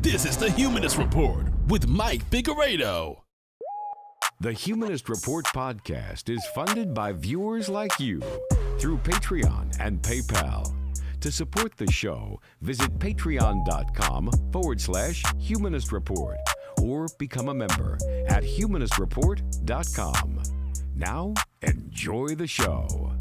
This is the Humanist Report with Mike Figueredo. The Humanist Report podcast is funded by viewers like you through Patreon and PayPal. To support the show, visit patreon.com/Humanist Report or become a member at humanistreport.com. Now, enjoy the show.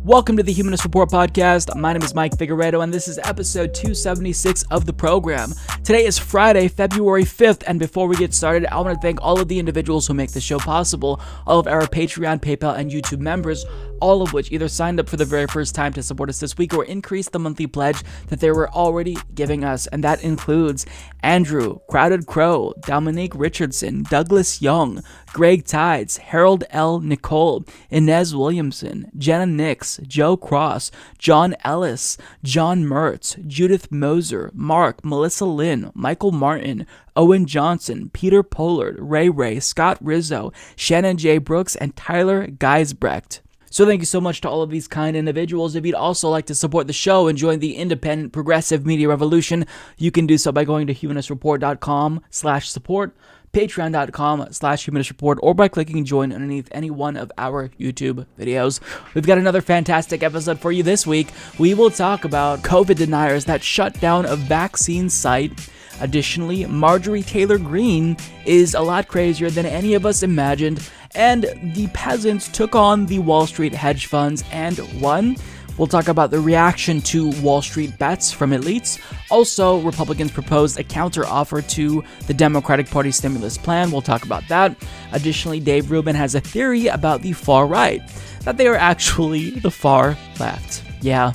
Welcome to the Humanist Report podcast. My name is Mike Figueredo, and this is episode 276 of the program. Today is Friday, February 5th, and before we get started, I want to thank all of the individuals who make the show possible, all of our Patreon, PayPal, and YouTube members, all of which either signed up for the very first time to support us this week or increased the monthly pledge that they were already giving us, and that includes Andrew, Crowded Crow, Dominique Richardson, Douglas Young, Greg Tides, Harold L. Nicole, Inez Williamson, Jenna Nix, Joe Cross, John Ellis, John Mertz, Judith Moser, Mark, Melissa Lynn, Michael Martin, Owen Johnson, Peter Pollard, Ray, Scott Rizzo, Shannon J. Brooks, and Tyler Geisbrecht. So thank you so much to all of these kind individuals. If you'd also like to support the show and join the independent progressive media revolution, you can do so by going to humanistreport.com/support, patreon.com/humanistreport, or by clicking join underneath any one of our YouTube videos. We've got another fantastic episode for you this week. We will talk about COVID deniers that shut down a vaccine site. Additionally, Marjorie Taylor Green is a lot crazier than any of us imagined, and the peasants took on the Wall Street hedge funds and won. We'll talk about the reaction to Wall Street bets from elites. Also, Republicans proposed a counter-offer to the Democratic Party stimulus plan. We'll talk about that. Additionally, Dave Rubin has a theory about the far right, that they are actually the far left. Yeah.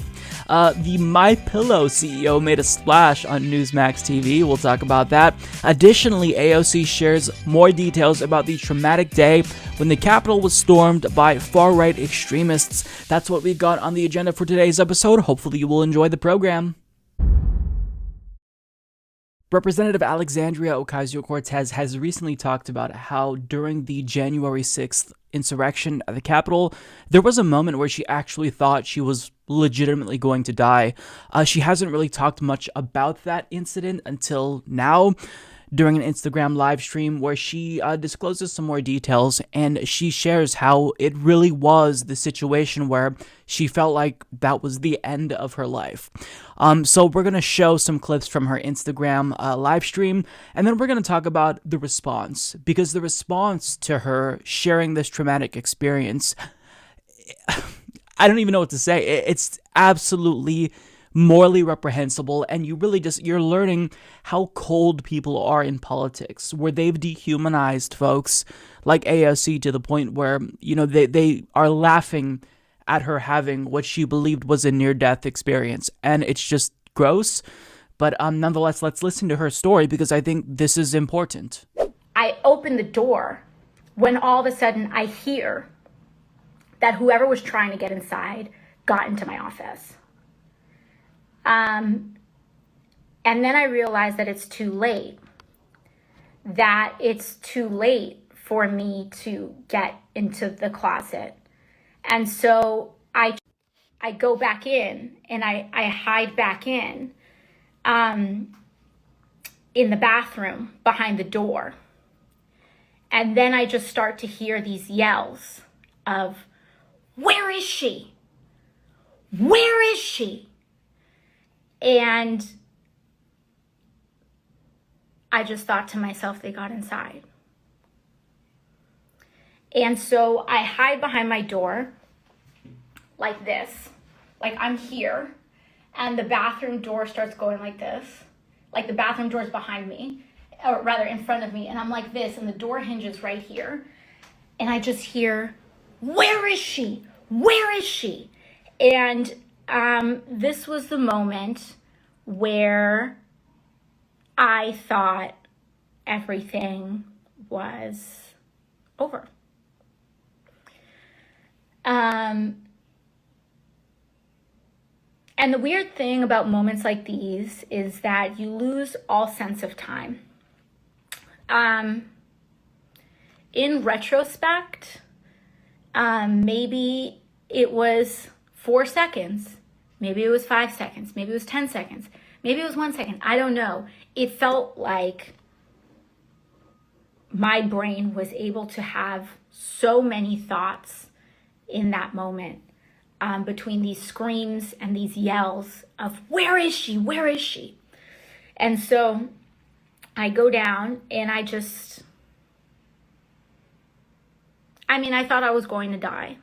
The MyPillow CEO made a splash on Newsmax TV. We'll talk about that. Additionally, AOC shares more details about the traumatic day when the Capitol was stormed by far-right extremists. That's what we've got on the agenda for today's episode. Hopefully you will enjoy the program. Representative Alexandria Ocasio-Cortez has recently talked about how during the January 6th insurrection at the Capitol, there was a moment where she actually thought she was legitimately going to die. She hasn't really talked much about that incident until now, during an Instagram live stream where she discloses some more details, and she shares how it really was the situation where she felt like that was the end of her life. So we're going to show some clips from her Instagram live stream, and then we're going to talk about the response, because the response to her sharing this traumatic experience, I don't even know what to say. It's absolutely morally reprehensible, and you're learning how cold people are in politics, where they've dehumanized folks like AOC to the point where, they are laughing at her having what she believed was a near-death experience, and it's just gross. But nonetheless, let's listen to her story, because I think this is important. I opened the door when all of a sudden I hear that whoever was trying to get inside got into my office. And then I realized that it's too late, for me to get into the closet. And so I go back in, and I hide back in the bathroom behind the door. And then I just start to hear these yells of, "Where is she? Where is she?" And I just thought to myself, they got inside. And so I hide behind my door like this, like I'm here, and the bathroom door starts going like this, like the bathroom door is behind me, or rather in front of me, and I'm like this, and the door hinges right here, and I just hear, "Where is she? Where is she?" And this was the moment where I thought everything was over. And the weird thing about moments like these is that you lose all sense of time. In retrospect, maybe it was 4 seconds, maybe it was 5 seconds, maybe it was 10 seconds, Maybe it was 1 second. I don't know. It felt like my brain was able to have so many thoughts in that moment, between these screams and these yells of, where is she? Where is she? And so I go down and I thought I was going to die.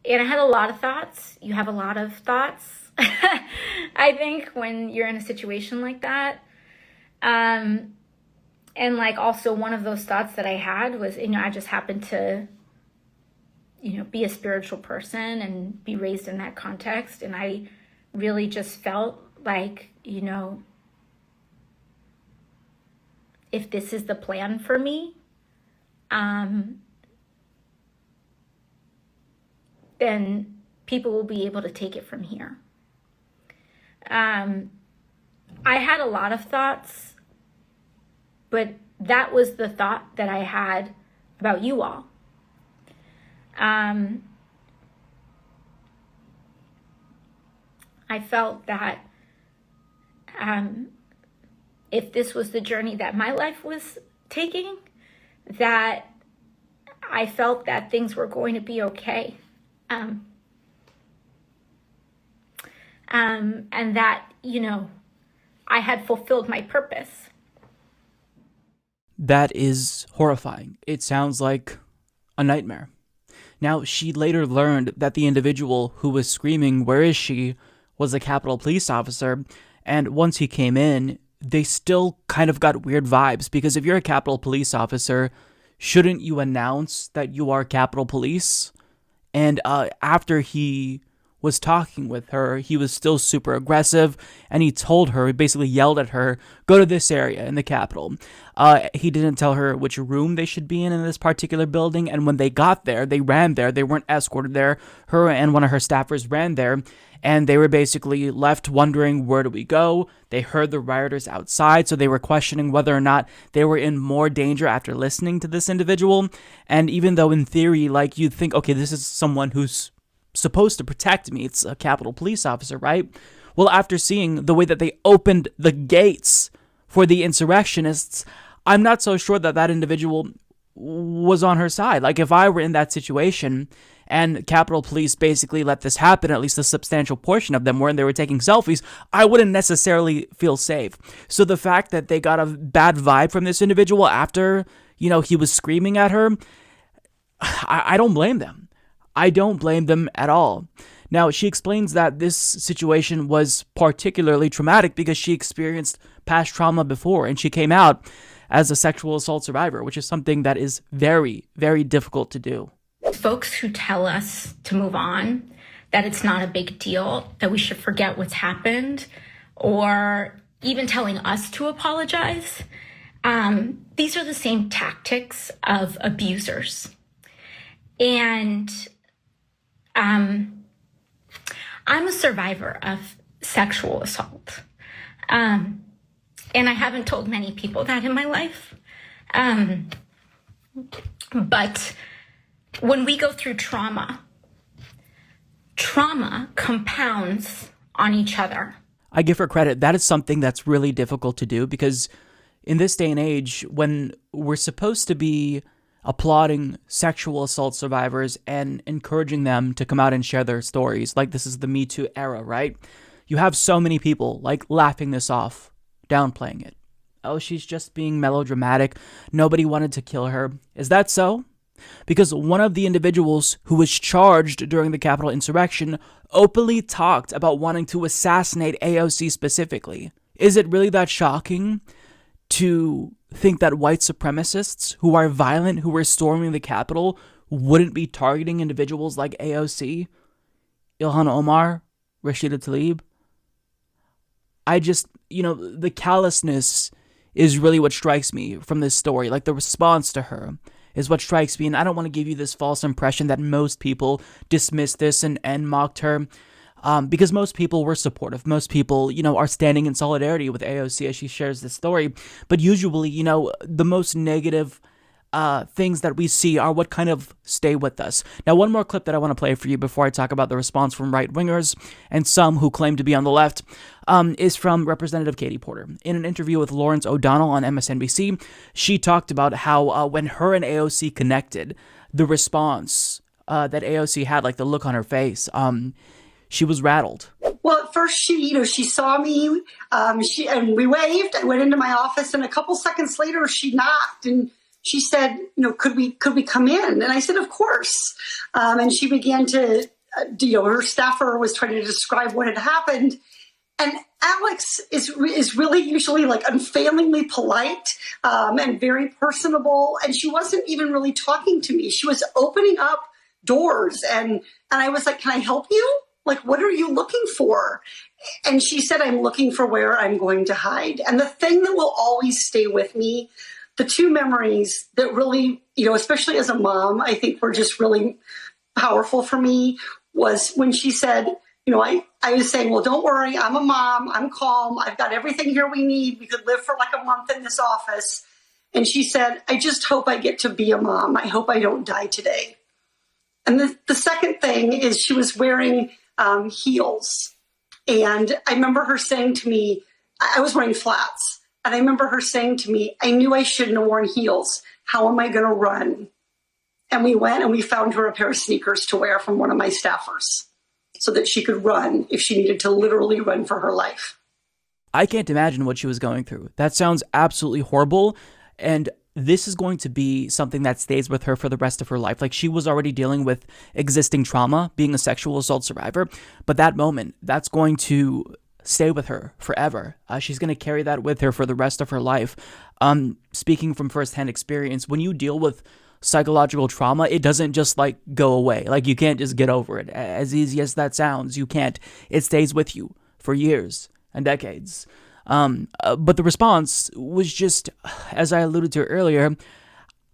And I had a lot of thoughts. You have a lot of thoughts, I think, when you're in a situation like that. And like also one of those thoughts that I had was, I just happened to, be a spiritual person and be raised in that context. And I really just felt like, if this is the plan for me, then people will be able to take it from here. I had a lot of thoughts, but that was the thought that I had about you all. I felt that if this was the journey that my life was taking, that I felt that things were going to be okay. And that, I had fulfilled my purpose. That is horrifying. It sounds like a nightmare. Now, she later learned that the individual who was screaming, where is she, was a Capitol police officer. And once he came in, they still kind of got weird vibes, because if you're a Capitol police officer, shouldn't you announce that you are Capitol Police? And after he was talking with her, he was still super aggressive, and he told her, he basically yelled at her, go to this area in the Capitol. He didn't tell her which room they should be in this particular building, and when they got there, they ran there. They weren't escorted there. Her and one of her staffers ran there, and they were basically left wondering, where do we go? They heard the rioters outside, so they were questioning whether or not they were in more danger after listening to this individual. And even though in theory, like, you'd think, okay, this is someone who's supposed to protect me, it's a Capitol police officer, right? Well, after seeing the way that they opened the gates for the insurrectionists, I'm not so sure that that individual was on her side. Like, if I were in that situation and Capitol Police basically let this happen, at least a substantial portion of them were, and they were taking selfies, I wouldn't necessarily feel safe. So the fact that they got a bad vibe from this individual after, he was screaming at her, I don't blame them. I don't blame them at all. Now, she explains that this situation was particularly traumatic because she experienced past trauma before, and she came out as a sexual assault survivor, which is something that is very, very difficult to do. Folks who tell us to move on, that it's not a big deal, that we should forget what's happened, or even telling us to apologize, these are the same tactics of abusers. And I'm a survivor of sexual assault. And I haven't told many people that in my life. But when we go through trauma compounds on each other. I give her credit. That is something that's really difficult to do, because in this day and age, when we're supposed to be applauding sexual assault survivors and encouraging them to come out and share their stories, like this is the Me Too era, right? You have so many people like laughing this off, downplaying it. Oh, she's just being melodramatic. Nobody wanted to kill her. Is that so? Because one of the individuals who was charged during the Capitol insurrection openly talked about wanting to assassinate AOC specifically. Is it really that shocking to think that white supremacists who are violent, who are storming the Capitol, wouldn't be targeting individuals like AOC, Ilhan Omar, Rashida Tlaib? I just, the callousness is really what strikes me from this story. Like, the response to her is what strikes me, and I don't want to give you this false impression that most people dismissed this and mocked her, because most people were supportive. Most people, are standing in solidarity with AOC as she shares this story. But usually, the most negative things that we see are what kind of stay with us. Now, one more clip that I want to play for you before I talk about the response from right-wingers and some who claim to be on the left is from Representative Katie Porter. In an interview with Lawrence O'Donnell on MSNBC, she talked about how when her and AOC connected, the response that AOC had, like the look on her face, she was rattled. Well, at first she saw me, and we waved. I went into my office, and a couple seconds later, she knocked and she said, could we come in? And I said, of course. And she began to, her staffer was trying to describe what had happened. And Alex is really usually like unfailingly polite and very personable. And she wasn't even really talking to me. She was opening up doors. And I was like, can I help you? Like, what are you looking for? And she said, I'm looking for where I'm going to hide. And the thing that will always stay with me, the two memories that really, especially as a mom, I think were just really powerful for me was when she said, I was saying, well, don't worry. I'm a mom. I'm calm. I've got everything here we need. We could live for like a month in this office. And she said, I just hope I get to be a mom. I hope I don't die today. And the second thing is she was wearing heels. And I remember her saying to me, I was wearing flats. And I remember her saying to me, I knew I shouldn't have worn heels. How am I going to run? And we went and we found her a pair of sneakers to wear from one of my staffers so that she could run if she needed to literally run for her life. I can't imagine what she was going through. That sounds absolutely horrible. And this is going to be something that stays with her for the rest of her life. Like, she was already dealing with existing trauma, being a sexual assault survivor. But that moment, that's going to stay with her forever. She's going to carry that with her for the rest of her life. Speaking from firsthand experience, when you deal with psychological trauma, it doesn't just like go away. Like, you can't just get over it. As easy as that sounds, you can't. It stays with you for years and decades. But the response was just, as I alluded to earlier,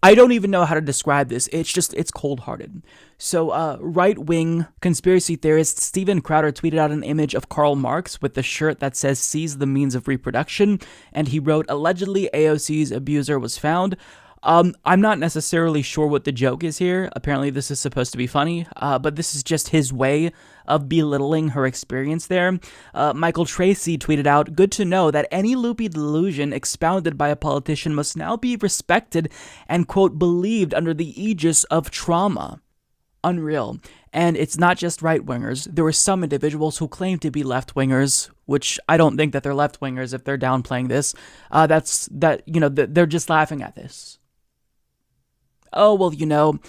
I don't even know how to describe this. It's cold-hearted. So, right-wing conspiracy theorist Steven Crowder tweeted out an image of Karl Marx with the shirt that says "Seize the means of reproduction," and he wrote, "Allegedly, AOC's abuser was found." I'm not necessarily sure what the joke is here. Apparently this is supposed to be funny, but this is just his way of belittling her experience there. Michael Tracy tweeted out, "Good to know that any loopy delusion expounded by a politician must now be respected and, quote, believed under the aegis of trauma." Unreal. And it's not just right-wingers. There were some individuals who claim to be left-wingers, which I don't think that they're left-wingers if they're downplaying this. They're just laughing at this. Oh, well,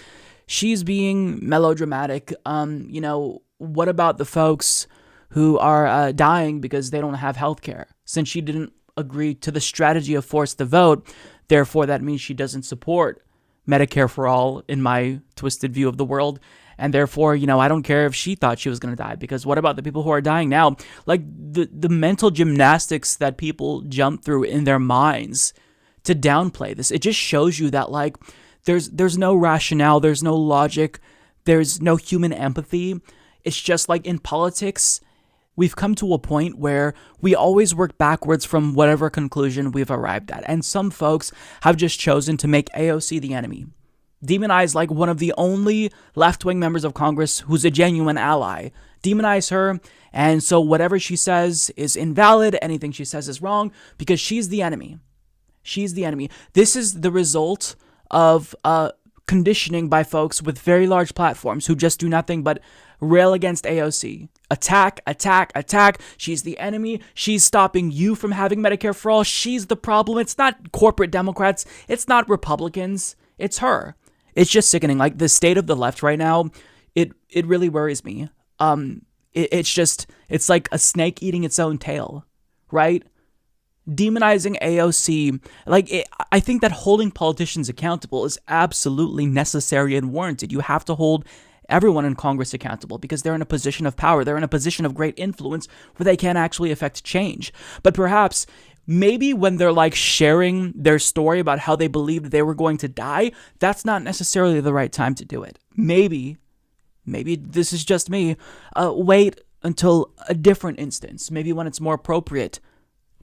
she's being melodramatic. What about the folks who are dying because they don't have health care? Since she didn't agree to the strategy of force to vote, therefore that means she doesn't support Medicare for all, in my twisted view of the world. And therefore, I don't care if she thought she was going to die, because what about the people who are dying now? Like, the mental gymnastics that people jump through in their minds to downplay this, it just shows you that, like, there's no rationale, there's no logic, there's no human empathy. It's just like in politics, we've come to a point where we always work backwards from whatever conclusion we've arrived at. And some folks have just chosen to make AOC the enemy. Demonize like one of the only left-wing members of Congress who's a genuine ally. Demonize her, and so whatever she says is invalid, anything she says is wrong, because she's the enemy. She's the enemy. This is the result of conditioning by folks with very large platforms who just do nothing but rail against AOC. Attack, attack, attack. She's the enemy. She's stopping you from having Medicare for all. She's the problem. It's not corporate Democrats. It's not Republicans. It's her. It's just sickening. Like, the state of the left right now, it really worries me. It's like a snake eating its own tail, right? Demonizing AOC, I think that holding politicians accountable is absolutely necessary and warranted. You have to hold everyone in Congress accountable because they're in a position of power. They're in a position of great influence where they can actually affect change. But perhaps, maybe when they're like sharing their story about how they believed they were going to die, that's not necessarily the right time to do it. Maybe this is just me. Wait until a different instance. Maybe when it's more appropriate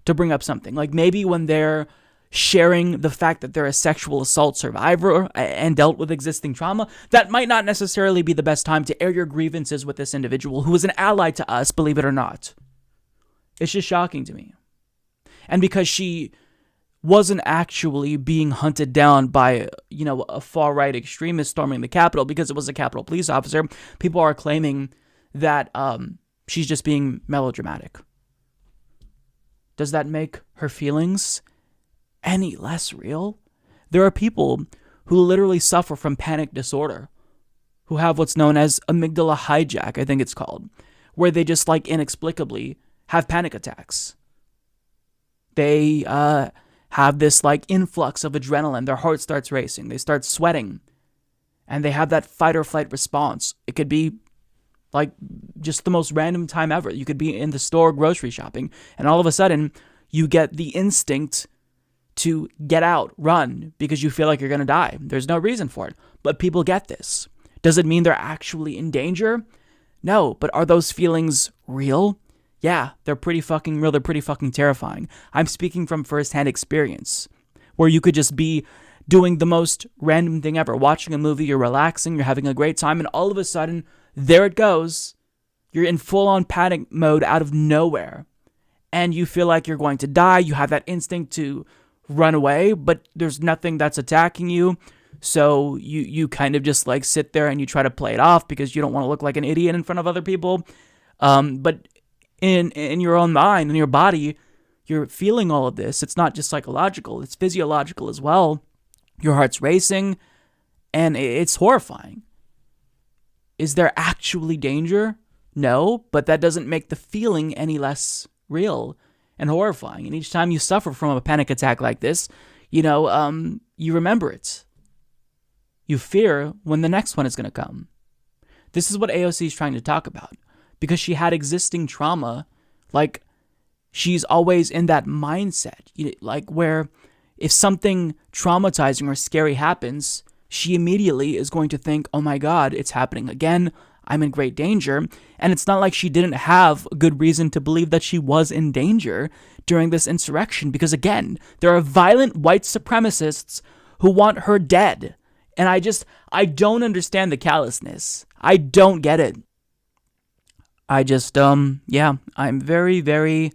to bring up something. Like, maybe when they're sharing the fact that they're a sexual assault survivor and dealt with existing trauma, that might not necessarily be the best time to air your grievances with this individual who is an ally to us, believe it or not. It's just shocking to me. And because she wasn't actually being hunted down by, a far-right extremist storming the Capitol because it was a Capitol police officer, people are claiming that she's just being melodramatic. Does that make her feelings any less real? There are people who literally suffer from panic disorder, who have what's known as amygdala hijack, I think it's called, where they just inexplicably have panic attacks. They have this influx of adrenaline. Their heart starts racing. They start sweating. And they have that fight or flight response. It could be just the most random time ever. You could be in the store grocery shopping, and all of a sudden you get the instinct to get out, run, because you feel like you're going to die. There's no reason for it. But people get this. Does it mean they're actually in danger? No, but are those feelings real? Yeah, they're pretty fucking real. They're pretty fucking terrifying. I'm speaking from firsthand experience, where you could just be doing the most random thing ever, watching a movie, you're relaxing, you're having a great time, and all of a sudden, there it goes. You're in full-on panic mode out of nowhere, and you feel like you're going to die. You have that instinct to run away, but there's nothing that's attacking you, so you kind of just sit there and you try to play it off because you don't want to look like an idiot in front of other people. But in your own mind, in your body, you're feeling all of this. It's not just psychological, it's physiological as well. Your heart's racing, and it's horrifying. Is there actually danger? No, but that doesn't make the feeling any less real and horrifying. And each time you suffer from a panic attack like this, you remember it. You fear when the next one is going to come. This is what AOC is trying to talk about. Because she had existing trauma, she's always in that mindset, where if something traumatizing or scary happens, she immediately is going to think, oh my God, it's happening again. I'm in great danger. And it's not like she didn't have good reason to believe that she was in danger during this insurrection. Because again, there are violent white supremacists who want her dead. And I don't understand the callousness. I don't get it. I'm very, very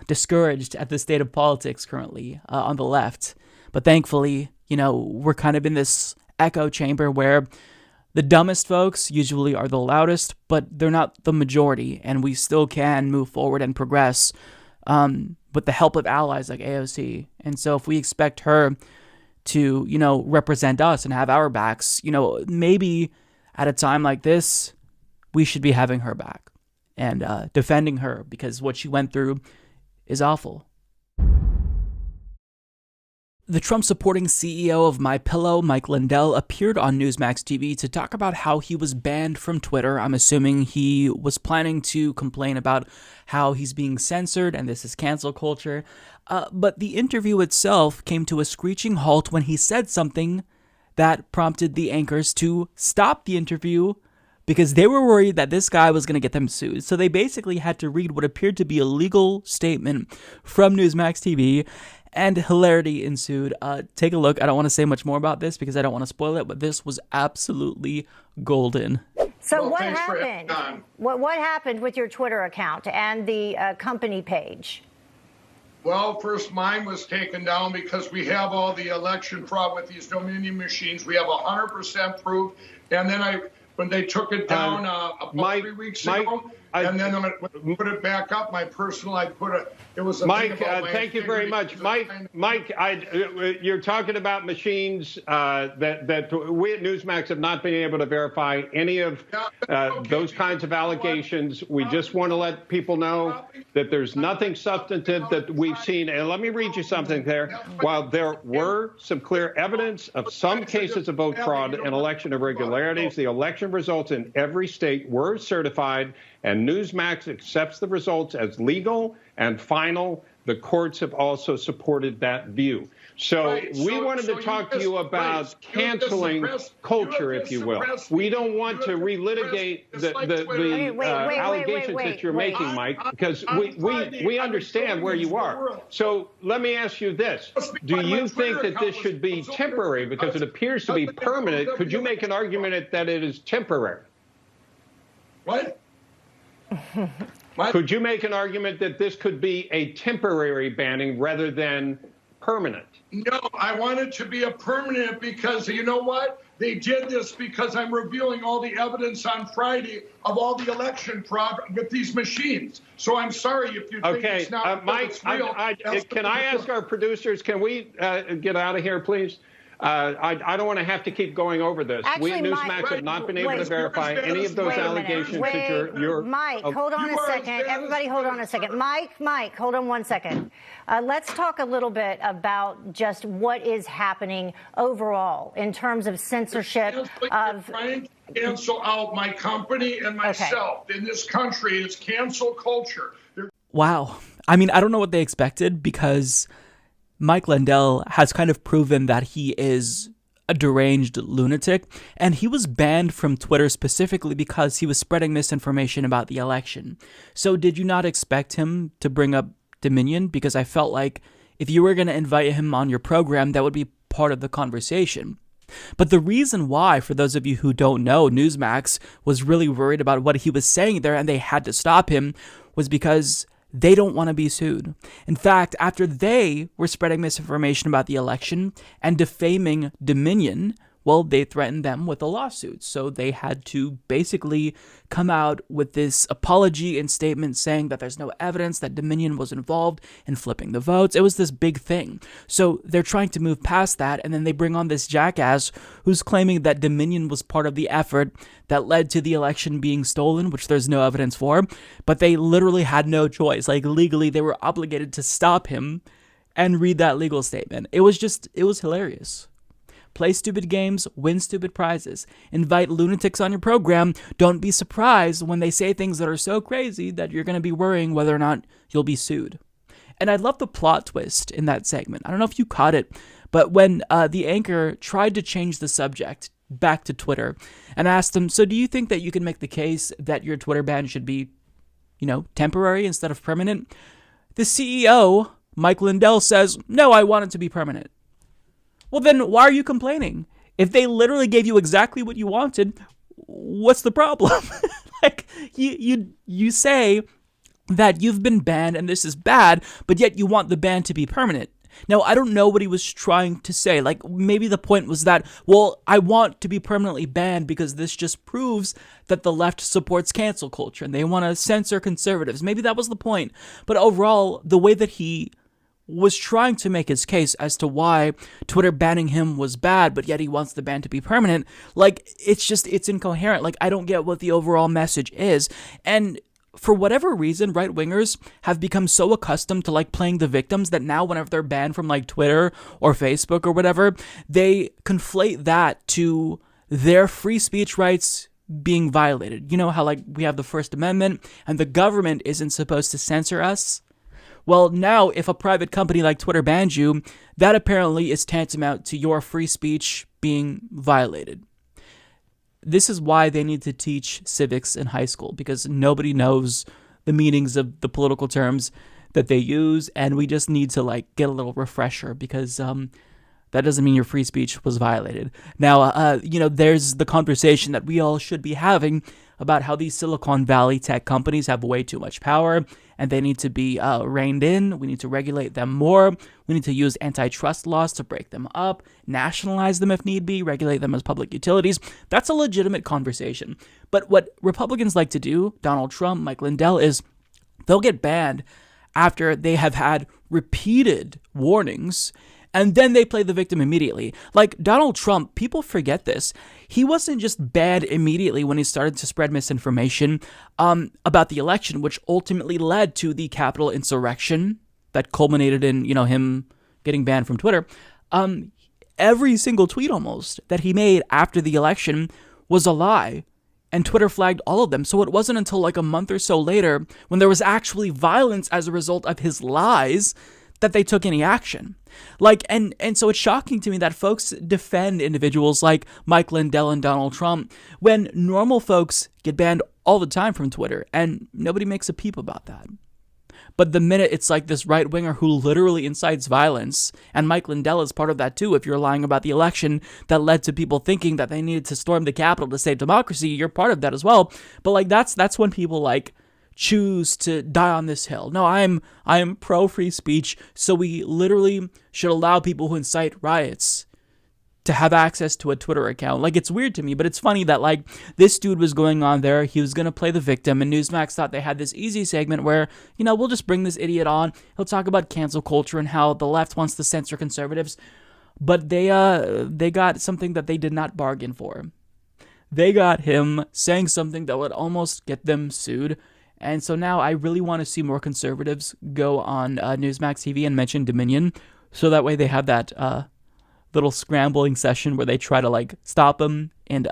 discouraged at the state of politics currently on the left. But thankfully, we're kind of in this echo chamber where the dumbest folks usually are the loudest, but they're not the majority, and we still can move forward and progress with the help of allies like AOC. And so if we expect her to, represent us and have our backs, maybe at a time like this, we should be having her back and defending her, because what she went through is awful. The Trump-supporting CEO of MyPillow, Mike Lindell, appeared on Newsmax TV to talk about how he was banned from Twitter. I'm assuming he was planning to complain about how he's being censored and this is cancel culture. But the interview itself came to a screeching halt when he said something that prompted the anchors to stop the interview because they were worried that this guy was going to get them sued. So they basically had to read what appeared to be a legal statement from Newsmax TV, and hilarity ensued. Take a look. I don't want to say much more about this because I don't want to spoil it, but this was absolutely golden. So well, what happened? What happened with your Twitter account and the company page? Well, first mine was taken down because we have all the election fraud with these Dominion machines. We have 100% proof. And then when they took it down about 3 weeks ago, and then when I put it back up, my personal, it was a Mike, thank you very much. Mike, you're talking about machines that we at Newsmax have not been able to verify any of those kinds of allegations. We just want to let people know that there's nothing substantive that we've seen. And let me read you something there. While there were some clear evidence of some cases of vote fraud and election irregularities, the election results in every state were certified, and Newsmax accepts the results as legal and final. The courts have also supported that view. So Right. we wanted to talk to you about canceling culture, if you will. We don't want to relitigate the allegations that you're making, Mike, because we understand where you are. So let me ask you this. Do you think that this should be temporary because it appears to be permanent? Could you make an argument that it is temporary? What? Could you make an argument that this could be a temporary banning rather than permanent? No, I want it to be a permanent because you know what? They did this because I'm revealing all the evidence on Friday of all the election fraud with these machines. So I'm sorry if you think it's not Mike, it's real. Can I ask our producers, can we get out of here, please? I don't want to have to keep going over this. Actually, we at Newsmax have not been able to verify any of those allegations that you're... Mike, hold on a second. Everybody hold on a second. Mike, hold on 1 second. Let's talk a little bit about just what is happening overall in terms of censorship of... Trying to cancel out my company and myself. In this country, it's cancel culture. Wow. I mean, I don't know what they expected because Mike Lindell has kind of proven that he is a deranged lunatic, and he was banned from Twitter specifically because he was spreading misinformation about the election. So did you not expect him to bring up Dominion? Because I felt like if you were going to invite him on your program, that would be part of the conversation. But the reason why, for those of you who don't know, Newsmax was really worried about what he was saying there and they had to stop him was because they don't want to be sued. In fact, after they were spreading misinformation about the election and defaming Dominion, well, they threatened them with a lawsuit. So they had to basically come out with this apology and statement saying that there's no evidence that Dominion was involved in flipping the votes. It was this big thing. So they're trying to move past that, and then they bring on this jackass who's claiming that Dominion was part of the effort that led to the election being stolen, which there's no evidence for. But they literally had no choice. Like, legally, they were obligated to stop him and read that legal statement. It was hilarious. Play stupid games, win stupid prizes. Invite lunatics on your program. Don't be surprised when they say things that are so crazy that you're going to be worrying whether or not you'll be sued. And I love the plot twist in that segment. I don't know if you caught it, but when the anchor tried to change the subject back to Twitter and asked them, so do you think that you can make the case that your Twitter ban should be, temporary instead of permanent? The CEO, Mike Lindell, says, no, I want it to be permanent. Well, then why are you complaining? If they literally gave you exactly what you wanted, what's the problem? Like, you say that you've been banned and this is bad, but yet you want the ban to be permanent. Now, I don't know what he was trying to say. Like, maybe the point was that, well, I want to be permanently banned because this just proves that the left supports cancel culture and they want to censor conservatives. Maybe that was the point. But overall, the way that he was trying to make his case as to why Twitter banning him was bad, but yet he wants the ban to be permanent. Like, it's incoherent. Like, I don't get what the overall message is. And for whatever reason, right-wingers have become so accustomed to, playing the victims that now whenever they're banned from, Twitter or Facebook or whatever, they conflate that to their free speech rights being violated. You know how, we have the First Amendment and the government isn't supposed to censor us? Well, now, if a private company like Twitter bans you, that apparently is tantamount to your free speech being violated. This is why they need to teach civics in high school, because nobody knows the meanings of the political terms that they use, and we just need to, get a little refresher, because that doesn't mean your free speech was violated. Now, there's the conversation that we all should be having about how these Silicon Valley tech companies have way too much power and they need to be reined in. We need to regulate them more. We need to use antitrust laws to break them up, nationalize them if need be, regulate them as public utilities. That's a legitimate conversation. But what Republicans like to do, Donald Trump, Mike Lindell, is they'll get banned after they have had repeated warnings, and then they play the victim immediately. Like Donald Trump, people forget this. He wasn't just banned immediately when he started to spread misinformation about the election, which ultimately led to the Capitol insurrection that culminated in, him getting banned from Twitter. Every single tweet almost that he made after the election was a lie, and Twitter flagged all of them. So it wasn't until a month or so later, when there was actually violence as a result of his lies, that they took any action. Like, and so it's shocking to me that folks defend individuals like Mike Lindell and Donald Trump when normal folks get banned all the time from Twitter and nobody makes a peep about that. But the minute it's like this right-winger who literally incites violence, and Mike Lindell is part of that too, if you're lying about the election that led to people thinking that they needed to storm the Capitol to save democracy, you're part of that as well. But like that's when people like choose to die on this hill. No, I am pro free speech, so we literally should allow people who incite riots to have access to a Twitter account. Like, it's weird to me, but it's funny that like this dude was going on there, he was gonna play the victim, and Newsmax thought they had this easy segment where, you know, we'll just bring this idiot on, he'll talk about cancel culture and how the left wants to censor conservatives. But they got something that they did not bargain for. They got him saying something that would almost get them sued. And so now I really want to see more conservatives go on Newsmax TV and mention Dominion, so that way they have that little scrambling session where they try to like stop him, and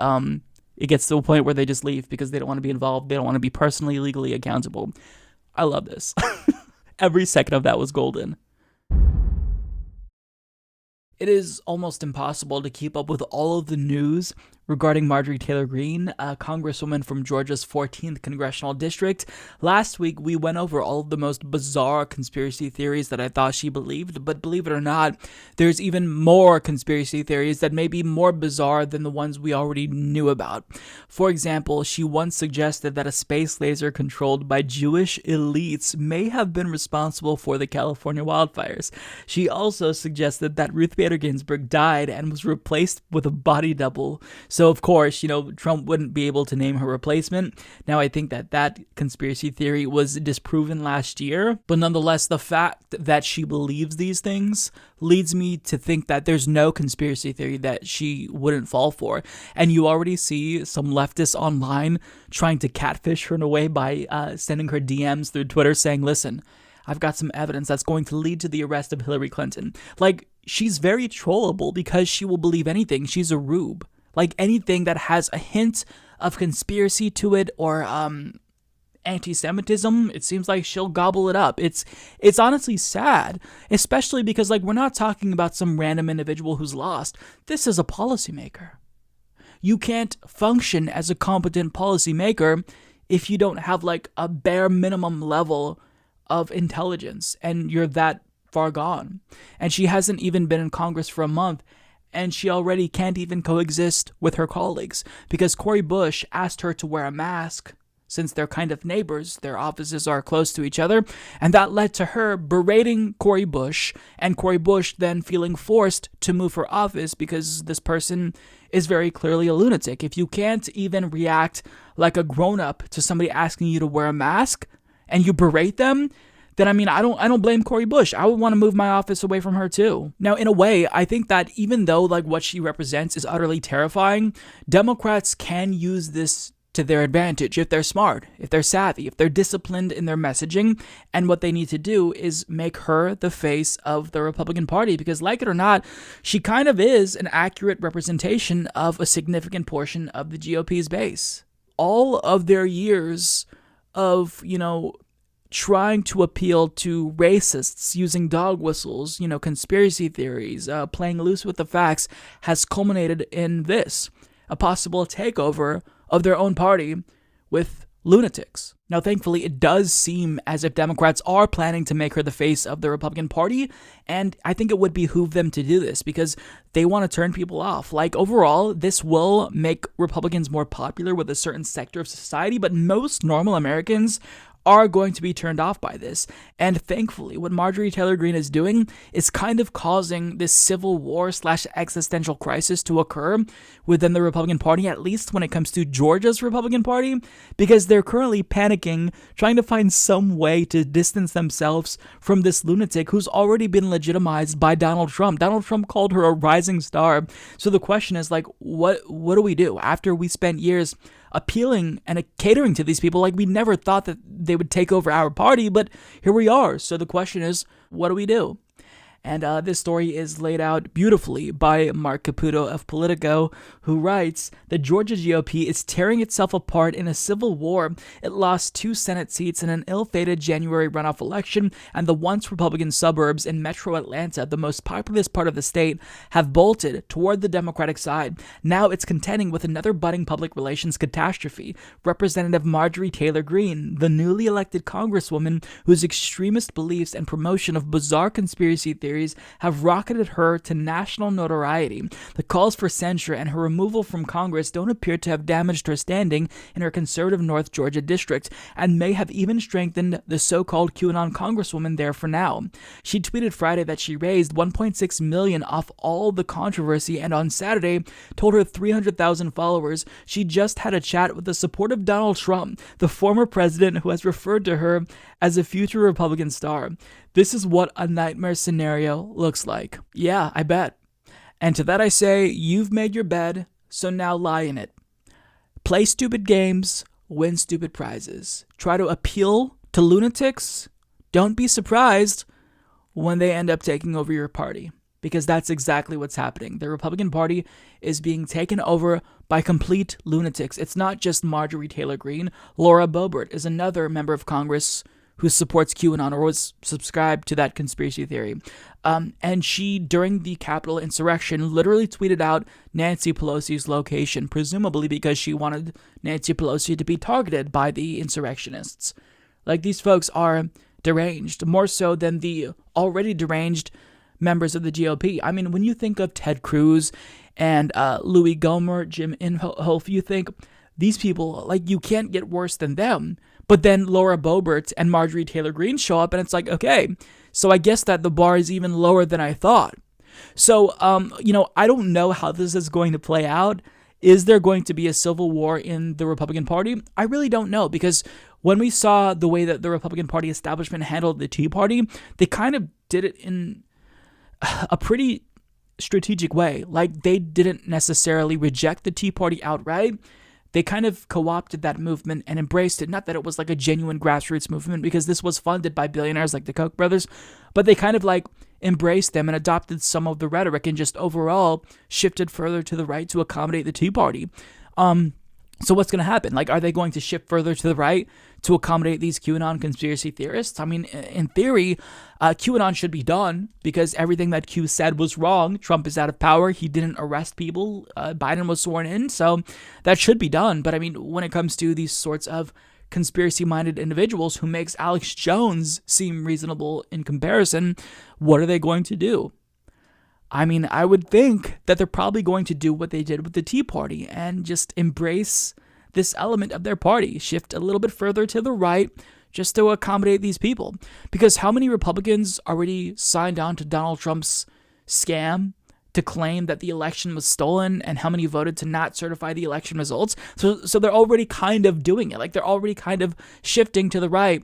it gets to a point where they just leave because they don't want to be involved. They don't want to be personally, legally accountable. I love this. Every second of that was golden. It is almost impossible to keep up with all of the news regarding Marjorie Taylor Green, a congresswoman from Georgia's 14th congressional district. Last week, we went over all of the most bizarre conspiracy theories that I thought she believed, but believe it or not, there's even more conspiracy theories that may be more bizarre than the ones we already knew about. For example, she once suggested that a space laser controlled by Jewish elites may have been responsible for the California wildfires. She also suggested that Ruth Bader Ginsburg died and was replaced with a body double. So, of course, you know, Trump wouldn't be able to name her replacement. Now, I think that conspiracy theory was disproven last year. But nonetheless, the fact that she believes these things leads me to think that there's no conspiracy theory that she wouldn't fall for. And you already see some leftists online trying to catfish her in a way by sending her DMs through Twitter saying, listen, I've got some evidence that's going to lead to the arrest of Hillary Clinton. Like, she's very trollable because she will believe anything. She's a rube. Like, anything that has a hint of conspiracy to it or anti-Semitism, it seems like she'll gobble it up. It's honestly sad, especially because, like, we're not talking about some random individual who's lost. This is a policymaker. You can't function as a competent policymaker if you don't have, like, a bare minimum level of intelligence, and you're that far gone. And she hasn't even been in Congress for a month, and she already can't even coexist with her colleagues because Cori Bush asked her to wear a mask since they're kind of neighbors, their offices are close to each other, and that led to her berating Cori Bush, and Cori Bush then feeling forced to move her office because this person is very clearly a lunatic. If you can't even react like a grown-up to somebody asking you to wear a mask and you berate them, then I mean, I don't blame Cori Bush. I would want to move my office away from her too. Now, in a way, I think that even though like what she represents is utterly terrifying, Democrats can use this to their advantage if they're smart, if they're savvy, if they're disciplined in their messaging. And what they need to do is make her the face of the Republican Party because, like it or not, she kind of is an accurate representation of a significant portion of the GOP's base. All of their years of, you know, trying to appeal to racists using dog whistles, you know, conspiracy theories, playing loose with the facts has culminated in this, a possible takeover of their own party with lunatics. Now, thankfully, it does seem as if Democrats are planning to make her the face of the Republican Party, and I think it would behoove them to do this because they want to turn people off. Like, overall, this will make Republicans more popular with a certain sector of society, but most normal Americans are going to be turned off by this. And thankfully, what Marjorie Taylor Green is doing is kind of causing this civil war / existential crisis to occur within the Republican Party, at least when it comes to Georgia's Republican Party, because they're currently panicking, trying to find some way to distance themselves from this lunatic who's already been legitimized by Donald Trump. Donald Trump called her a rising star. So the question is, like, what do we do after we spent years appealing and catering to these people? Like, we never thought that they would take over our party, but here we are. So the question is, what do we do? And this story is laid out beautifully by Mark Caputo of Politico, who writes, the Georgia GOP is tearing itself apart in a civil war. It lost 2 Senate seats in an ill-fated January runoff election, and the once Republican suburbs in metro Atlanta, the most populous part of the state, have bolted toward the Democratic side. Now it's contending with another budding public relations catastrophe. Representative Marjorie Taylor Green, the newly elected congresswoman whose extremist beliefs and promotion of bizarre conspiracy theories have rocketed her to national notoriety. The calls for censure and her removal from Congress don't appear to have damaged her standing in her conservative North Georgia district, and may have even strengthened the so-called QAnon congresswoman there for now. She tweeted Friday that she raised $1.6 million off all the controversy, and on Saturday told her 300,000 followers she just had a chat with the supportive Donald Trump, the former president who has referred to her as a future Republican star. This is what a nightmare scenario looks like. Yeah, I bet. And to that I say, you've made your bed, so now lie in it. Play stupid games, win stupid prizes. Try to appeal to lunatics. Don't be surprised when they end up taking over your party, because that's exactly what's happening. The Republican Party is being taken over by complete lunatics. It's not just Marjorie Taylor Green. Laura Boebert is another member of Congress who supports QAnon or was subscribed to that conspiracy theory. And she, during the Capitol insurrection, literally tweeted out Nancy Pelosi's location, presumably because she wanted Nancy Pelosi to be targeted by the insurrectionists. Like, these folks are deranged, more so than the already deranged members of the GOP. I mean, when you think of Ted Cruz and Louis Gohmert, Jim Inhofe, you think these people, like, you can't get worse than them. But then Laura Boebert and Marjorie Taylor Green show up, and it's like, okay, so I guess that the bar is even lower than I thought. So, I don't know how this is going to play out. Is there going to be a civil war in the Republican Party? I really don't know, because when we saw the way that the Republican Party establishment handled the Tea Party, they kind of did it in a pretty strategic way. Like, they didn't necessarily reject the Tea Party outright. They kind of co-opted that movement and embraced it. Not that it was like a genuine grassroots movement, because this was funded by billionaires like the Koch brothers, but they kind of like embraced them and adopted some of the rhetoric and just overall shifted further to the right to accommodate the Tea Party. So what's going to happen? Like, are they going to shift further to the right to accommodate these QAnon conspiracy theorists? I mean, in theory, QAnon should be done because everything that Q said was wrong. Trump is out of power. He didn't arrest people. Biden was sworn in. So that should be done. But I mean, when it comes to these sorts of conspiracy-minded individuals who makes Alex Jones seem reasonable in comparison, what are they going to do? I mean, I would think that they're probably going to do what they did with the Tea Party and just embrace this element of their party, shift a little bit further to the right just to accommodate these people. Because how many Republicans already signed on to Donald Trump's scam to claim that the election was stolen, and how many voted to not certify the election results? So they're already kind of doing it. Like, they're already kind of shifting to the right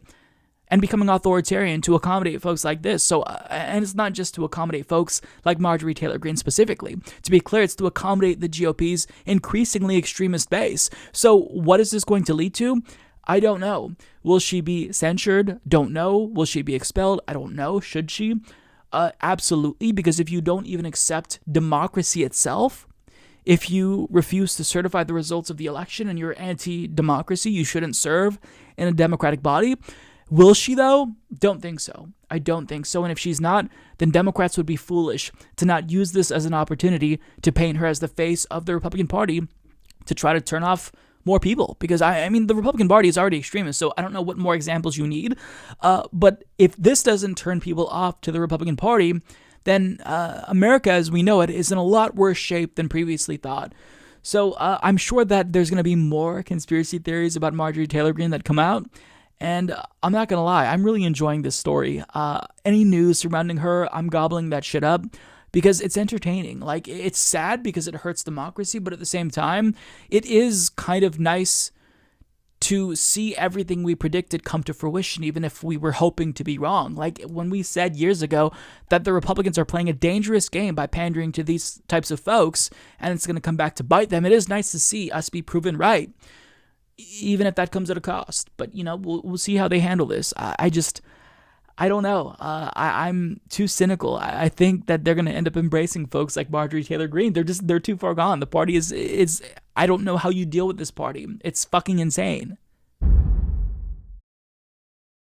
and becoming authoritarian to accommodate folks like this. So, and it's not just to accommodate folks like Marjorie Taylor Green specifically. To be clear, it's to accommodate the GOP's increasingly extremist base. So what is this going to lead to? I don't know. Will she be censured? Don't know. Will she be expelled? I don't know. Should she? Absolutely, because if you don't even accept democracy itself, if you refuse to certify the results of the election and you're anti-democracy, you shouldn't serve in a democratic body. Will she, though? Don't think so. I don't think so. And if she's not, then Democrats would be foolish to not use this as an opportunity to paint her as the face of the Republican Party to try to turn off more people. Because, I mean, the Republican Party is already extremist, so I don't know what more examples you need. But if this doesn't turn people off to the Republican Party, then America, as we know it, is in a lot worse shape than previously thought. So I'm sure that there's going to be more conspiracy theories about Marjorie Taylor Green that come out. And I'm not going to lie, I'm really enjoying this story. Any news surrounding her, I'm gobbling that shit up because it's entertaining. Like, it's sad because it hurts democracy, but at the same time, it is kind of nice to see everything we predicted come to fruition, even if we were hoping to be wrong. Like, when we said years ago that the Republicans are playing a dangerous game by pandering to these types of folks, and it's going to come back to bite them, it is nice to see us be proven right, even if that comes at a cost. But, we'll see how they handle this. I I don't know. I'm too cynical. I think that they're going to end up embracing folks like Marjorie Taylor Green. They're too far gone. The party is I don't know how you deal with this party. It's fucking insane.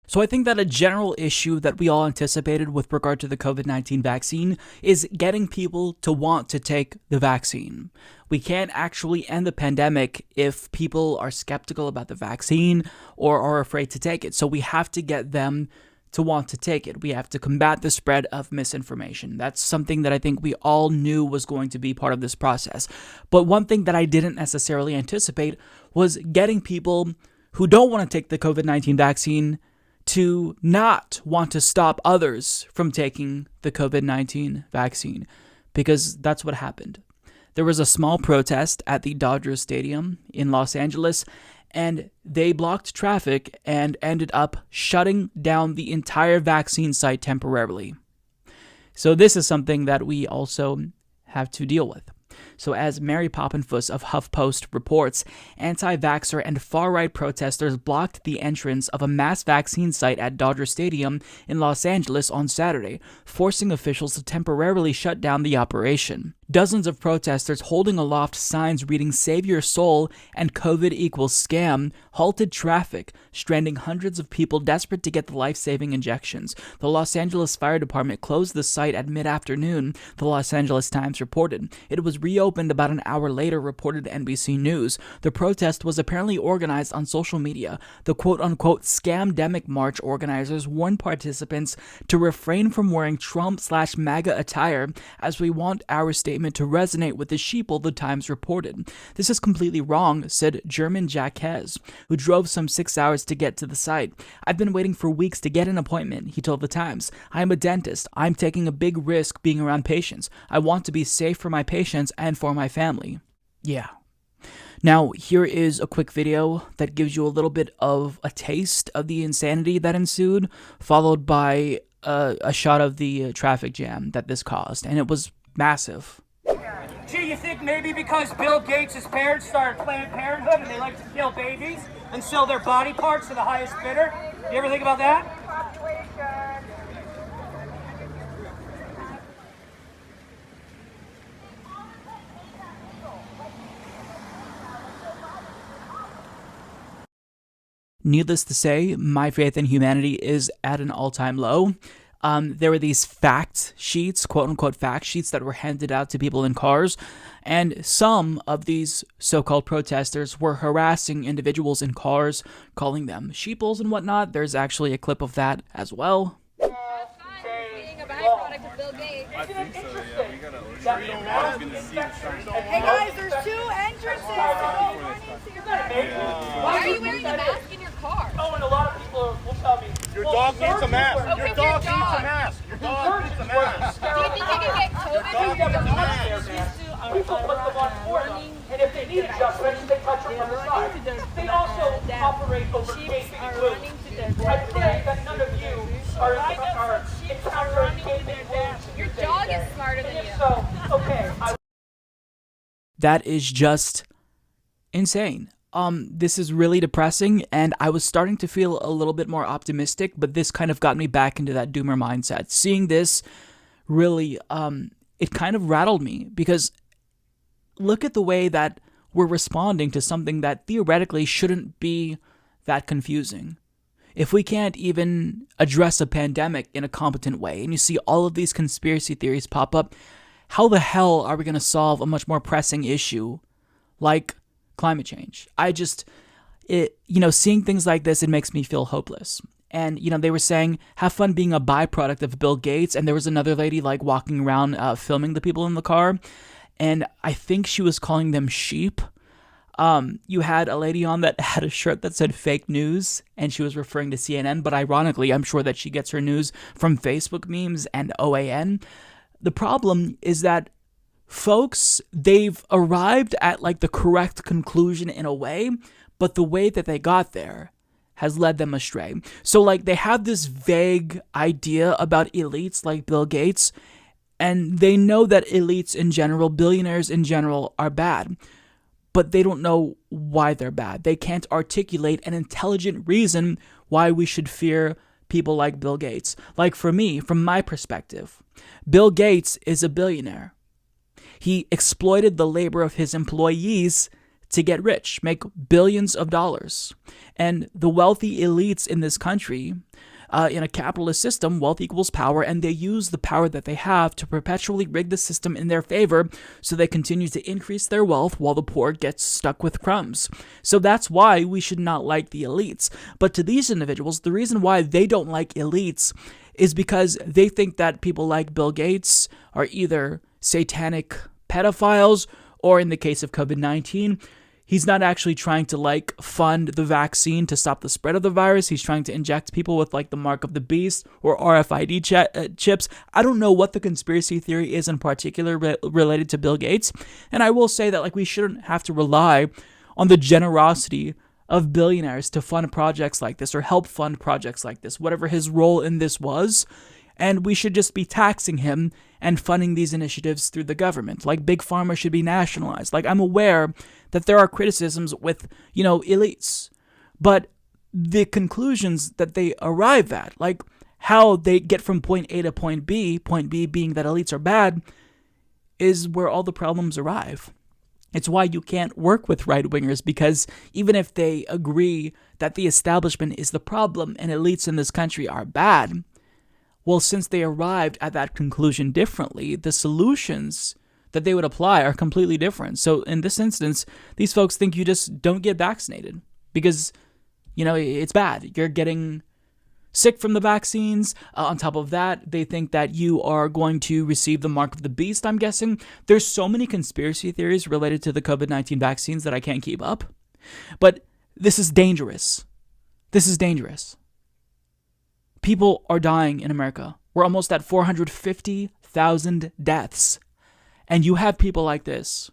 So I think that a general issue that we all anticipated with regard to the COVID-19 vaccine is getting people to want to take the vaccine. We can't actually end the pandemic if people are skeptical about the vaccine or are afraid to take it. So we have to get them to want to take it. We have to combat the spread of misinformation. That's something that I think we all knew was going to be part of this process. But one thing that I didn't necessarily anticipate was getting people who don't want to take the COVID-19 vaccine to not want to stop others from taking the COVID-19 vaccine, because that's what happened. There was a small protest at the Dodgers Stadium in Los Angeles, and they blocked traffic and ended up shutting down the entire vaccine site temporarily. So this is something that we also have to deal with. So as Mary Poppenfuss of HuffPost reports, anti-vaxxer and far-right protesters blocked the entrance of a mass vaccine site at Dodger Stadium in Los Angeles on Saturday, forcing officials to temporarily shut down the operation. Dozens of protesters holding aloft signs reading "Save Your Soul" and "COVID equals scam" halted traffic, stranding hundreds of people desperate to get the life-saving injections. The Los Angeles Fire Department closed the site at mid-afternoon, the Los Angeles Times reported. It was reopened about an hour later, reported NBC News. The protest was apparently organized on social media. The quote-unquote scamdemic march organizers warned participants to refrain from wearing Trump/MAGA attire, as we want our statement to resonate with the sheeple, the Times reported. This is completely wrong, said German Jack Hez, who drove some 6 hours to get to the site. I've been waiting for weeks to get an appointment, he told the Times. I am a dentist. I'm taking a big risk being around patients. I want to be safe for my patients and for my family. Yeah. Now, here is a quick video that gives you a little bit of a taste of the insanity that ensued, followed by a shot of the traffic jam that this caused, and it was massive. Gee, you think maybe because Bill Gates' parents started Planned Parenthood and they like to kill babies and sell their body parts to the highest bidder? You ever think about that? Needless to say, my faith in humanity is at an all-time low. There were these fact sheets, quote-unquote fact sheets, that were handed out to people in cars, and some of these so-called protesters were harassing individuals in cars, calling them sheeples and whatnot. There's actually a clip of that as well. Being a byproduct of Bill Gates. I think so, yeah. Hey guys, there's 2 entrances to go running to your car. Why are you wearing a mask in your car? Oh, and a lot of people will tell me, your dog needs a mask. Okay, Your dog needs a mask. Your dog needs a mask. Do you think you can get COVID? Your dog needs a mask. People put them on for them, and if they need adjustments, they touch them from the side. They also operate over gaping wounds. I pray that none of you are encountering gaping wounds. Your dog is smarter than you. So, okay. That is just insane. This is really depressing, and I was starting to feel a little bit more optimistic, but this kind of got me back into that doomer mindset. Seeing this really, it kind of rattled me, because look at the way that we're responding to something that theoretically shouldn't be that confusing. If we can't even address a pandemic in a competent way, and you see all of these conspiracy theories pop up, how the hell are we going to solve a much more pressing issue like climate change? Seeing things like this, it makes me feel hopeless. And, they were saying, have fun being a byproduct of Bill Gates. And there was another lady walking around filming the people in the car. And I think she was calling them sheep. You had a lady on that had a shirt that said fake news, and she was referring to CNN. But ironically, I'm sure that she gets her news from Facebook memes and OAN. The problem is that folks, they've arrived at the correct conclusion in a way, but the way that they got there has led them astray. So they have this vague idea about elites like Bill Gates, and they know that elites in general, billionaires in general, are bad, but they don't know why they're bad. They can't articulate an intelligent reason why we should fear people like Bill Gates. Like for me, from my perspective, Bill Gates is a billionaire. He exploited the labor of his employees to get rich, make billions of dollars. And the wealthy elites in this country, in a capitalist system, wealth equals power, and they use the power that they have to perpetually rig the system in their favor so they continue to increase their wealth while the poor gets stuck with crumbs. So that's why we should not like the elites. But to these individuals, the reason why they don't like elites is because they think that people like Bill Gates are either satanic pedophiles, or in the case of COVID-19, he's not actually trying to fund the vaccine to stop the spread of the virus. He's trying to inject people with the mark of the beast or RFID chips. I don't know what the conspiracy theory is in particular related to Bill Gates. And I will say that we shouldn't have to rely on the generosity of billionaires to fund projects like this or help fund projects like this, whatever his role in this was. And we should just be taxing him and funding these initiatives through the government. Big pharma should be nationalized. I'm aware that there are criticisms with, elites, but the conclusions that they arrive at, how they get from point A to point B being that elites are bad, is where all the problems arrive. It's why you can't work with right-wingers, because even if they agree that the establishment is the problem and elites in this country are bad, well, since they arrived at that conclusion differently, the solutions that they would apply are completely different. So in this instance, these folks think you just don't get vaccinated because, it's bad. You're getting sick from the vaccines. On top of that, they think that you are going to receive the mark of the beast, I'm guessing. There's so many conspiracy theories related to the COVID-19 vaccines that I can't keep up. But this is dangerous. This is dangerous. People are dying in America. We're almost at 450,000 deaths. And you have people like this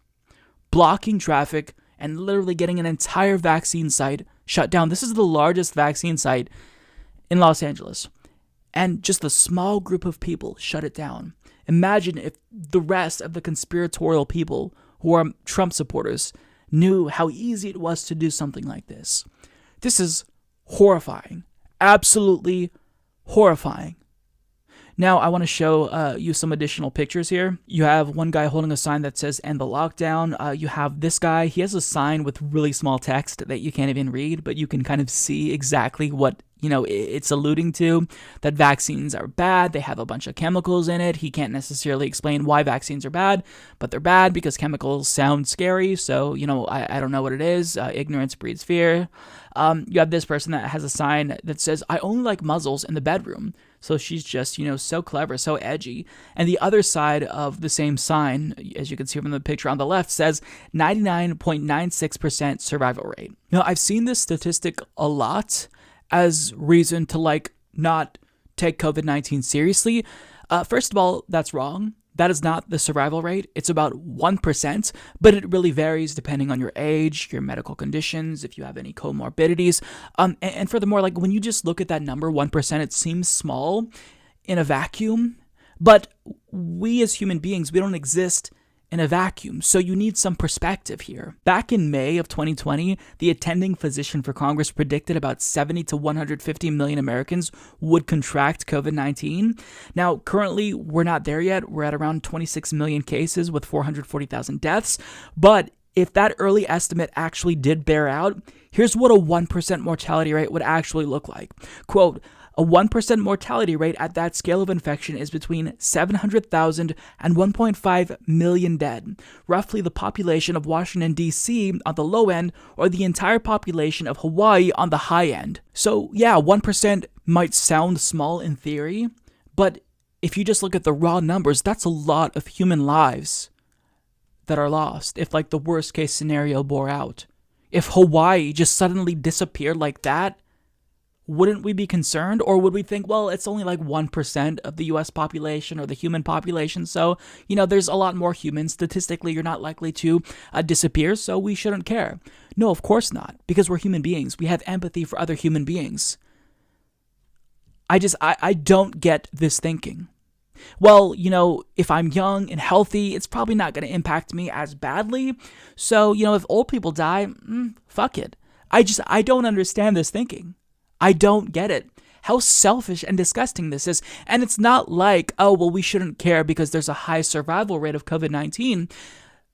blocking traffic and literally getting an entire vaccine site shut down. This is the largest vaccine site in Los Angeles. And just a small group of people shut it down. Imagine if the rest of the conspiratorial people who are Trump supporters knew how easy it was to do something like this. This is horrifying. Absolutely horrifying. Now, I want to show you some additional pictures here. You have one guy holding a sign that says end the lockdown. You have this guy. He has a sign with really small text that you can't even read, but you can kind of see exactly what it's alluding to, that vaccines are bad. They have a bunch of chemicals in it. He can't necessarily explain why vaccines are bad, but they're bad because chemicals sound scary. So, I don't know what it is. Ignorance breeds fear. You have this person that has a sign that says, I only like muzzles in the bedroom. So she's just, so clever, so edgy. And the other side of the same sign, as you can see from the picture on the left, says 99.96% survival rate. Now, I've seen this statistic a lot as reason to not take COVID-19 seriously. First of all, that's wrong. That is not the survival rate. It's about 1%, but it really varies depending on your age, your medical conditions, if you have any comorbidities. And furthermore, when you just look at that number, 1%, it seems small in a vacuum, but we as human beings, we don't exist in a vacuum. So you need some perspective here. Back in May of 2020, the attending physician for Congress predicted about 70 to 150 million Americans would contract COVID-19. Now, currently, we're not there yet. We're at around 26 million cases with 440,000 deaths. But if that early estimate actually did bear out, here's what a 1% mortality rate would actually look like. Quote, a 1% mortality rate at that scale of infection is between 700,000 and 1.5 million dead, roughly the population of Washington, D.C. on the low end, or the entire population of Hawaii on the high end. So yeah, 1% might sound small in theory, but if you just look at the raw numbers, that's a lot of human lives that are lost if the worst case scenario bore out. If Hawaii just suddenly disappeared like that, wouldn't we be concerned? Or would we think, well, it's only 1% of the US population or the human population, so, there's a lot more humans. Statistically, you're not likely to disappear, so we shouldn't care. No, of course not, because we're human beings. We have empathy for other human beings. I don't get this thinking. Well, if I'm young and healthy, it's probably not going to impact me as badly. So, if old people die, fuck it. I don't understand this thinking. I don't get it. how selfish and disgusting this is. And it's not like, oh, well, we shouldn't care because there's a high survival rate of COVID-19.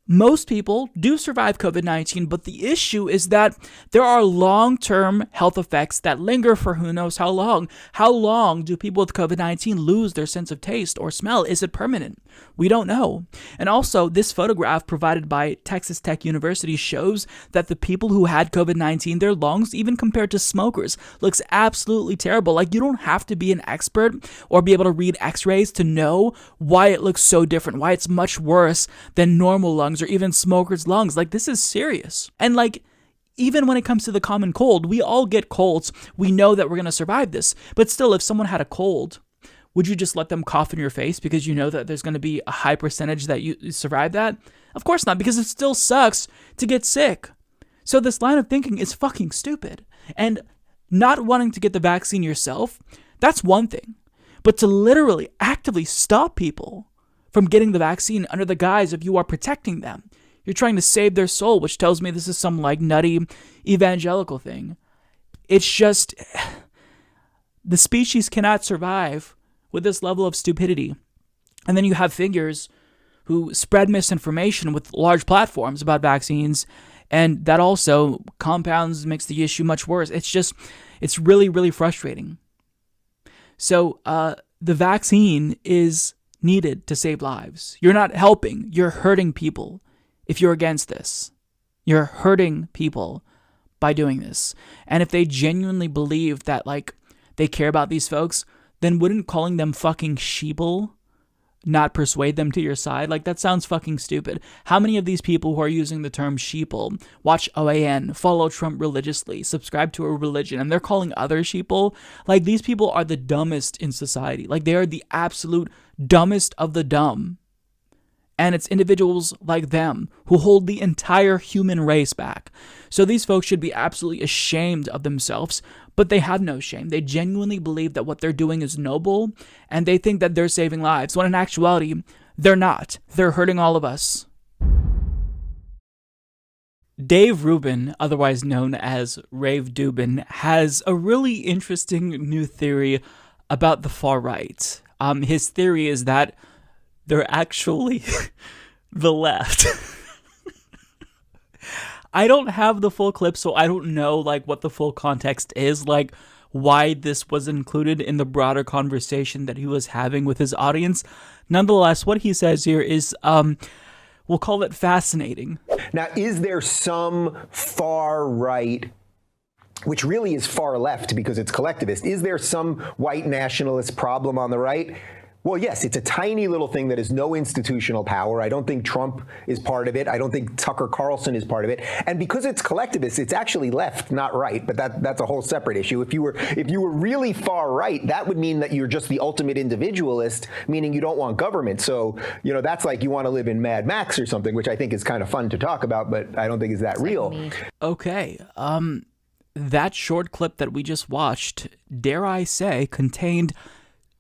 Most people do survive COVID-19, but the issue is that there are long-term health effects that linger for who knows how long. How long do people with COVID-19 lose their sense of taste or smell? Is it permanent? We don't know. And also, this photograph provided by Texas Tech University shows that the people who had COVID-19, their lungs, even compared to smokers, looks absolutely terrible. Like, you don't have to be an expert or be able to read x-rays to know why it looks so different, why it's much worse than normal lungs or even smokers' lungs. Like, this is serious. And like, even when it comes to the common cold, we all get colds. We know that we're going to survive this. But still, if someone had a cold, would you just let them cough in your face because you know that there's going to be a high percentage that you survive that? Of course not, because it still sucks to get sick. So this line of thinking is fucking stupid. And not wanting to get the vaccine yourself, that's one thing. But to literally actively stop people from getting the vaccine under the guise of you are protecting them, you're trying to save their soul, which tells me this is some like nutty evangelical thing. It's just, the species cannot survive with this level of stupidity. And then you have figures who spread misinformation with large platforms about vaccines, and that also compounds, makes the issue much worse. It's really, really frustrating. So the vaccine is needed to save lives. You're not helping, you're hurting people if you're against this. You're hurting people by doing this. And if they genuinely believe that, like, they care about these folks, then wouldn't calling them fucking sheeple not persuade them to your side? Like, that sounds fucking stupid. How many of these people who are using the term sheeple watch OAN, follow Trump religiously, subscribe to a religion, and they're calling others sheeple? Like, these people are the dumbest in society. Like, they are the absolute dumbest of the dumb. And it's individuals like them who hold the entire human race back. So these folks should be absolutely ashamed of themselves, but they have no shame. They genuinely believe that what they're doing is noble, and they think that they're saving lives, when in actuality, they're not. They're hurting all of us. Dave Rubin, otherwise known as Rave Dubin, has a really interesting new theory about the far right. His theory is that they're actually the left. I don't have the full clip, so I don't know like what the full context is, like why this was included in the broader conversation that he was having with his audience. Nonetheless, what he says here is, we'll call it fascinating. Now, is there some far right, which really is far left because it's collectivist, is there some white nationalist problem on the right? Well, yes, it's a tiny little thing that has no institutional power. I don't think Trump is part of it. I don't think Tucker Carlson is part of it. And because it's collectivist, it's actually left, not right. But that's a whole separate issue. If you were really far right, that would mean that you're just the ultimate individualist, meaning you don't want government. So, that's like you want to live in Mad Max or something, which I think is kind of fun to talk about, but I don't think is that real. Okay. That short clip that we just watched, dare I say, contained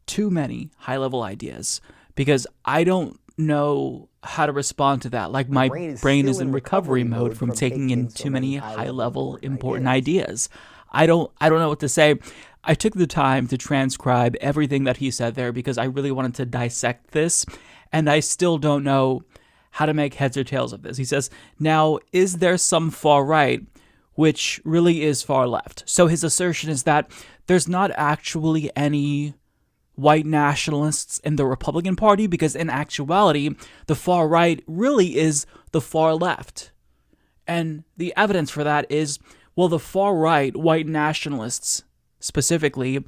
too many high-level ideas, because I don't know how to respond to that. Like, my brain is in recovery mode from taking in too many high-level important ideas. I don't know what to say. I took the time to transcribe everything that he said there because I really wanted to dissect this, and I still don't know how to make heads or tails of this. He says, now, is there some far right which really is far left? So his assertion is that there's not actually any white nationalists in the Republican Party, because in actuality, the far right really is the far left. And the evidence for that is, well, the far right, white nationalists specifically,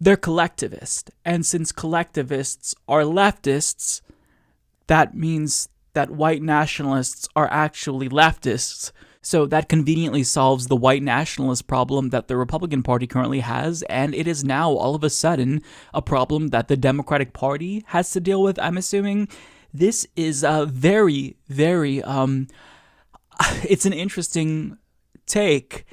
they're collectivist. And since collectivists are leftists, that means that white nationalists are actually leftists. So that conveniently solves the white nationalist problem that the Republican Party currently has, and it is now all of a sudden a problem that the Democratic Party has to deal with, I'm assuming. This is a very, very, it's an interesting take.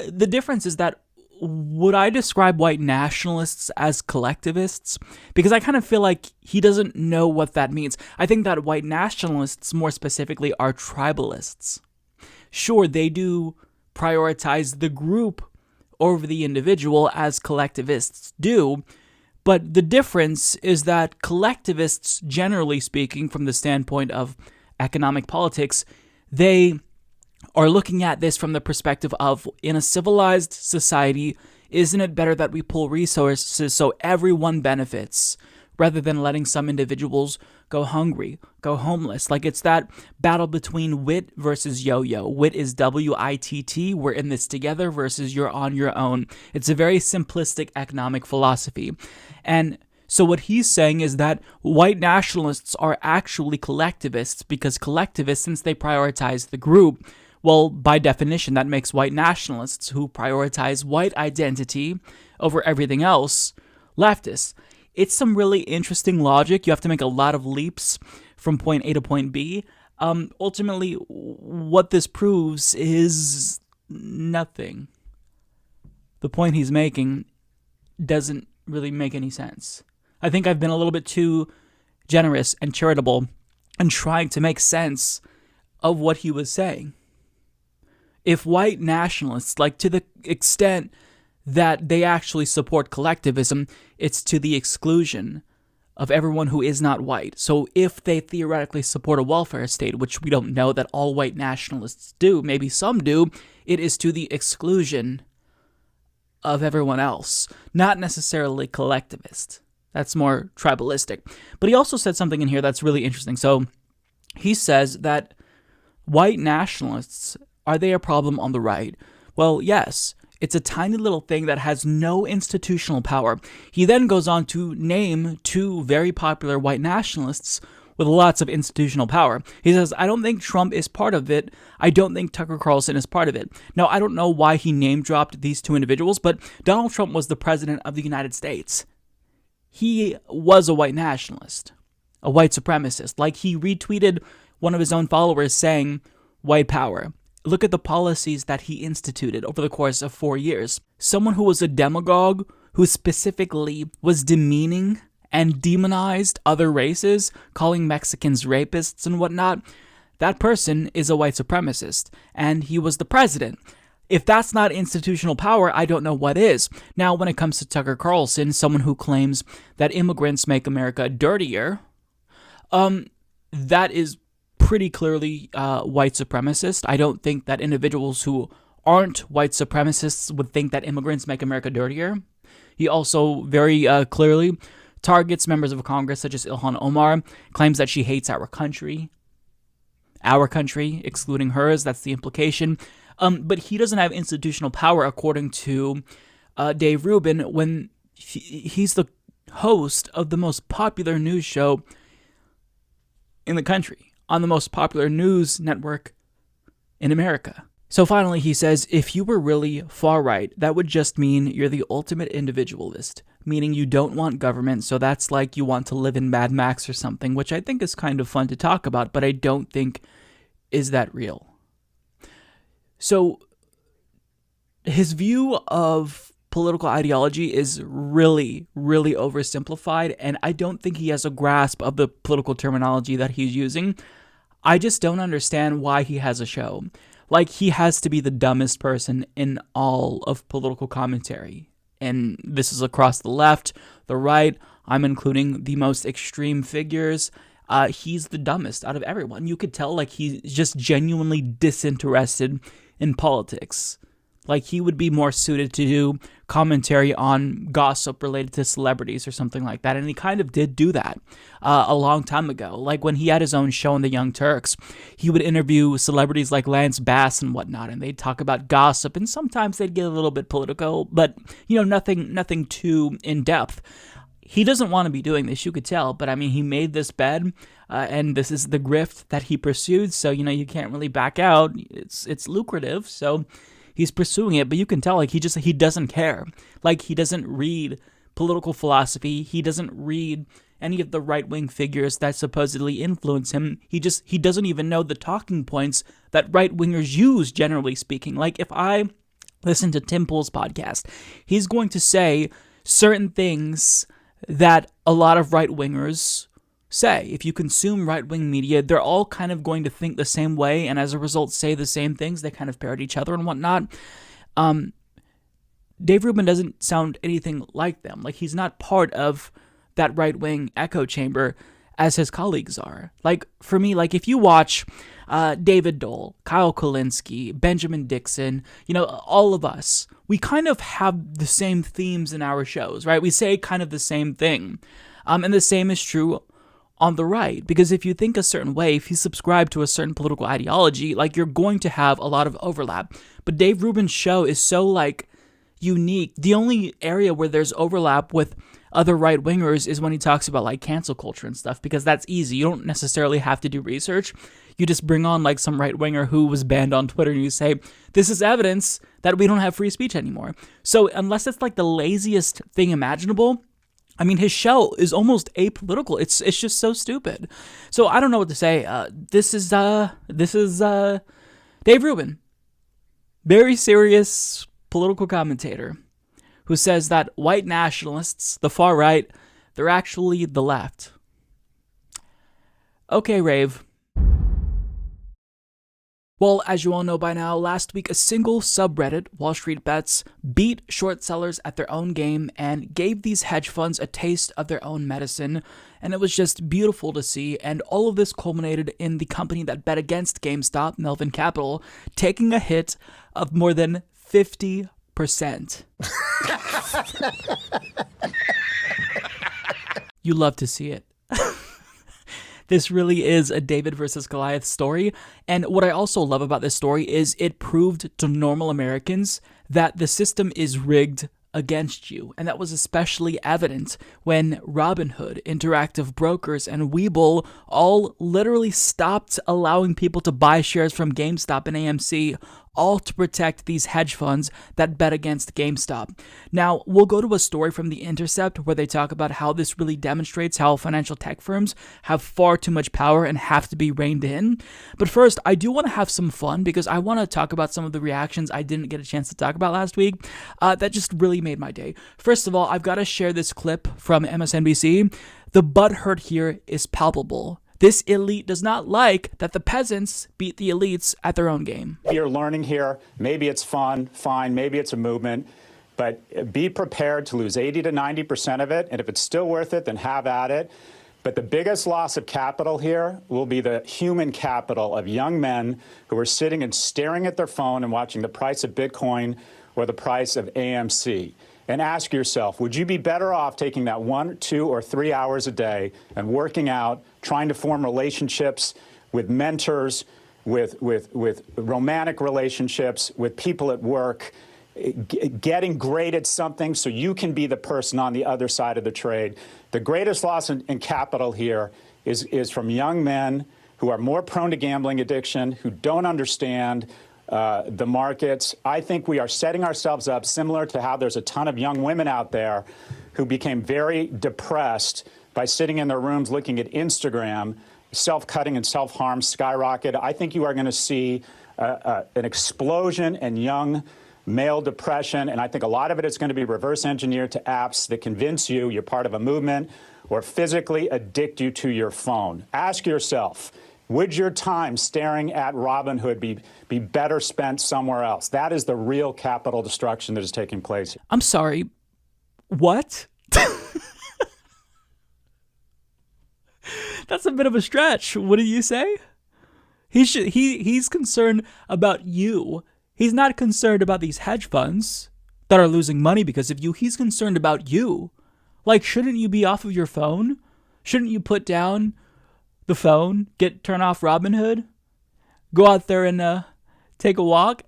The difference is that, would I describe white nationalists as collectivists? Because I kind of feel like he doesn't know what that means. I think that white nationalists, more specifically, are tribalists. Sure, they do prioritize the group over the individual as collectivists do. But the difference is that collectivists, generally speaking, from the standpoint of economic politics, they are looking at this from the perspective of, in a civilized society, isn't it better that we pool resources so everyone benefits, rather than letting some individuals go hungry, go homeless? Like, it's that battle between wit versus yo-yo. Wit is W-I-T-T, we're in this together, versus you're on your own. It's a very simplistic economic philosophy. And so what he's saying is that white nationalists are actually collectivists, because collectivists, since they prioritize the group, well, by definition, that makes white nationalists who prioritize white identity over everything else leftists. It's some really interesting logic. You have to make a lot of leaps from point A to point B. Ultimately, what this proves is nothing. The point he's making doesn't really make any sense. I think I've been a little bit too generous and charitable in trying to make sense of what he was saying. If white nationalists, like, to the extent that they actually support collectivism, it's to the exclusion of everyone who is not white. So if they theoretically support a welfare state, which we don't know that all white nationalists do, maybe some do, it is to the exclusion of everyone else, not necessarily collectivist. That's more tribalistic. But he also said something in here that's really interesting. So he says that white nationalists, are they a problem on the right? Well, yes. It's a tiny little thing that has no institutional power. He then goes on to name two very popular white nationalists with lots of institutional power. He says, I don't think Trump is part of it. I don't think Tucker Carlson is part of it. Now, I don't know why he name-dropped these two individuals, but Donald Trump was the president of the United States. He was a white nationalist, a white supremacist. Like, he retweeted one of his own followers saying, white power. Look at the policies that he instituted over the course of 4 years. Someone who was a demagogue, who specifically was demeaning and demonized other races, calling Mexicans rapists and whatnot, that person is a white supremacist, and he was the president. If that's not institutional power, I don't know what is. Now, when it comes to Tucker Carlson, someone who claims that immigrants make America dirtier, that is pretty clearly white supremacist. I don't think that individuals who aren't white supremacists would think that immigrants make America dirtier. He also very clearly targets members of Congress such as Ilhan Omar, claims that she hates our country, excluding hers. That's the implication. But he doesn't have institutional power, according to Dave Rubin, when he's the host of the most popular news show in the country, on the most popular news network in America. So finally, he says, if you were really far right, that would just mean you're the ultimate individualist, meaning you don't want government, so that's like you want to live in Mad Max or something, which I think is kind of fun to talk about, but I don't think is that real. So his view of political ideology is really, really oversimplified, and I don't think he has a grasp of the political terminology that he's using. I just don't understand why he has a show. Like, he has to be the dumbest person in all of political commentary. And this is across the left, the right. I'm including the most extreme figures. He's the dumbest out of everyone. You could tell, like, he's just genuinely disinterested in politics. Like, he would be more suited to do commentary on gossip related to celebrities or something like that. And he kind of did do that a long time ago. Like, when he had his own show on The Young Turks, he would interview celebrities like Lance Bass and whatnot, and they'd talk about gossip, and sometimes they'd get a little bit political, but, you know, nothing too in-depth. He doesn't want to be doing this, you could tell, but I mean, he made this bed, and this is the grift that he pursued, so, you know, you can't really back out. It's lucrative, so he's pursuing it, but you can tell, like, he doesn't care. Like, he doesn't read political philosophy. He doesn't read any of the right-wing figures that supposedly influence him. He doesn't even know the talking points that right-wingers use, generally speaking. Like, if I listen to Tim Pool's podcast, he's going to say certain things that a lot of right-wingers say. If you consume right-wing media, they're all kind of going to think the same way, and as a result say the same things. They kind of parrot each other and whatnot. Dave Rubin doesn't sound anything like them. Like, he's not part of that right-wing echo chamber as his colleagues are. Like, for me, like, if you watch David Dole, Kyle Kulinski, Benjamin Dixon, all of us, we kind of have the same themes in our shows, right? We say kind of the same thing. And the same is true on the right, because if you think a certain way, if you subscribe to a certain political ideology, like, you're going to have a lot of overlap. But Dave Rubin's show is so, like, unique. The only area where there's overlap with other right-wingers is when he talks about, like, cancel culture and stuff, because that's easy. You don't necessarily have to do research. You just bring on, like, some right-winger who was banned on Twitter, and you say, this is evidence that we don't have free speech anymore. So unless it's, like, the laziest thing imaginable, I mean, his show is almost apolitical. It's just so stupid. So I don't know what to say. This is Dave Rubin, very serious political commentator, who says that white nationalists, the far right, they're actually the left. Okay, Rave. Well, as you all know by now, last week a single subreddit, Wall Street Bets, beat short sellers at their own game and gave these hedge funds a taste of their own medicine, and it was just beautiful to see, and all of this culminated in the company that bet against GameStop, Melvin Capital, taking a hit of more than 50%. You love to see it. This really is a David versus Goliath story, and what I also love about this story is it proved to normal Americans that the system is rigged against you, and that was especially evident when Robinhood, Interactive Brokers, and Webull all literally stopped allowing people to buy shares from GameStop and AMC, all to protect these hedge funds that bet against GameStop. Now, we'll go to a story from The Intercept where they talk about how this really demonstrates how financial tech firms have far too much power and have to be reined in. But first, I do want to have some fun because I want to talk about some of the reactions I didn't get a chance to talk about last week that just really made my day. First of all, I've got to share this clip from MSNBC. The butthurt here is palpable. This elite does not like that the peasants beat the elites at their own game. You're learning here. Maybe it's fun, fine, maybe it's a movement, but be prepared to lose 80 to 90% of it, and if it's still worth it, then have at it. But the biggest loss of capital here will be the human capital of young men who are sitting and staring at their phone and watching the price of Bitcoin or the price of AMC. And ask yourself, would you be better off taking that 1, 2, or 3 hours a day and working out, trying to form relationships with mentors, with romantic relationships, with people at work, getting great at something so you can be the person on the other side of the trade? The greatest loss in capital here is from young men who are more prone to gambling addiction, who don't understand the markets. I think we are setting ourselves up similar to how there's a ton of young women out there who became very depressed by sitting in their rooms looking at Instagram. Self-cutting and self-harm skyrocket. I think you are going to see an explosion in young male depression, and I think a lot of it is going to be reverse engineered to apps that convince you you're part of a movement or physically addict you to your phone. Ask yourself, would your time staring at Robinhood be better spent somewhere else? That is the real capital destruction that is taking place. I'm sorry. What? That's a bit of a stretch. What do you say? He's concerned about you. He's not concerned about these hedge funds that are losing money because of you. He's concerned about you. Like, shouldn't you be off of your phone? Shouldn't you put down the phone, turn off Robinhood, go out there and take a walk?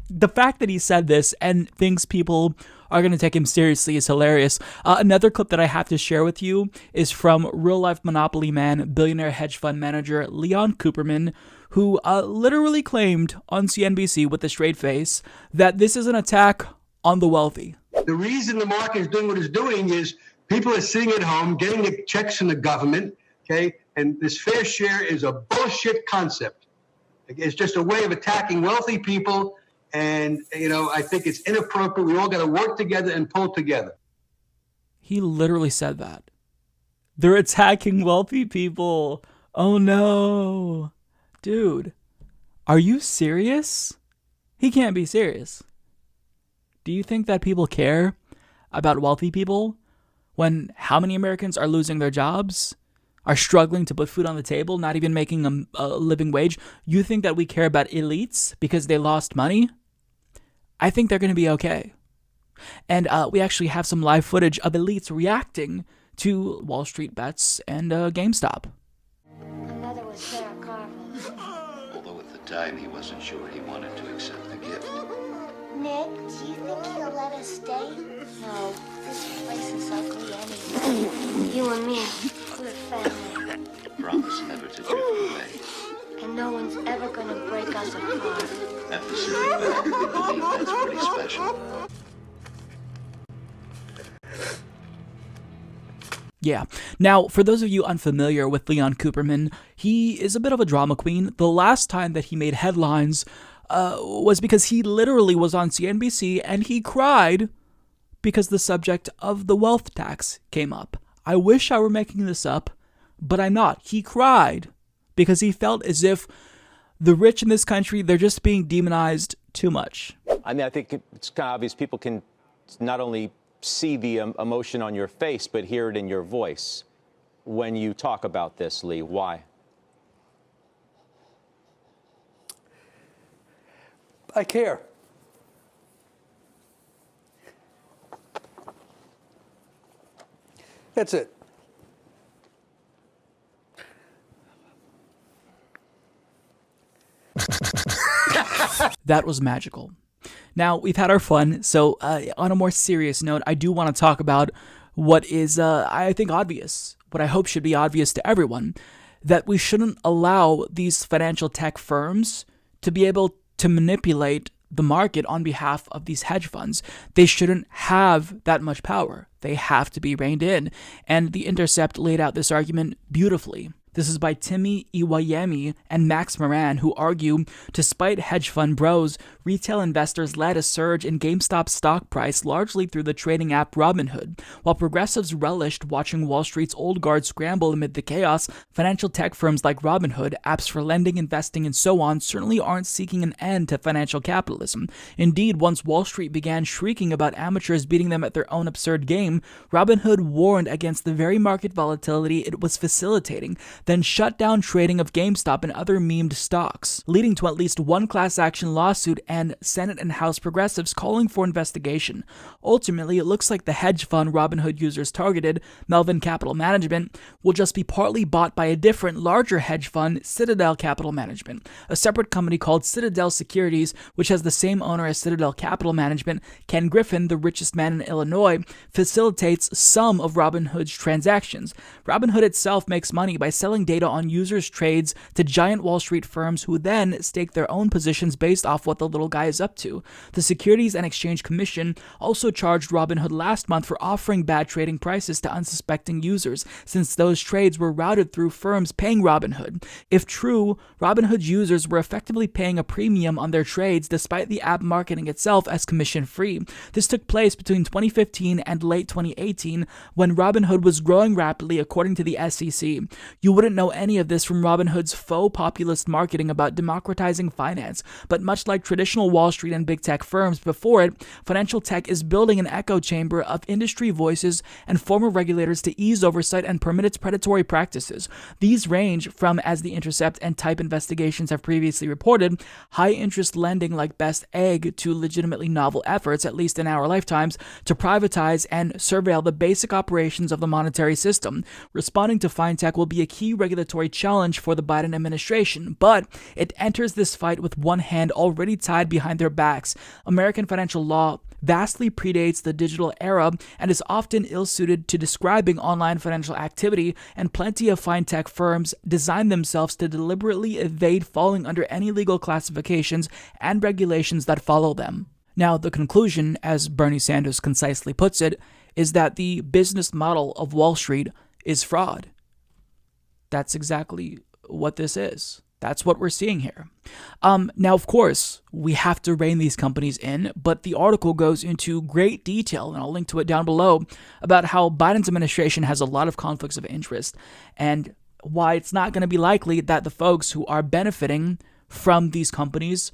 The fact that he said this and thinks people are going to take him seriously is hilarious. Another clip that I have to share with you is from real-life Monopoly man, billionaire hedge fund manager Leon Cooperman, who literally claimed on CNBC with a straight face that this is an attack on the wealthy. The reason the market is doing what it's doing is people are sitting at home getting the checks from the government, okay? And this fair share is a bullshit concept. It's just a way of attacking wealthy people. And, I think it's inappropriate. We all got to work together and pull together. He literally said that. They're attacking wealthy people. Oh, no. Dude, are you serious? He can't be serious. Do you think that people care about wealthy people when how many Americans are losing their jobs, are struggling to put food on the table, not even making a living wage? You think that we care about elites because they lost money? I think they're going to be okay. And we actually have some live footage of elites reacting to Wall Street bets and GameStop. Another was Sarah Carver. Although at the time he wasn't sure he wanted to accept the gift. Nick, do you think he'll let us stay? No, this place is ugly anyway. You and me, we're family. Promise never to drift away. And no one's ever gonna break us apart. After sitting back, we believe that's pretty special. Yeah. Now, for those of you unfamiliar with Leon Cooperman, he is a bit of a drama queen. The last time that he made headlines was because he literally was on CNBC and he cried because the subject of the wealth tax came up. I wish I were making this up, but I'm not. He cried because he felt as if the rich in this country, they're just being demonized too much. I mean, I think it's kind of obvious people can not only see the emotion on your face, but hear it in your voice when you talk about this, Lee. Why? I care. That's it. That was magical. Now, we've had our fun, so on a more serious note, I do want to talk about what is, I think, obvious, what I hope should be obvious to everyone, that we shouldn't allow these financial tech firms to be able to manipulate the market on behalf of these hedge funds. They shouldn't have that much power. They have to be reined in. And The Intercept laid out this argument beautifully. This is by Timmy Iwayemi and Max Moran, who argue, despite hedge fund bros, retail investors led a surge in GameStop's stock price largely through the trading app Robinhood. While progressives relished watching Wall Street's old guard scramble amid the chaos, financial tech firms like Robinhood, apps for lending, investing, and so on certainly aren't seeking an end to financial capitalism. Indeed, once Wall Street began shrieking about amateurs beating them at their own absurd game, Robinhood warned against the very market volatility it was facilitating, then shut down trading of GameStop and other memed stocks, leading to at least one class action lawsuit and Senate and House progressives calling for investigation. Ultimately, it looks like the hedge fund Robinhood users targeted, Melvin Capital Management, will just be partly bought by a different, larger hedge fund, Citadel Capital Management. A separate company called Citadel Securities, which has the same owner as Citadel Capital Management, Ken Griffin, the richest man in Illinois, facilitates some of Robinhood's transactions. Robinhood itself makes money by selling data on users' trades to giant Wall Street firms who then stake their own positions based off what the little guy is up to. The Securities and Exchange Commission also charged Robinhood last month for offering bad trading prices to unsuspecting users, since those trades were routed through firms paying Robinhood. If true, Robinhood's users were effectively paying a premium on their trades despite the app marketing itself as commission-free. This took place between 2015 and late 2018 when Robinhood was growing rapidly, according to the SEC. You wouldn't know any of this from Robinhood's faux populist marketing about democratizing finance, but much like traditional Wall Street and big tech firms before it, financial tech is building an echo chamber of industry voices and former regulators to ease oversight and permit its predatory practices. These range from, as The Intercept and Type investigations have previously reported, high-interest lending like Best Egg to legitimately novel efforts, at least in our lifetimes, to privatize and surveil the basic operations of the monetary system. Responding to fintech will be a key regulatory challenge for the Biden administration, but it enters this fight with one hand already tied behind their backs. American financial law vastly predates the digital era and is often ill-suited to describing online financial activity, and plenty of fintech firms design themselves to deliberately evade falling under any legal classifications and regulations that follow them. Now, the conclusion, as Bernie Sanders concisely puts it, is that the business model of Wall Street is fraud. That's exactly what this is. That's what we're seeing here. Now, of course, we have to rein these companies in, but the article goes into great detail, and I'll link to it down below, about how Biden's administration has a lot of conflicts of interest and why it's not going to be likely that the folks who are benefiting from these companies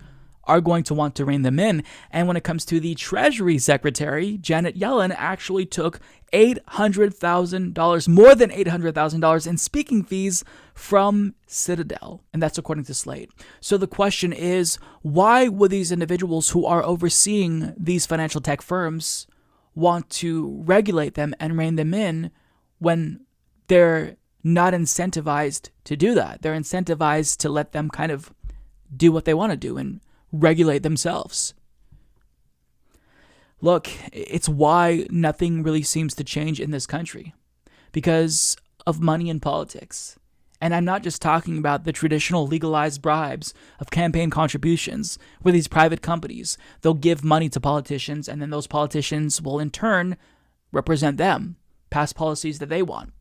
are going to want to rein them in. And when it comes to the Treasury Secretary, Janet Yellen actually took $800,000, more than $800,000 in speaking fees from Citadel. And that's according to Slate. So the question is, why would these individuals who are overseeing these financial tech firms want to regulate them and rein them in when they're not incentivized to do that? They're incentivized to let them kind of do what they want to do and regulate themselves. Look, it's why nothing really seems to change in this country, because of money in politics. And I'm not just talking about the traditional legalized bribes of campaign contributions, where these private companies, they'll give money to politicians, and then those politicians will in turn represent them, pass policies that they want.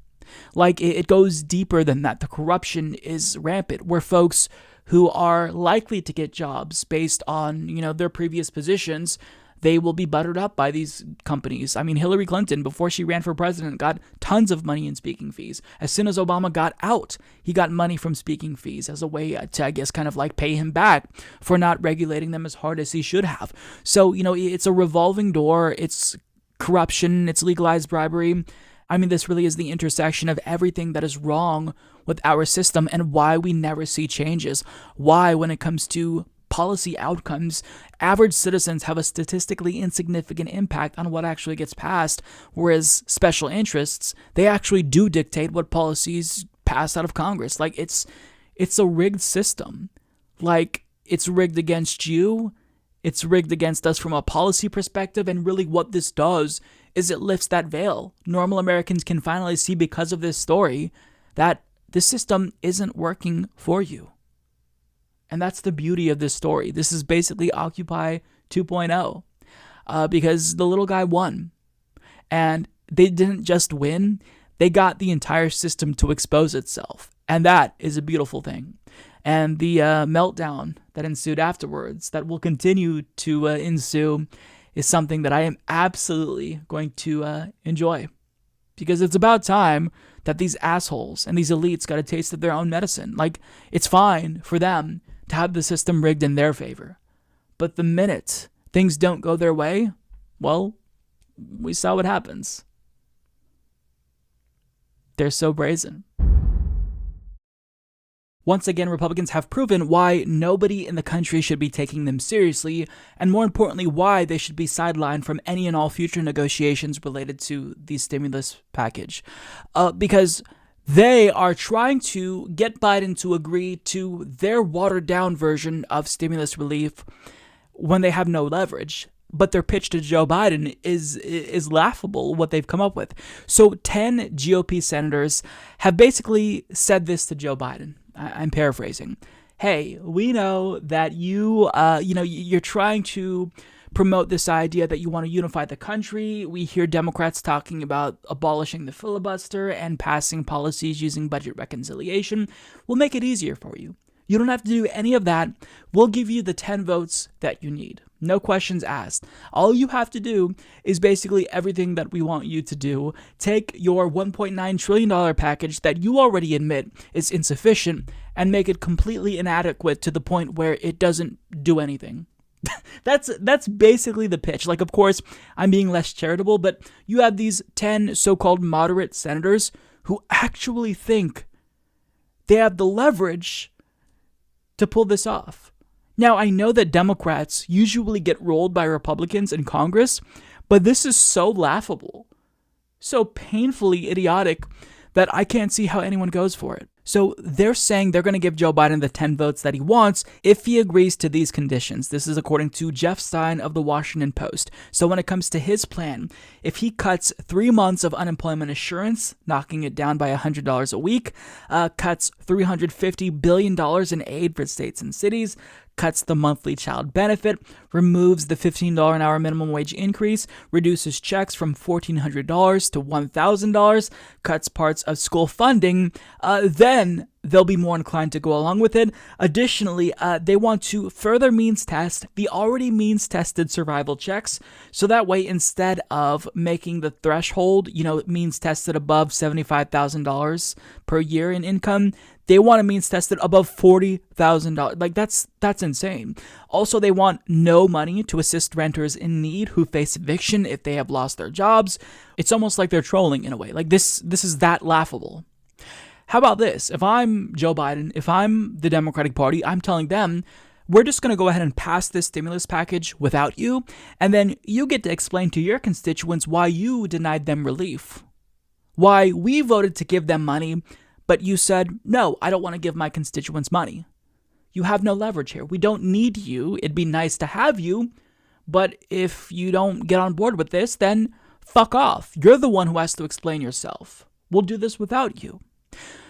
Like, it goes deeper than that. The corruption is rampant, where folks who are likely to get jobs based on, their previous positions, they will be buttered up by these companies. I mean, Hillary Clinton, before she ran for president, got tons of money in speaking fees. As soon as Obama got out, he got money from speaking fees as a way to, I guess, kind of like pay him back for not regulating them as hard as he should have. So, it's a revolving door. It's corruption. It's legalized bribery. I mean, this really is the intersection of everything that is wrong with our system and why we never see changes. Why, when it comes to policy outcomes, average citizens have a statistically insignificant impact on what actually gets passed, whereas special interests, they actually do dictate what policies pass out of Congress. Like, it's a rigged system. Like, it's rigged against you. It's rigged against us from a policy perspective, and really what this does is it lifts that veil. Normal Americans can finally see, because of this story, that the system isn't working for you. And that's the beauty of this story. This is basically Occupy 2.0, because the little guy won. And they didn't just win, they got the entire system to expose itself. And that is a beautiful thing. And the meltdown that ensued afterwards, that will continue to ensue, is something that I am absolutely going to enjoy. Because it's about time that these assholes and these elites got a taste of their own medicine. Like, it's fine for them to have the system rigged in their favor. But the minute things don't go their way, well, we saw what happens. They're so brazen. Once again, Republicans have proven why nobody in the country should be taking them seriously, and more importantly, why they should be sidelined from any and all future negotiations related to the stimulus package. Because they are trying to get Biden to agree to their watered-down version of stimulus relief when they have no leverage. But their pitch to Joe Biden is laughable, what they've come up with. So 10 GOP senators have basically said this to Joe Biden. I'm paraphrasing. Hey, we know that you're trying to promote this idea that you want to unify the country. We hear Democrats talking about abolishing the filibuster and passing policies using budget reconciliation. We'll make it easier for you. You don't have to do any of that. We'll give you the 10 votes that you need. No questions asked. All you have to do is basically everything that we want you to do. Take your $1.9 trillion package that you already admit is insufficient and make it completely inadequate to the point where it doesn't do anything. That's basically the pitch. Like, of course, I'm being less charitable, but you have these 10 so-called moderate senators who actually think they have the leverage to pull this off. Now, I know that Democrats usually get rolled by Republicans in Congress, but this is so laughable, so painfully idiotic, that I can't see how anyone goes for it. So they're saying they're going to give Joe Biden the 10 votes that he wants if he agrees to these conditions. This is according to Jeff Stein of the Washington Post. So when it comes to his plan, if he cuts 3 months of unemployment insurance, knocking it down by $100 a week, cuts $350 billion in aid for states and cities, cuts the monthly child benefit, removes the $15 an hour minimum wage increase, reduces checks from $1,400 to $1,000, cuts parts of school funding, then they'll be more inclined to go along with it. Additionally, they want to further means test the already means tested survival checks. So that way, instead of making the threshold, means tested above $75,000 per year in income, they want to means tested above $40,000. Like, that's insane. Also, they want no money to assist renters in need who face eviction if they have lost their jobs. It's almost like they're trolling in a way. Like, this is that laughable. How about this? If I'm Joe Biden, if I'm the Democratic Party, I'm telling them, we're just going to go ahead and pass this stimulus package without you, and then you get to explain to your constituents why you denied them relief. Why we voted to give them money, but you said, no, I don't want to give my constituents money. You have no leverage here. We don't need you. It'd be nice to have you, but if you don't get on board with this, then fuck off. You're the one who has to explain yourself. We'll do this without you.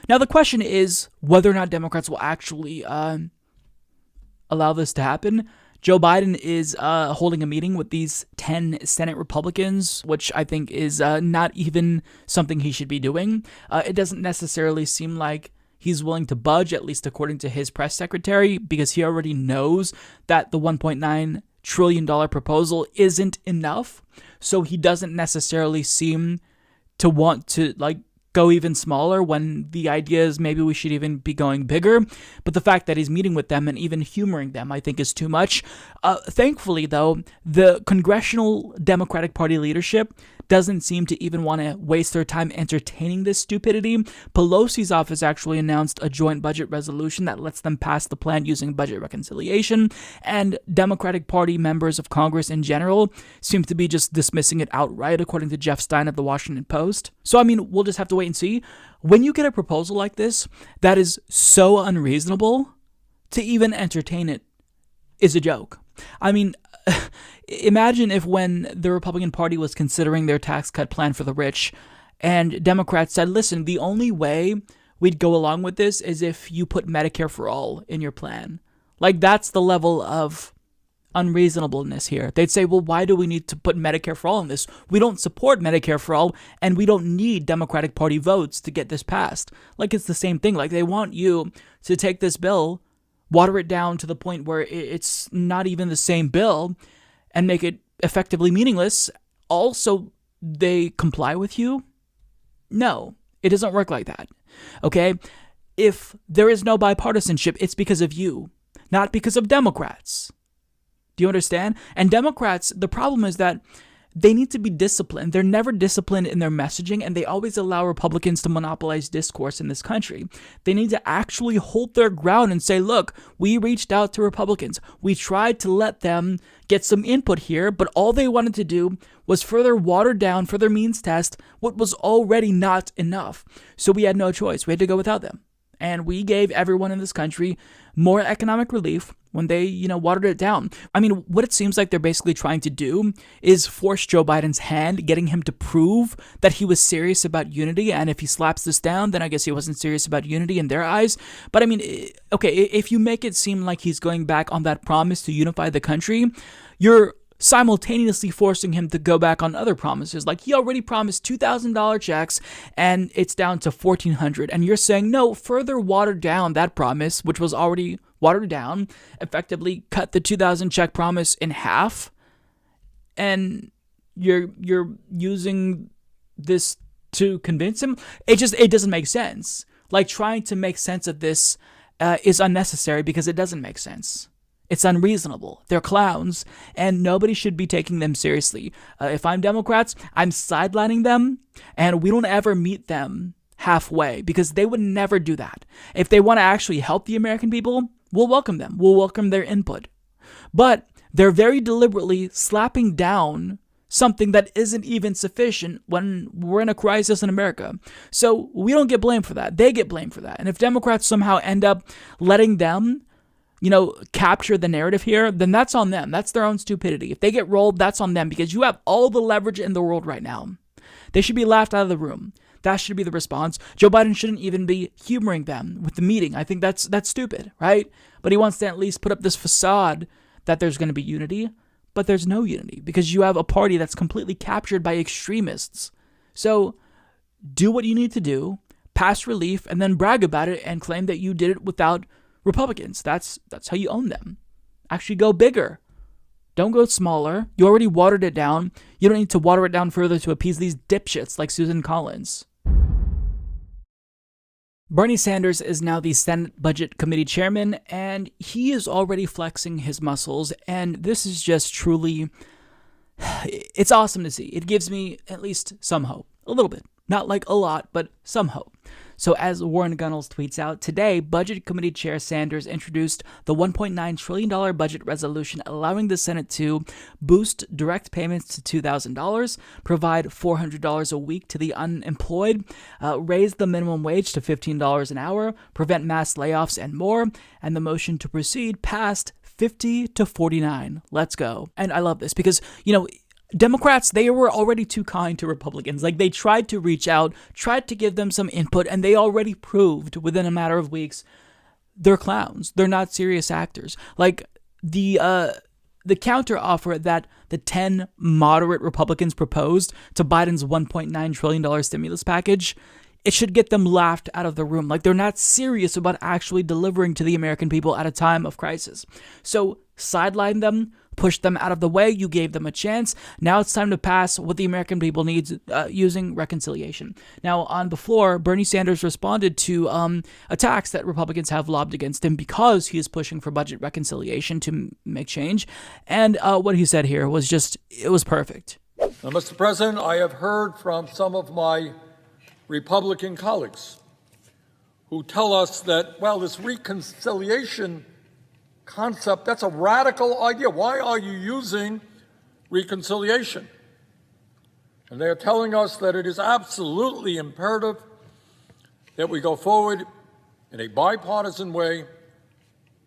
Now, the question is whether or not Democrats will actually allow this to happen. Joe Biden is holding a meeting with these 10 Senate Republicans, which I think is not even something he should be doing. It doesn't necessarily seem like he's willing to budge, at least according to his press secretary, because he already knows that the $1.9 trillion proposal isn't enough. So he doesn't necessarily seem to want to, go even smaller when the idea is maybe we should even be going bigger. But the fact that he's meeting with them and even humoring them, I think, is too much. Thankfully, though, the Congressional Democratic Party leadership doesn't seem to even want to waste their time entertaining this stupidity. Pelosi's office actually announced a joint budget resolution that lets them pass the plan using budget reconciliation, and Democratic Party members of Congress in general seem to be just dismissing it outright, according to Jeff Stein of the Washington Post. So, we'll just have to wait and see. When you get a proposal like this that is so unreasonable, to even entertain it is a joke. Imagine if when the Republican Party was considering their tax cut plan for the rich, and Democrats said, listen, the only way we'd go along with this is if you put Medicare for all in your plan. That's the level of unreasonableness here. They'd say, well, why do we need to put Medicare for all in this? We don't support Medicare for all, and we don't need Democratic Party votes to get this passed. It's the same thing. They want you to take this bill, water it down to the point where it's not even the same bill, and make it effectively meaningless. Also, they comply with you? No, it doesn't work like that. Okay? If there is no bipartisanship, it's because of you, not because of Democrats. Do you understand? And Democrats, the problem is that they need to be disciplined. They're never disciplined in their messaging, and they always allow Republicans to monopolize discourse in this country. They need to actually hold their ground and say, look, we reached out to Republicans. We tried to let them get some input here, but all they wanted to do was further water down, further means test what was already not enough. So we had no choice. We had to go without them. And we gave everyone in this country more economic relief when they, watered it down. What it seems like they're basically trying to do is force Joe Biden's hand, getting him to prove that he was serious about unity. And if he slaps this down, then I guess he wasn't serious about unity in their eyes. But okay, if you make it seem like he's going back on that promise to unify the country, you're simultaneously forcing him to go back on other promises. Like, he already promised $2,000 checks and it's down to $1,400. And you're saying, no, further water down that promise, which was already watered down, effectively cut the 2,000 check promise in half. And you're using this to convince him. It doesn't make sense. Trying to make sense of this is unnecessary because it doesn't make sense. It's unreasonable. They're clowns, and nobody should be taking them seriously. If I'm Democrats, I'm sidelining them, and we don't ever meet them halfway, because they would never do that. If they want to actually help the American people, we'll welcome them. We'll welcome their input. But they're very deliberately slapping down something that isn't even sufficient when we're in a crisis in America. So we don't get blamed for that. They get blamed for that. And if Democrats somehow end up letting them capture the narrative here, then that's on them. That's their own stupidity. If they get rolled, that's on them, because you have all the leverage in the world right now. They should be laughed out of the room. That should be the response. Joe Biden shouldn't even be humoring them with the meeting. I think that's stupid, right? But he wants to at least put up this facade that there's going to be unity, but there's no unity because you have a party that's completely captured by extremists. So do what you need to do. pass relief and then brag about it and claim that you did it without Republicans. That's how you own them. Actually go bigger. Don't go smaller. You already watered it down. You don't need to water it down further to appease these dipshits like Susan Collins. Bernie Sanders is now the Senate Budget Committee chairman, and he is already flexing his muscles, and this is just truly, it's awesome to see. It gives me at least some hope. A little bit. Not like a lot, but some hope. So as Warren Gunnels tweets out, today, Budget Committee Chair Sanders introduced the $1.9 trillion budget resolution allowing the Senate to boost direct payments to $2,000, provide $400 a week to the unemployed, raise the minimum wage to $15 an hour, prevent mass layoffs, and more. And the motion to proceed passed 50-49. Let's go. And I love this because, Democrats, they were already too kind to Republicans. Like, they tried to reach out, tried to give them some input, and they already proved within a matter of weeks they're clowns. They're not serious actors. Like, the counter offer that the 10 moderate Republicans proposed to Biden's $1.9 trillion stimulus package, it should get them laughed out of the room. Like, they're not serious about actually delivering to the American people at a time of crisis. So sideline them, push them out of the way. You gave them a chance. Now it's time to pass what the American people needs using reconciliation. Now, on the floor, Bernie Sanders responded to attacks that Republicans have lobbed against him because he is pushing for budget reconciliation to make change. And what he said here was it was perfect. Now, Mr. President, I have heard from some of my Republican colleagues who tell us that, this reconciliation concept, that's a radical idea. Why are you using reconciliation? And they're telling us that it is absolutely imperative that we go forward in a bipartisan way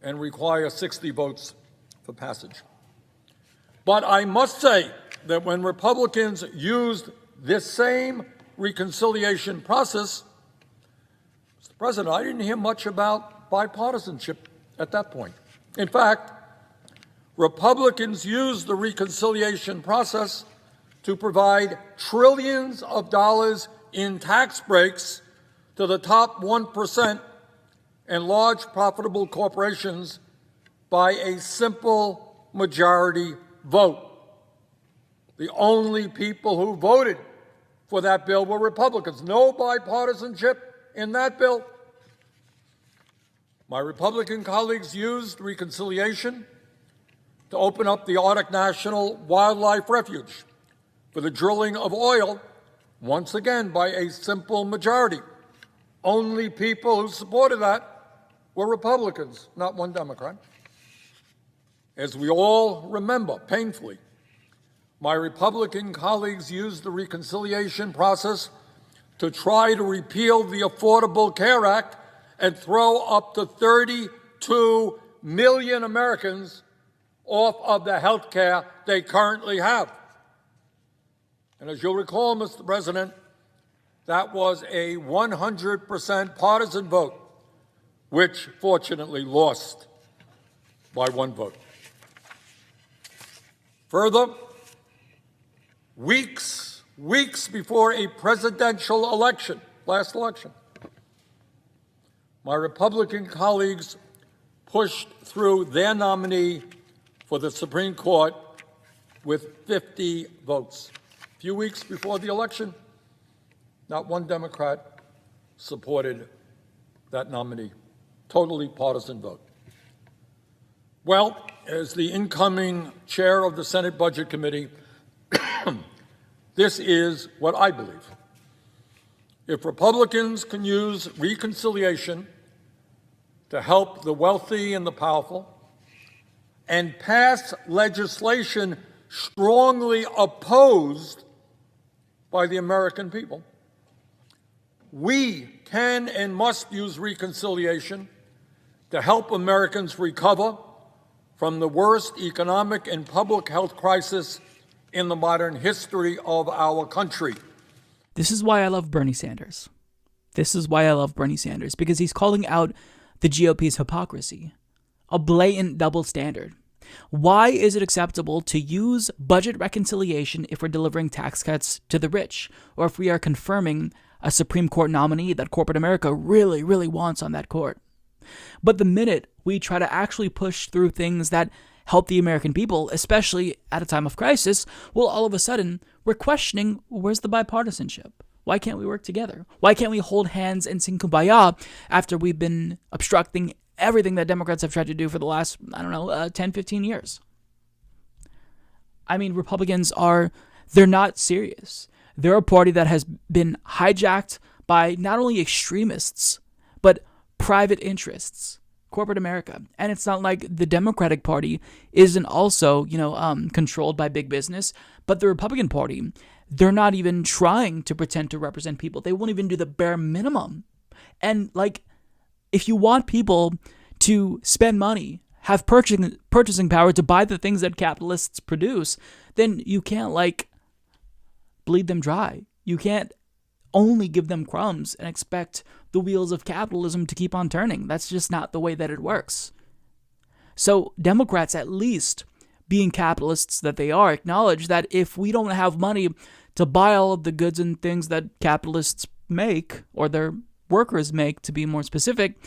and require 60 votes for passage. But I must say that when Republicans used this same reconciliation process, Mr. President, I didn't hear much about bipartisanship at that point. In fact, Republicans used the reconciliation process to provide trillions of dollars in tax breaks to the top 1% and large profitable corporations by a simple majority vote. The only people who voted for that bill were Republicans. No bipartisanship in that bill. My Republican colleagues used reconciliation to open up the Arctic National Wildlife Refuge for the drilling of oil, once again by a simple majority. Only people who supported that were Republicans, not one Democrat. As we all remember, painfully, my Republican colleagues used the reconciliation process to try to repeal the Affordable Care Act and throw up to 32 million Americans off of the health care they currently have. And as you'll recall, Mr. President, that was a 100% partisan vote, which fortunately lost by one vote. Further, weeks before a presidential election, last election, my Republican colleagues pushed through their nominee for the Supreme Court with 50 votes. A few weeks before the election, not one Democrat supported that nominee. Totally partisan vote. Well, as the incoming chair of the Senate Budget Committee, this is what I believe. If Republicans can use reconciliation to help the wealthy and the powerful and pass legislation strongly opposed by the American people, we can and must use reconciliation to help Americans recover from the worst economic and public health crisis in the modern history of our country. This is why I love Bernie Sanders. Because he's calling out the GOP's hypocrisy, a blatant double standard. Why is it acceptable to use budget reconciliation if we're delivering tax cuts to the rich, or if we are confirming a Supreme Court nominee that corporate America really, really wants on that court. But the minute we try to actually push through things that help the American people, especially at a time of crisis, well, all of a sudden, we're questioning, where's the bipartisanship? Why can't we work together? Why can't we hold hands and sing Kumbaya after we've been obstructing everything that Democrats have tried to do for the last, 10, 15 years? I mean, Republicans they're not serious. They're a party that has been hijacked by not only extremists, but private interests, corporate America. And it's not like the Democratic Party isn't also, controlled by big business, but the Republican Party, they're not even trying to pretend to represent people. They won't even do the bare minimum. And if you want people to spend money, have purchasing power to buy the things that capitalists produce, then you can't bleed them dry. You can't only give them crumbs and expect the wheels of capitalism to keep on turning. That's just not the way that it works. So Democrats, at least being capitalists that they are, acknowledge that if we don't have money to buy all of the goods and things that capitalists make, or their workers make to be more specific,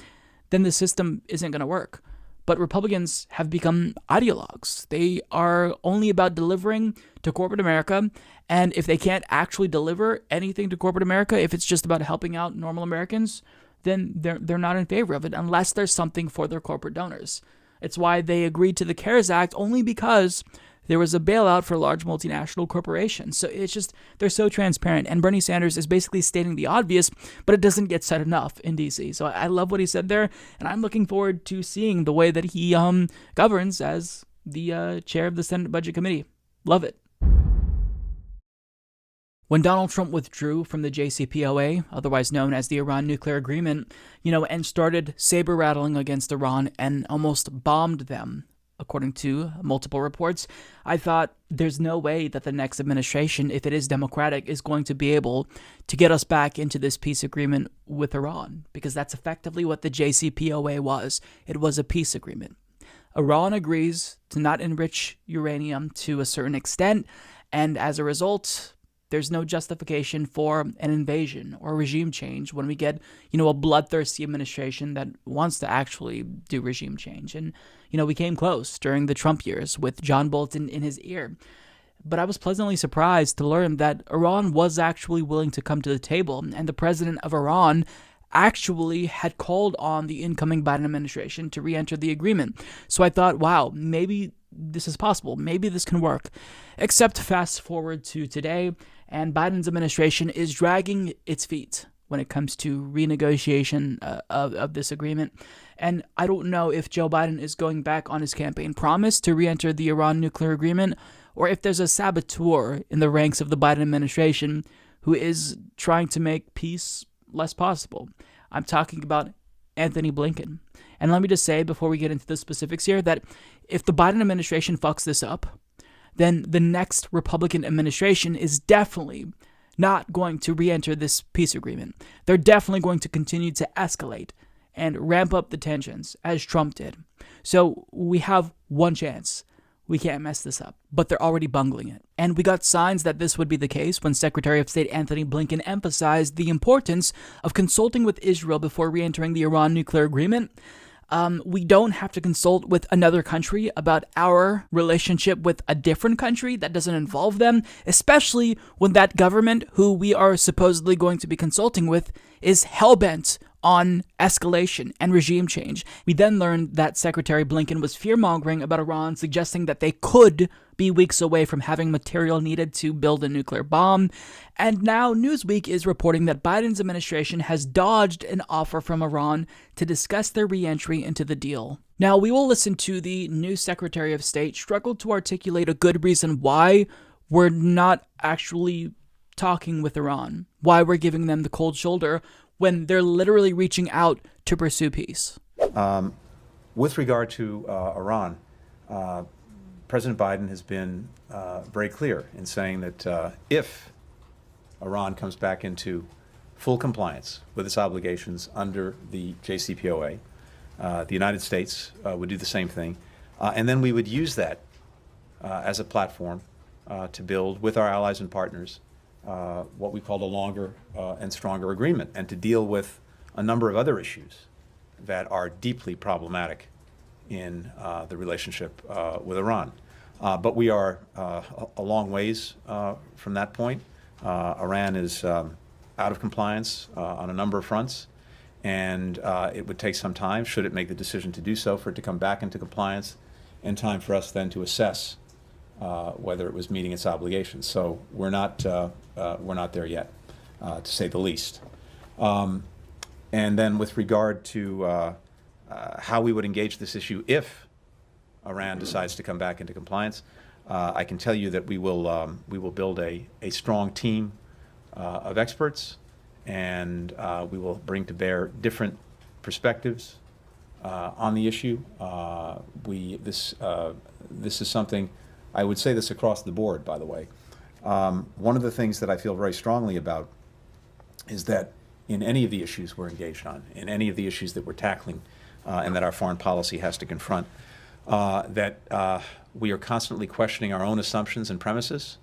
then the system isn't going to work. But Republicans have become ideologues. They are only about delivering to corporate America. And if they can't actually deliver anything to corporate America, if it's just about helping out normal Americans, then they're not in favor of it unless there's something for their corporate donors. It's why they agreed to the CARES Act, only because there was a bailout for large multinational corporations. So it's just, they're so transparent. And Bernie Sanders is basically stating the obvious, but it doesn't get said enough in D.C. So I love what he said there, and I'm looking forward to seeing the way that he governs as the chair of the Senate Budget Committee. Love it. When Donald Trump withdrew from the JCPOA, otherwise known as the Iran nuclear agreement, and started saber-rattling against Iran and almost bombed them, according to multiple reports, I thought there's no way that the next administration, if it is democratic, is going to be able to get us back into this peace agreement with Iran, because that's effectively what the JCPOA was. It was a peace agreement. Iran agrees to not enrich uranium to a certain extent, and as a result, there's no justification for an invasion or regime change when we get, a bloodthirsty administration that wants to actually do regime change. And, we came close during the Trump years with John Bolton in his ear. But I was pleasantly surprised to learn that Iran was actually willing to come to the table, and the president of Iran actually had called on the incoming Biden administration to re-enter the agreement. So I thought, wow, maybe this is possible. Maybe this can work. Except fast forward to today, and Biden's administration is dragging its feet when it comes to renegotiation of this agreement. And I don't know if Joe Biden is going back on his campaign promise to re-enter the Iran nuclear agreement, or if there's a saboteur in the ranks of the Biden administration who is trying to make peace less possible. I'm talking about Anthony Blinken. And let me just say, before we get into the specifics here, that if the Biden administration fucks this up, then the next Republican administration is definitely not going to re-enter this peace agreement. They're definitely going to continue to escalate and ramp up the tensions, as Trump did. So we have one chance. We can't mess this up, but they're already bungling it. And we got signs that this would be the case when Secretary of State Anthony Blinken emphasized the importance of consulting with Israel before re-entering the Iran nuclear agreement. We don't have to consult with another country about our relationship with a different country that doesn't involve them, especially when that government who we are supposedly going to be consulting with is hell-bent on escalation and regime change. We then learned that Secretary Blinken was fear-mongering about Iran, suggesting that they could be weeks away from having material needed to build a nuclear bomb. And now Newsweek is reporting that Biden's administration has dodged an offer from Iran to discuss their re-entry into the deal. Now, we will listen to the new Secretary of State struggle to articulate a good reason why we're not actually talking with Iran, why we're giving them the cold shoulder when they're literally reaching out to pursue peace. With regard to Iran, President Biden has been very clear in saying that if Iran comes back into full compliance with its obligations under the JCPOA, the United States would do the same thing, and then we would use that as a platform to build with our allies and partners what we called a longer and stronger agreement, and to deal with a number of other issues that are deeply problematic in the relationship with Iran. But we are a long ways from that point. Iran is out of compliance on a number of fronts, and it would take some time, should it make the decision to do so, for it to come back into compliance, and time for us then to assess whether it was meeting its obligations. So we're not there yet, to say the least. And then with regard to how we would engage this issue if Iran decides to come back into compliance, I can tell you that we will build a strong team of experts, and we will bring to bear different perspectives on the issue. This is something, I would say this across the board, by the way. One of the things that I feel very strongly about is that in any of the issues we're engaged on, in any of the issues that we're tackling, and that our foreign policy has to confront, that we are constantly questioning our own assumptions and premises,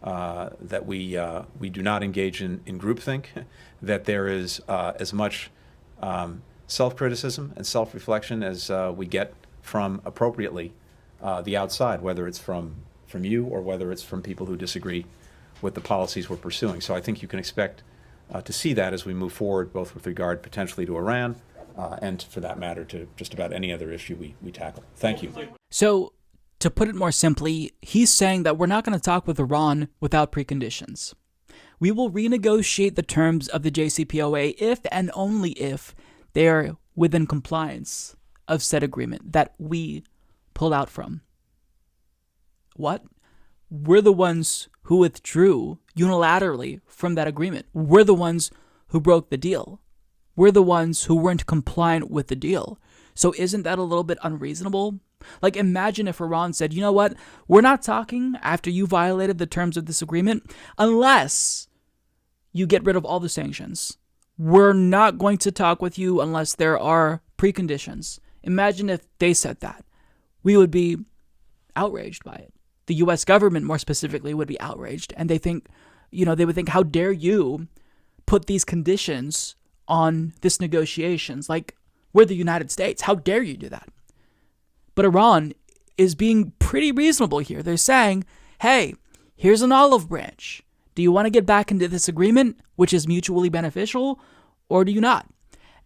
that we do not engage in groupthink, that there is as much self-criticism and self-reflection as we get from, appropriately, the outside, whether it's from you or whether it's from people who disagree with the policies we're pursuing. So I think you can expect to see that as we move forward, both with regard potentially to Iran and, for that matter, to just about any other issue we tackle. Thank you. So, to put it more simply, he's saying that we're not going to talk with Iran without preconditions. We will renegotiate the terms of the JCPOA if and only if they are within compliance of said agreement that we pulled out from. What? We're the ones who withdrew unilaterally from that agreement. We're the ones who broke the deal. We're the ones who weren't compliant with the deal. So isn't that a little bit unreasonable? Like, imagine if Iran said, you know what, we're not talking after you violated the terms of this agreement unless you get rid of all the sanctions. We're not going to talk with you unless there are preconditions. Imagine if they said that. We would be outraged by it. The U.S. government, more specifically, would be outraged. And they would think, how dare you put these conditions on this negotiations? Like, we're the United States. How dare you do that? But Iran is being pretty reasonable here. They're saying, hey, here's an olive branch. Do you want to get back into this agreement, which is mutually beneficial, or do you not?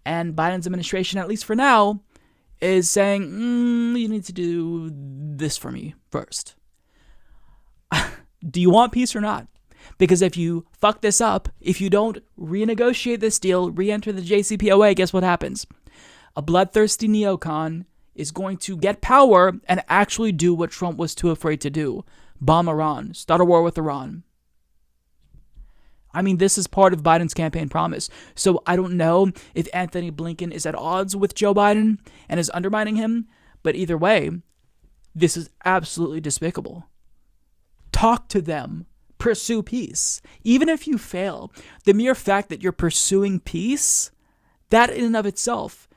And Biden's administration, at least for now, is saying, you need to do this for me first. Do you want peace or not? Because if you fuck this up, if you don't renegotiate this deal, re-enter the JCPOA, guess what happens? A bloodthirsty neocon is going to get power and actually do what Trump was too afraid to do. Bomb Iran. Start a war with Iran. I mean, this is part of Biden's campaign promise. So I don't know if Anthony Blinken is at odds with Joe Biden and is undermining him. But either way, this is absolutely despicable. Talk to them. Pursue peace. Even if you fail, the mere fact that you're pursuing peace, that in and of itself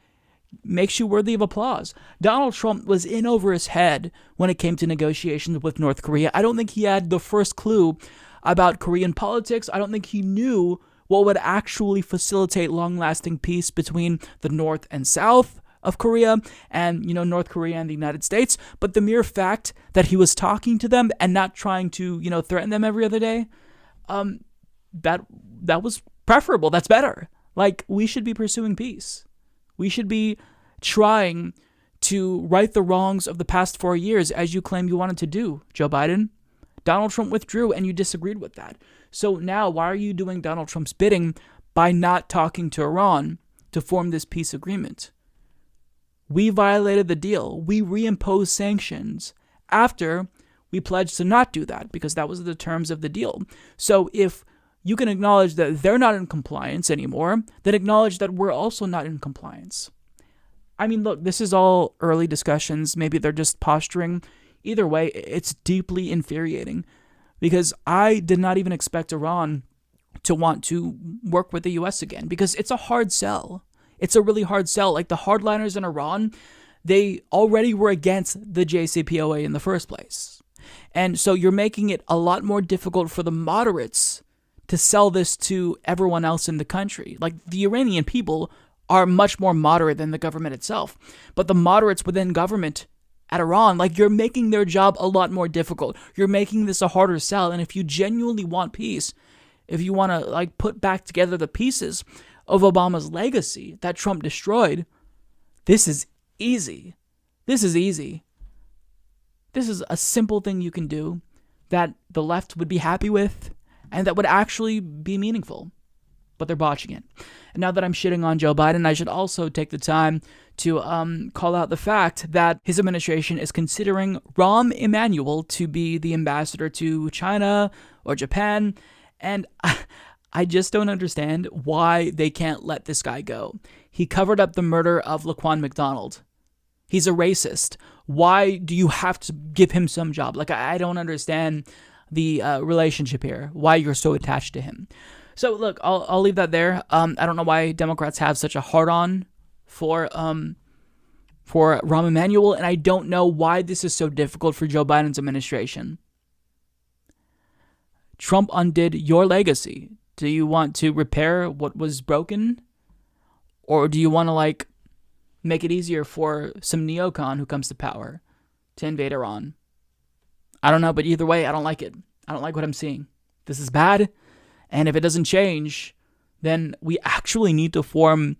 makes you worthy of applause. Donald Trump was in over his head when it came to negotiations with North Korea. I don't think he had the first clue about Korean politics. I don't think he knew what would actually facilitate long-lasting peace between the North and South of Korea and, North Korea and the United States. But the mere fact that he was talking to them and not trying to, threaten them every other day, that was preferable. That's better. Like, we should be pursuing peace. We should be trying to right the wrongs of the past 4 years, as you claim you wanted to do, Joe Biden. Donald Trump withdrew and you disagreed with that. So now why are you doing Donald Trump's bidding by not talking to Iran to form this peace agreement? We violated the deal. We reimposed sanctions after we pledged to not do that because that was the terms of the deal. So if you can acknowledge that they're not in compliance anymore, then acknowledge that we're also not in compliance. I mean, look, this is all early discussions. Maybe they're just posturing. Either way, it's deeply infuriating because I did not even expect Iran to want to work with the U.S. again because it's a hard sell. It's a really hard sell. Like the hardliners in Iran, they already were against the JCPOA in the first place. And so you're making it a lot more difficult for the moderates to sell this to everyone else in the country. Like, the Iranian people are much more moderate than the government itself. But the moderates within government at Iran, like, you're making their job a lot more difficult. You're making this a harder sell. And if you genuinely want peace, if you want to, like, put back together the pieces of Obama's legacy that Trump destroyed, this is easy. This is easy. This is a simple thing you can do that the left would be happy with and that would actually be meaningful. But they're botching it. And now that I'm shitting on Joe Biden, I should also take the time to call out the fact that his administration is considering Rahm Emanuel to be the ambassador to China or Japan. And I just don't understand why they can't let this guy go. He covered up the murder of Laquan McDonald. He's a racist. Why do you have to give him some job? Like, I don't understand the relationship here, why you're so attached to him. So, look, I'll leave that there. I don't know why Democrats have such a hard-on for Rahm Emanuel, and I don't know why this is so difficult for Joe Biden's administration. Trump undid your legacy. Do you want to repair what was broken? Or do you want to, like, make it easier for some neocon who comes to power to invade Iran? I don't know, but either way, I don't like it. I don't like what I'm seeing. This is bad. And if it doesn't change, then we actually need to form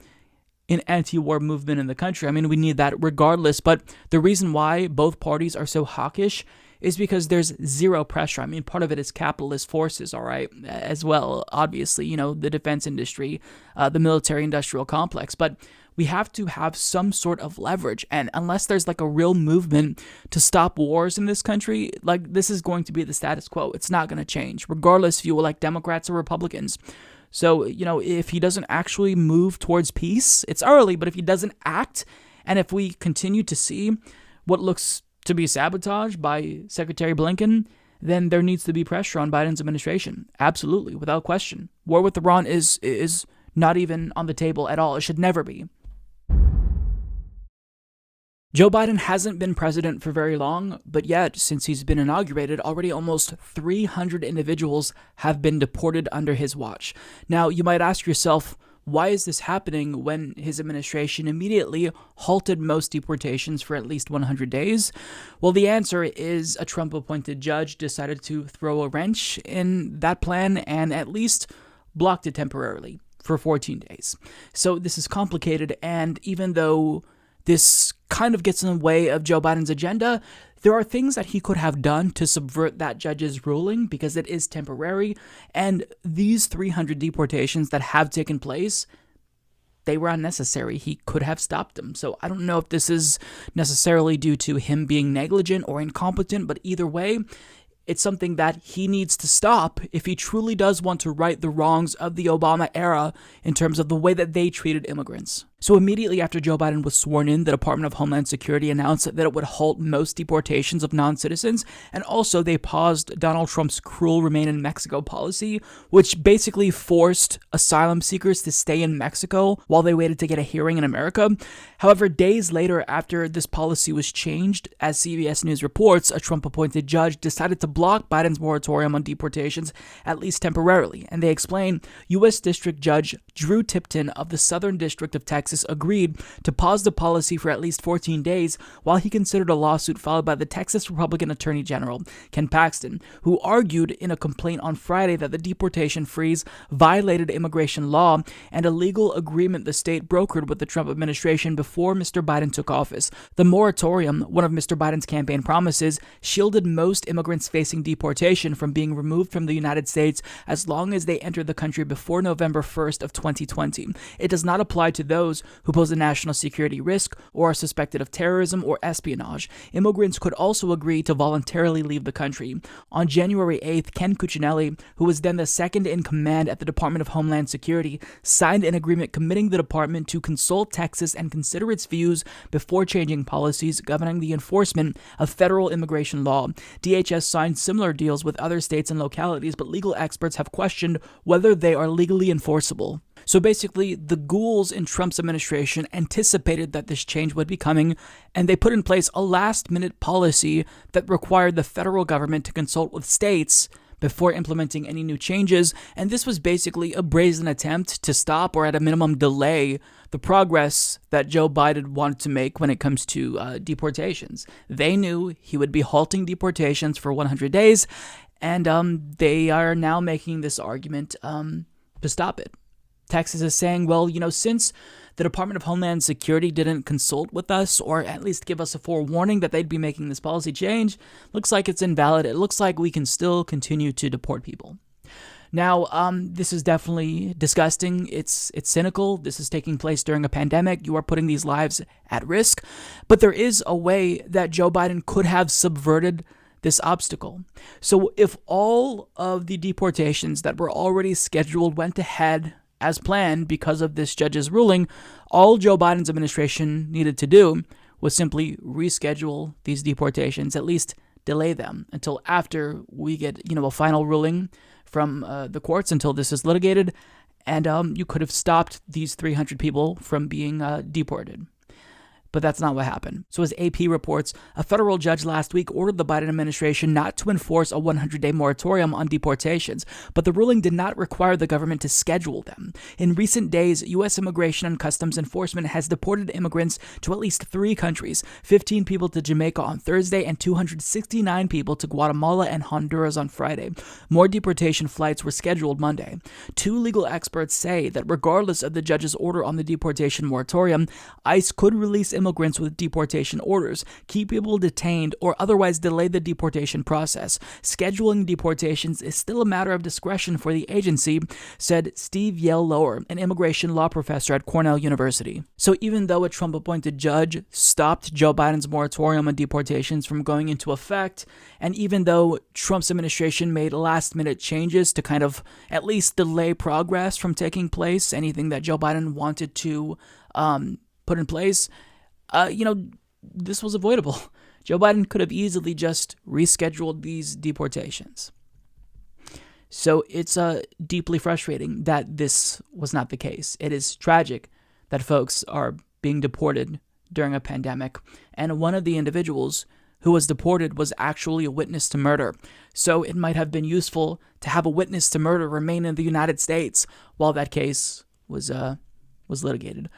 an anti-war movement in the country. I mean, we need that regardless. But the reason why both parties are so hawkish is because there's zero pressure. I mean, part of it is capitalist forces, all right, as well. Obviously, you know, the defense industry, the military-industrial complex. But we have to have some sort of leverage. And unless there's like a real movement to stop wars in this country, like, this is going to be the status quo. It's not going to change, regardless if you like Democrats or Republicans. So, you know, if he doesn't actually move towards peace, it's early, but if he doesn't act, and if we continue to see what looks to be sabotage by Secretary Blinken, then there needs to be pressure on Biden's administration. Absolutely, without question. War with Iran is not even on the table at all. It should never be. Joe Biden hasn't been president for very long, but yet, since he's been inaugurated, already almost 300 individuals have been deported under his watch. Now, you might ask yourself, why is this happening when his administration immediately halted most deportations for at least 100 days? Well, the answer is a Trump-appointed judge decided to throw a wrench in that plan and at least blocked it temporarily for 14 days. So this is complicated, and even though this kind of gets in the way of Joe Biden's agenda, there are things that he could have done to subvert that judge's ruling because it is temporary. And these 300 deportations that have taken place, they were unnecessary. He could have stopped them. So I don't know if this is necessarily due to him being negligent or incompetent, but either way, it's something that he needs to stop if he truly does want to right the wrongs of the Obama era in terms of the way that they treated immigrants. So immediately after Joe Biden was sworn in, the Department of Homeland Security announced that it would halt most deportations of non-citizens, and also they paused Donald Trump's cruel remain in Mexico policy, which basically forced asylum seekers to stay in Mexico while they waited to get a hearing in America. However, days later after this policy was changed, as CBS News reports, a Trump-appointed judge decided to block Biden's moratorium on deportations, at least temporarily, and they explain U.S. District Judge Drew Tipton of the Southern District of Texas agreed to pause the policy for at least 14 days while he considered a lawsuit filed by the Texas Republican Attorney General, Ken Paxton, who argued in a complaint on Friday that the deportation freeze violated immigration law and a legal agreement the state brokered with the Trump administration before Mr. Biden took office. The moratorium, one of Mr. Biden's campaign promises, shielded most immigrants facing deportation from being removed from the United States as long as they entered the country before November 1st of 2020. It does not apply to those who pose a national security risk or are suspected of terrorism or espionage. Immigrants could also agree to voluntarily leave the country. On January 8th, Ken Cuccinelli, who was then the second in command at the Department of Homeland Security, signed an agreement committing the department to consult Texas and consider its views before changing policies governing the enforcement of federal immigration law. DHS signed similar deals with other states and localities, but legal experts have questioned whether they are legally enforceable. So basically, the ghouls in Trump's administration anticipated that this change would be coming, and they put in place a last-minute policy that required the federal government to consult with states before implementing any new changes, and this was basically a brazen attempt to stop or at a minimum delay the progress that Joe Biden wanted to make when it comes to deportations. They knew he would be halting deportations for 100 days, and they are now making this argument to stop it. Texas is saying, well, since the Department of Homeland Security didn't consult with us or at least give us a forewarning that they'd be making this policy change, looks like it's invalid. It looks like we can still continue to deport people. Now, this is definitely disgusting. It's cynical. This is taking place during a pandemic. You are putting these lives at risk. But there is a way that Joe Biden could have subverted this obstacle. So if all of the deportations that were already scheduled went ahead as planned because of this judge's ruling, all Joe Biden's administration needed to do was simply reschedule these deportations, at least delay them until after we get, a final ruling from the courts, until this is litigated, and you could have stopped these 300 people from being deported. But that's not what happened. So as AP reports, a federal judge last week ordered the Biden administration not to enforce a 100-day moratorium on deportations, but the ruling did not require the government to schedule them. In recent days, U.S. Immigration and Customs Enforcement has deported immigrants to at least 3 countries, 15 people to Jamaica on Thursday and 269 people to Guatemala and Honduras on Friday. More deportation flights were scheduled Monday. 2 legal experts say that regardless of the judge's order on the deportation moratorium, ICE could release immigrants with deportation orders, keep people detained, or otherwise delay the deportation process. Scheduling deportations is still a matter of discretion for the agency, said Steve Yale-Lower, an immigration law professor at Cornell University. So even though a Trump-appointed judge stopped Joe Biden's moratorium on deportations from going into effect, and even though Trump's administration made last-minute changes to kind of at least delay progress from taking place, anything that Joe Biden wanted to put in place, this was avoidable. Joe Biden could have easily just rescheduled these deportations. So it's deeply frustrating that this was not the case. It is tragic that folks are being deported during a pandemic, and one of the individuals who was deported was actually a witness to murder. So it might have been useful to have a witness to murder remain in the United States while that case was litigated.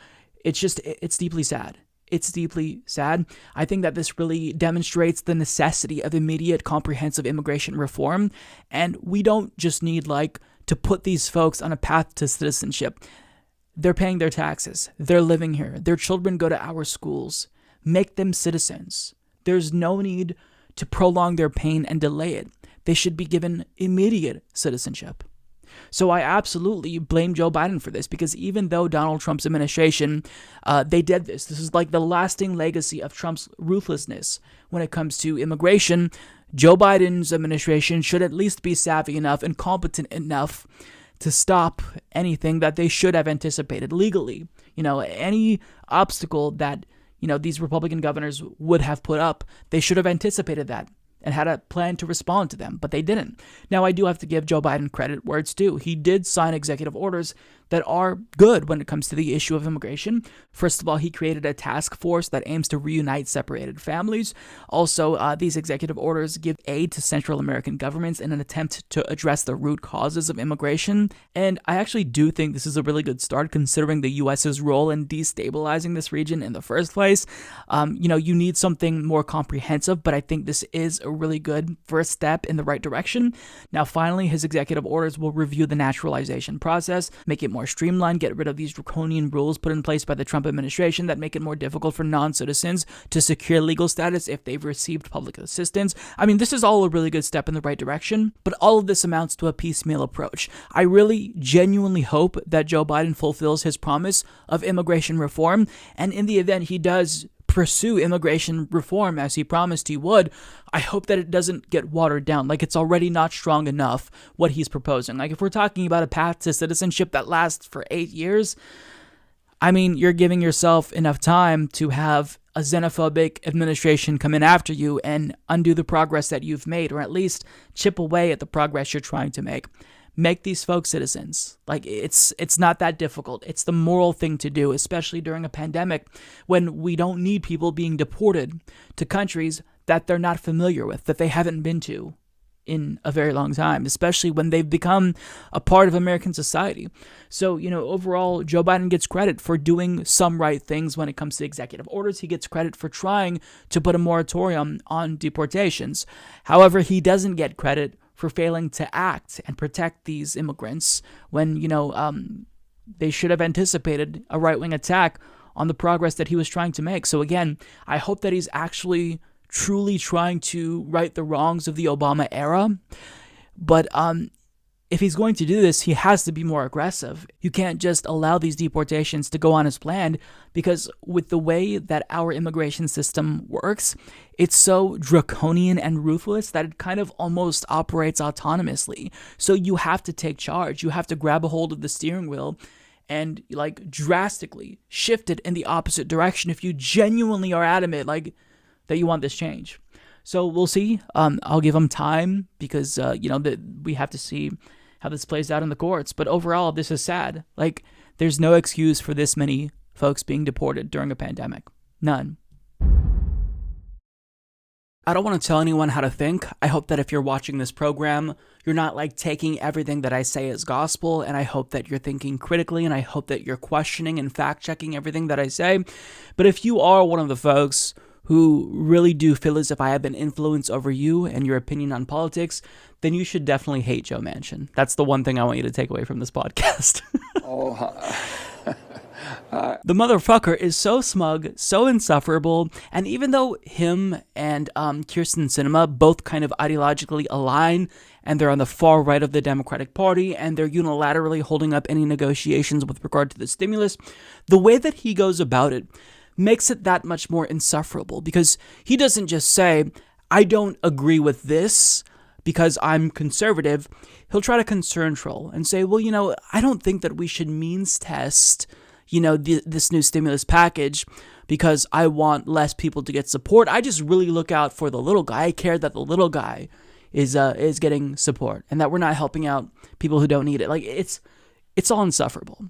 It's deeply sad. It's deeply sad. I think that this really demonstrates the necessity of immediate comprehensive immigration reform. And we don't just need to put these folks on a path to citizenship. They're paying their taxes. They're living here. Their children go to our schools. Make them citizens. There's no need to prolong their pain and delay it. They should be given immediate citizenship. So I absolutely blame Joe Biden for this, because even though Donald Trump's administration, they did this. This is like the lasting legacy of Trump's ruthlessness when it comes to immigration. Joe Biden's administration should at least be savvy enough and competent enough to stop anything that they should have anticipated legally. Any obstacle that, these Republican governors would have put up, they should have anticipated that and had a plan to respond to them, but they didn't. Now, I do have to give Joe Biden credit where it's due. He did sign executive orders that are good when it comes to the issue of immigration. First of all, he created a task force that aims to reunite separated families. Also, these executive orders give aid to Central American governments in an attempt to address the root causes of immigration. And I actually do think this is a really good start, considering the U.S.'s role in destabilizing this region in the first place. You need something more comprehensive, but I think this is a really good first step in the right direction. Now, finally, his executive orders will review the naturalization process, make it more streamlined, get rid of these draconian rules put in place by the Trump administration that make it more difficult for non-citizens to secure legal status if they've received public assistance. I mean, this is all a really good step in the right direction, but all of this amounts to a piecemeal approach. I really genuinely hope that Joe Biden fulfills his promise of immigration reform, and in the event he does pursue immigration reform as he promised he would, I hope that it doesn't get watered down. It's already not strong enough what he's proposing. If we're talking about a path to citizenship that lasts for 8 years, I mean, you're giving yourself enough time to have a xenophobic administration come in after you and undo the progress that you've made, or at least chip away at the progress you're trying to make. Make these folks citizens. It's not that difficult. It's the moral thing to do, especially during a pandemic when we don't need people being deported to countries that they're not familiar with, that they haven't been to. in a very long time, especially when they've become a part of American society. So, overall, Joe Biden gets credit for doing some right things when it comes to executive orders. He gets credit for trying to put a moratorium on deportations. However, he doesn't get credit for failing to act and protect these immigrants when, they should have anticipated a right-wing attack on the progress that he was trying to make. So again, I hope that he's actually truly trying to right the wrongs of the Obama era. But if he's going to do this, he has to be more aggressive. You can't just allow these deportations to go on as planned, because with the way that our immigration system works, it's so draconian and ruthless that it kind of almost operates autonomously. So you have to take charge. You have to grab a hold of the steering wheel and drastically shift it in the opposite direction if you genuinely are adamant that you want this change. So we'll see. I'll give him time because we have to see how this plays out in the courts. But overall, this is sad. There's no excuse for this many folks being deported during a pandemic. None. I don't want to tell anyone how to think. I hope that if you're watching this program, you're not taking everything that I say as gospel, and I hope that you're thinking critically, and I hope that you're questioning and fact-checking everything that I say. But if you are one of the folks who really do feel as if I have an influence over you and your opinion on politics, then you should definitely hate Joe Manchin. That's the one thing I want you to take away from this podcast. The motherfucker is so smug, so insufferable, and even though him and Kyrsten Sinema both kind of ideologically align, and they're on the far right of the Democratic Party, and they're unilaterally holding up any negotiations with regard to the stimulus, the way that he goes about it makes it that much more insufferable, because he doesn't just say, I don't agree with this because I'm conservative. He'll try to concern troll and say, well, I don't think that we should means test this new stimulus package because I want less people to get support. I just really look out for the little guy. I care that the little guy is getting support and that we're not helping out people who don't need it. It's all insufferable.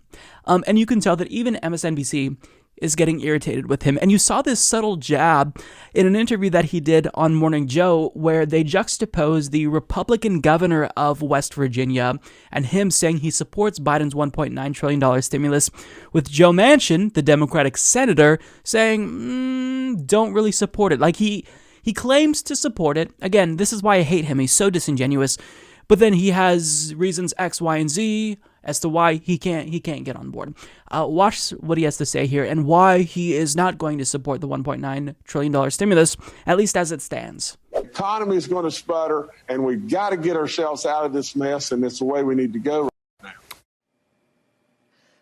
And you can tell that even MSNBC is getting irritated with him. And you saw this subtle jab in an interview that he did on Morning Joe, where they juxtaposed the Republican governor of West Virginia and him saying he supports Biden's $1.9 trillion stimulus, with Joe Manchin, the Democratic senator, saying, don't really support it. He claims to support it. Again, this is why I hate him. He's so disingenuous. But then he has reasons X, Y, and Z as to why he can't get on board. Watch what he has to say here and why he is not going to support the $1.9 trillion stimulus, at least as it stands. The economy is going to sputter, and we've got to get ourselves out of this mess, and it's the way we need to go right now.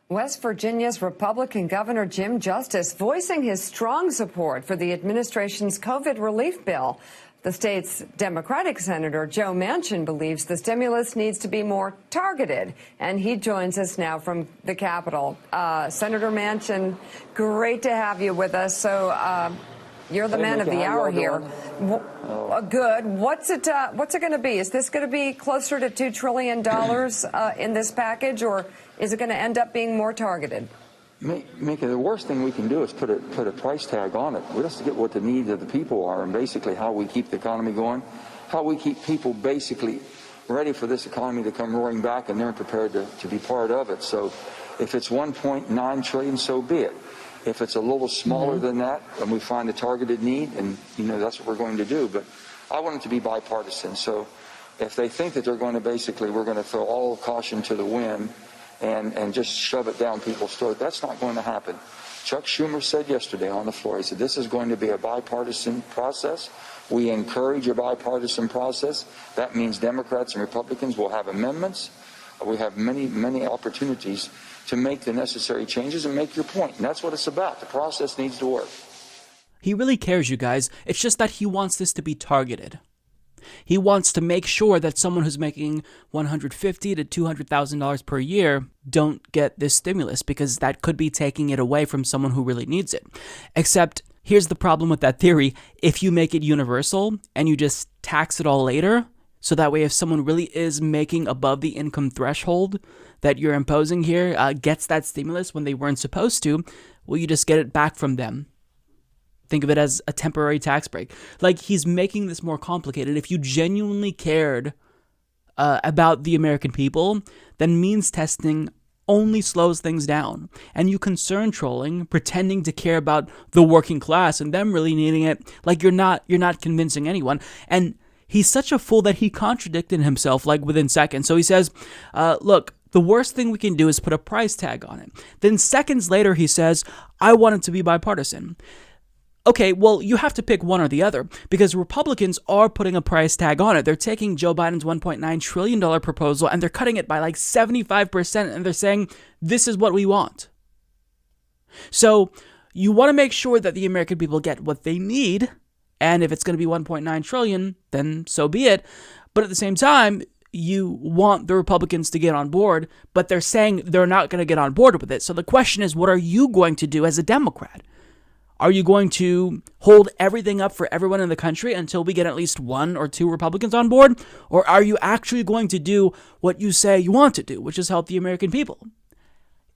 West Virginia's Republican Governor Jim Justice voicing his strong support for the administration's COVID relief bill. The state's Democratic Senator Joe Manchin believes the stimulus needs to be more targeted, and he joins us now from the Capitol. Senator Manchin, great to have you with us. So you're the man of the hour here. Good. What's it going to be? Is this going to be closer to $2 trillion in this package, or is it going to end up being more targeted? Mickey, the worst thing we can do is put a price tag on it. We have to get what the needs of the people are, and basically how we keep the economy going, how we keep people basically ready for this economy to come roaring back, and they're prepared to be part of it. So if it's $1.9 trillion, so be it. If it's a little smaller than that, and we find a targeted need, and that's what we're going to do. But I want it to be bipartisan. So if they think that they're going to we're going to throw all caution to the wind and just shove it down people's throats, that's not going to happen. Chuck Schumer said yesterday on the floor, he said, this is going to be a bipartisan process. We encourage a bipartisan process. That means Democrats and Republicans will have amendments. We have many, many opportunities to make the necessary changes and make your point. And that's what it's about. The process needs to work. He really cares, you guys. It's just that he wants this to be targeted. He wants to make sure that someone who's making $150,000 to $200,000 per year don't get this stimulus, because that could be taking it away from someone who really needs it. Except, here's the problem with that theory. If you make it universal and you just tax it all later, so that way if someone really is making above the income threshold that you're imposing here, gets that stimulus when they weren't supposed to, well, you just get it back from them. Think of it as a temporary tax break. Like, he's making this more complicated. If you genuinely cared about the American people, then means testing only slows things down. And you concern trolling, pretending to care about the working class and them really needing it, like you're not convincing anyone. And he's such a fool that he contradicted himself like within seconds. So he says, look, the worst thing we can do is put a price tag on it. Then seconds later he says, I want it to be bipartisan. Okay, well, you have to pick one or the other, because Republicans are putting a price tag on it. They're taking Joe Biden's $1.9 trillion proposal and they're cutting it by like 75%, and they're saying, this is what we want. So you want to make sure that the American people get what they need, and if it's going to be $1.9 trillion, then so be it. But at the same time, you want the Republicans to get on board, but they're saying they're not going to get on board with it. So the question is, what are you going to do as a Democrat? Are you going to hold everything up for everyone in the country until we get at least one or two Republicans on board? Or are you actually going to do what you say you want to do, which is help the American people?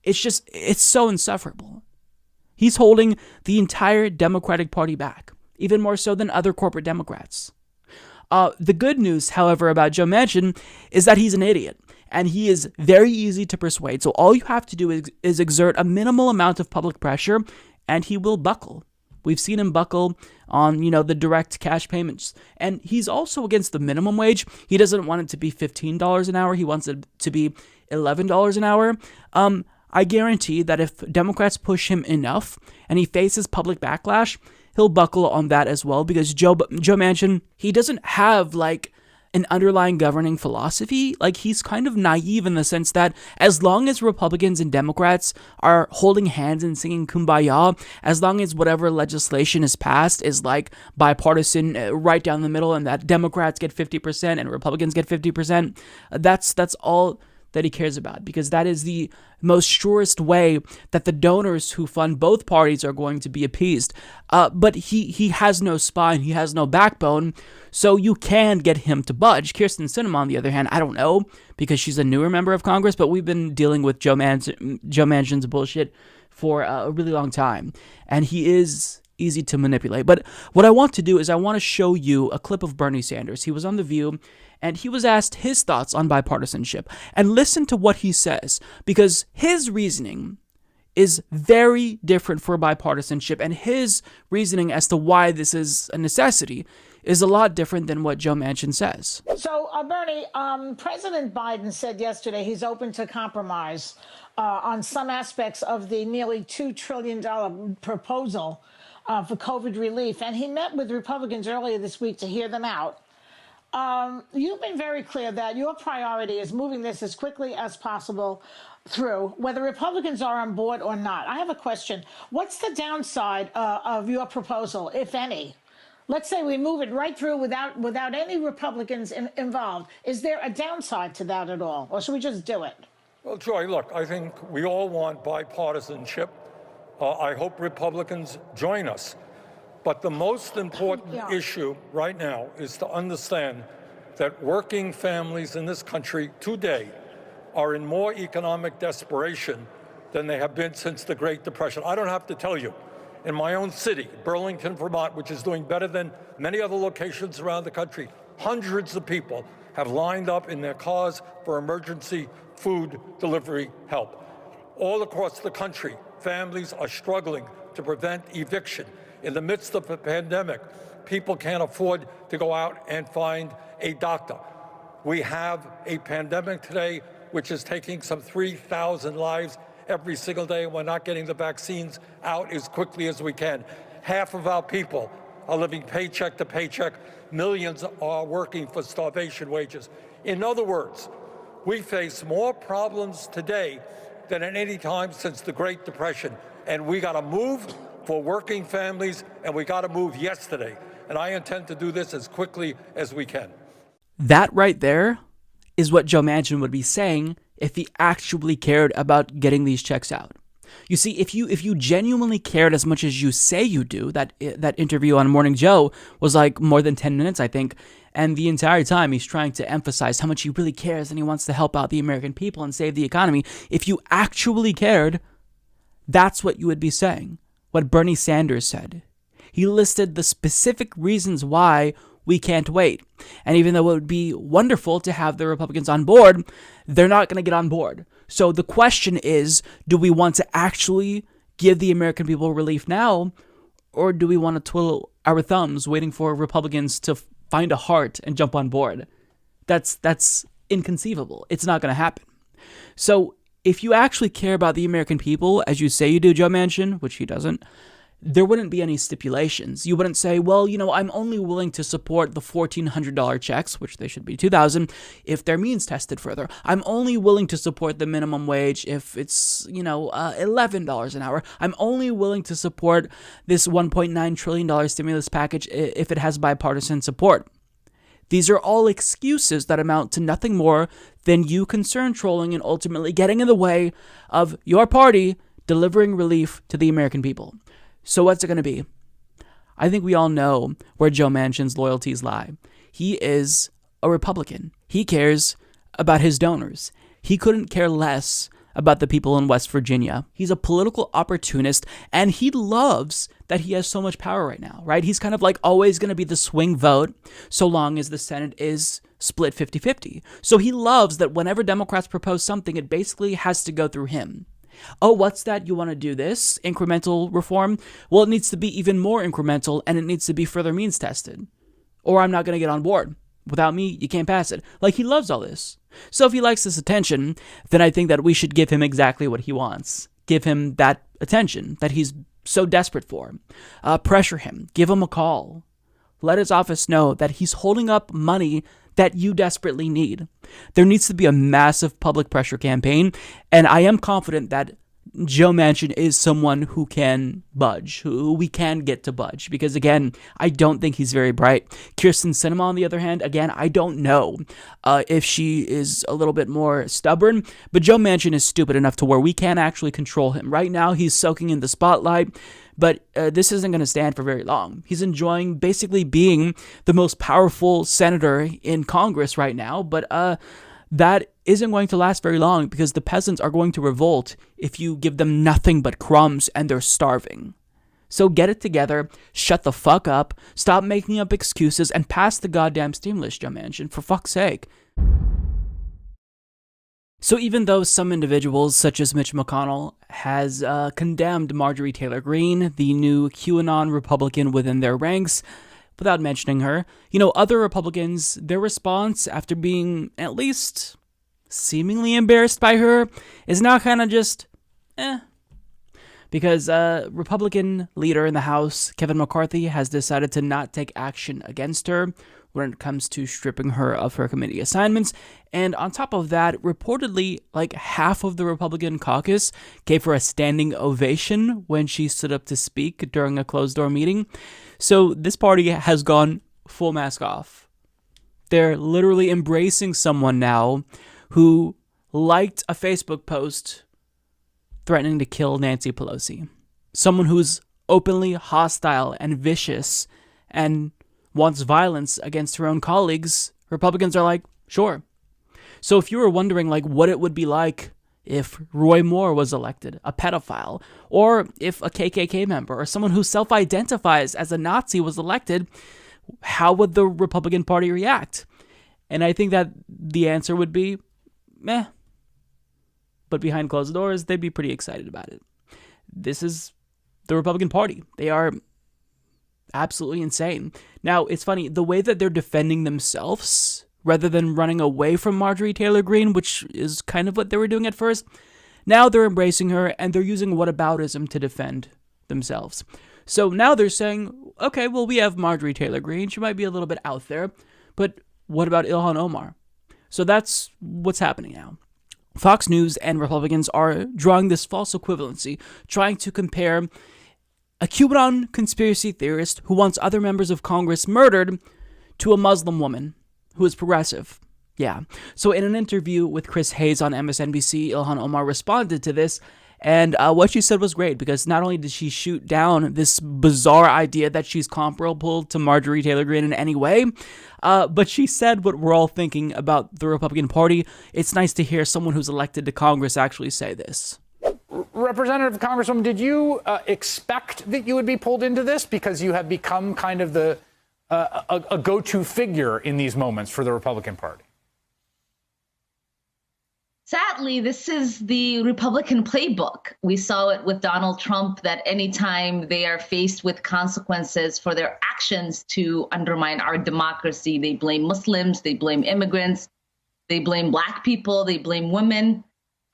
It's so insufferable. He's holding the entire Democratic Party back, even more so than other corporate Democrats. The good news, however, about Joe Manchin is that he's an idiot, and he is very easy to persuade. So all you have to do is exert a minimal amount of public pressure, and he will buckle. We've seen him buckle on, the direct cash payments. And he's also against the minimum wage. He doesn't want it to be $15 an hour. He wants it to be $11 an hour. I guarantee that if Democrats push him enough and he faces public backlash, he'll buckle on that as well, because Joe Manchin, he doesn't have like an underlying governing philosophy. Like, he's kind of naive in the sense that as long as Republicans and Democrats are holding hands and singing Kumbaya, as long as whatever legislation is passed is like bipartisan, right down the middle, and that Democrats get 50% and Republicans get 50%, that's all that he cares about, because that is the most surest way that the donors who fund both parties are going to be appeased. But he has no spine, he has no backbone, so you can get him to budge. Kyrsten Sinema, on the other hand, I don't know, because she's a newer member of Congress, but we've been dealing with Joe Manchin's bullshit for a really long time, and he is easy to manipulate. But what I want to do is I want to show you a clip of Bernie Sanders. He was on The View, and he was asked his thoughts on bipartisanship. And listen to what he says, because his reasoning is very different for bipartisanship, and his reasoning as to why this is a necessity is a lot different than what Joe Manchin says. So, Bernie, President Biden said yesterday he's open to compromise on some aspects of the nearly $2 trillion proposal for COVID relief, and he met with Republicans earlier this week to hear them out. You've been very clear that your priority is moving this as quickly as possible through, whether Republicans are on board or not. I have a question. What's the downside of your proposal, if any? Let's say we move it right through without any Republicans involved. Is there a downside to that at all, or should we just do it? Well, Joy, look, I think we all want bipartisanship. I hope Republicans join us. But the most important issue right now is to understand that working families in this country today are in more economic desperation than they have been since the Great Depression. I don't have to tell you. In my own city, Burlington, Vermont, which is doing better than many other locations around the country, hundreds of people have lined up in their cars for emergency food delivery help. All across the country, families are struggling to prevent eviction. In the midst of a pandemic, people can't afford to go out and find a doctor. We have a pandemic today which is taking some 3,000 lives every single day. We're not getting the vaccines out as quickly as we can. Half of our people are living paycheck to paycheck. Millions are working for starvation wages. In other words, we face more problems today than at any time since the Great Depression. And we got to move for working families, and we got to move yesterday. And I intend to do this as quickly as we can. That right there is what Joe Manchin would be saying if he actually cared about getting these checks out. You see, if you genuinely cared as much as you say you do, that interview on Morning Joe was like more than 10 minutes, I think, and the entire time he's trying to emphasize how much he really cares and he wants to help out the American people and save the economy. If you actually cared, that's what you would be saying, what Bernie Sanders said. He listed the specific reasons why we can't wait. And even though it would be wonderful to have the Republicans on board, they're not going to get on board. So the question is, do we want to actually give the American people relief now, or do we want to twiddle our thumbs waiting for Republicans to find a heart and jump on board? That's inconceivable. It's not going to happen. So if you actually care about the American people, as you say you do, Joe Manchin, which he doesn't, there wouldn't be any stipulations. You wouldn't say, well, I'm only willing to support the $1,400 checks, which they should be $2,000, if they're means tested further. I'm only willing to support the minimum wage if it's, $11 an hour. I'm only willing to support this $1.9 trillion stimulus package if it has bipartisan support. These are all excuses that amount to nothing more than you concern trolling and ultimately getting in the way of your party delivering relief to the American people. So what's it going to be? I think we all know where Joe Manchin's loyalties lie. He is a Republican. He cares about his donors. He couldn't care less about the people in West Virginia. He's a political opportunist, and he loves that he has so much power right now, right? He's kind of like always going to be the swing vote so long as the Senate is split 50-50. So he loves that whenever Democrats propose something, it basically has to go through him. Oh, what's that? You want to do this? Incremental reform? Well, it needs to be even more incremental, and it needs to be further means tested. Or I'm not going to get on board. Without me, you can't pass it. Like, he loves all this. So if he likes this attention, then I think that we should give him exactly what he wants. Give him that attention that he's so desperate for. Pressure him. Give him a call. Let his office know that he's holding up money that you desperately need. There needs to be a massive public pressure campaign, and I am confident that Joe Manchin is someone who can budge, who we can get to budge, because again, I don't think he's very bright. Kyrsten Sinema, on the other hand, again, I don't know if she is a little bit more stubborn, but Joe Manchin is stupid enough to where we can't actually control him. Right now, he's soaking in the spotlight, but this isn't going to stand for very long. He's enjoying basically being the most powerful senator in Congress right now, but that isn't going to last very long because the peasants are going to revolt if you give them nothing but crumbs and they're starving. So get it together, shut the fuck up, stop making up excuses, and pass the goddamn stimulus, Joe Manchin, for fuck's sake. So even though some individuals, such as Mitch McConnell, has condemned Marjorie Taylor Green, the new QAnon Republican within their ranks, without mentioning her, other Republicans, their response after being at least seemingly embarrassed by her is now kind of just, because Republican leader in the House, Kevin McCarthy, has decided to not take action against her when it comes to stripping her of her committee assignments. And on top of that, reportedly, like half of the Republican caucus gave her a standing ovation when she stood up to speak during a closed-door meeting. So this party has gone full mask off. They're literally embracing someone now who liked a Facebook post threatening to kill Nancy Pelosi. Someone who's openly hostile and vicious and wants violence against her own colleagues. Republicans are like, sure. So if you were wondering what it would be like if Roy Moore was elected, a pedophile, or if a KKK member or someone who self-identifies as a Nazi was elected, how would the Republican Party react? And I think that the answer would be, meh. But behind closed doors, they'd be pretty excited about it. This is the Republican Party. They are absolutely insane. Now, it's funny, the way that they're defending themselves, rather than running away from Marjorie Taylor Green, which is kind of what they were doing at first, now they're embracing her, and they're using whataboutism to defend themselves. So now they're saying, okay, well, we have Marjorie Taylor Green. She might be a little bit out there, but what about Ilhan Omar? So that's what's happening now. Fox News and Republicans are drawing this false equivalency, trying to compare a QAnon conspiracy theorist who wants other members of Congress murdered to a Muslim woman who is progressive. Yeah. So in an interview with Chris Hayes on MSNBC, Ilhan Omar responded to this, and what she said was great, because not only did she shoot down this bizarre idea that she's comparable to Marjorie Taylor Green in any way, but she said what we're all thinking about the Republican Party. It's nice to hear someone who's elected to Congress actually say this. Representative Congresswoman, did you expect that you would be pulled into this because you have become kind of the a go-to figure in these moments for the Republican Party? Sadly, this is the Republican playbook. We saw it with Donald Trump, that anytime they are faced with consequences for their actions to undermine our democracy, they blame Muslims, they blame immigrants, they blame Black people, they blame women.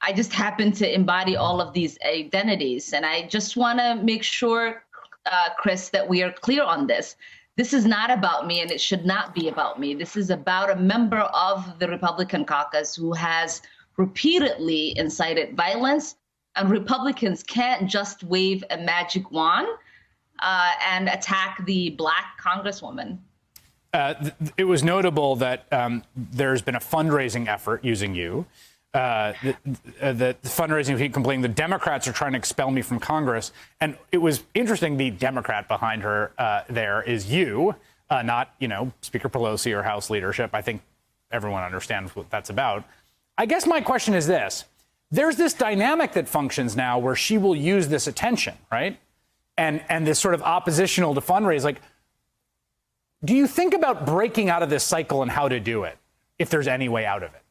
I just happen to embody all of these identities. And I just want to make sure, Chris, that we are clear on this. This is not about me, and it should not be about me. This is about a member of the Republican caucus who has repeatedly incited violence, and Republicans can't just wave a magic wand and attack the Black Congresswoman. It was notable that there's been a fundraising effort using you. The fundraising, he complained the Democrats are trying to expel me from Congress. And it was interesting, the Democrat behind her there is you, not, Speaker Pelosi or House leadership. I think everyone understands what that's about. I guess my question is this. There's this dynamic that functions now where she will use this attention, right? And this sort of oppositional to fundraise. Like, do you think about breaking out of this cycle and how to do it, if there's any way out of it?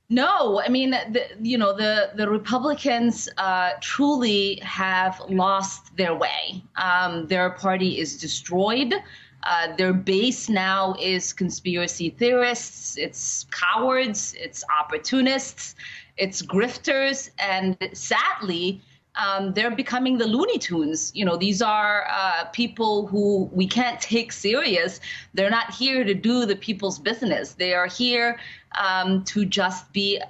No, I mean, the Republicans truly have lost their way. Their party is destroyed. Their base now is conspiracy theorists, it's cowards, it's opportunists, it's grifters, and sadly, they're becoming the Looney Tunes. These are people who we can't take serious. They're not here to do the people's business. They are here to just be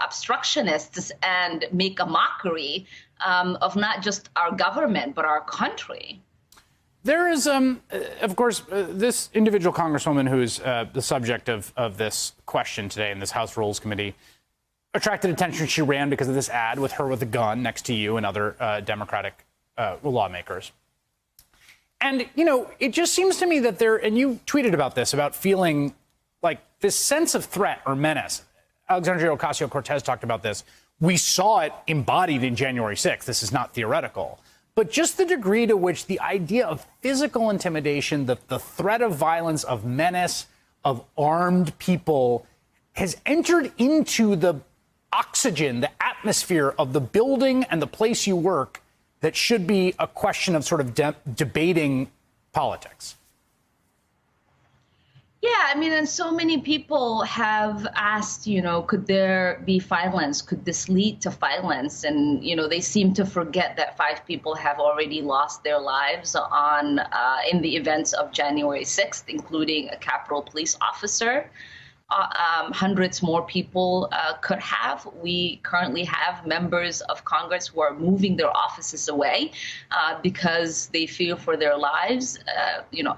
obstructionists and make a mockery of not just our government, but our country. There is, of course, this individual congresswoman who is the subject of this question today in this House Rules Committee attracted attention. She ran because of this ad with her with a gun next to you and other Democratic lawmakers. And, it just seems to me that and you tweeted about this, about feeling like this sense of threat or menace. Alexandria Ocasio-Cortez talked about this. We saw it embodied in January 6th. This is not theoretical. But just the degree to which the idea of physical intimidation, the threat of violence, of menace, of armed people has entered into the oxygen, the atmosphere of the building and the place you work, that should be a question of sort of debating politics. Yeah, I mean, and so many people have asked, could there be violence? Could this lead to violence? And, they seem to forget that 5 people have already lost their lives in the events of January 6th, including a Capitol Police officer. Hundreds more people could have. We currently have members of Congress who are moving their offices away because they fear for their lives.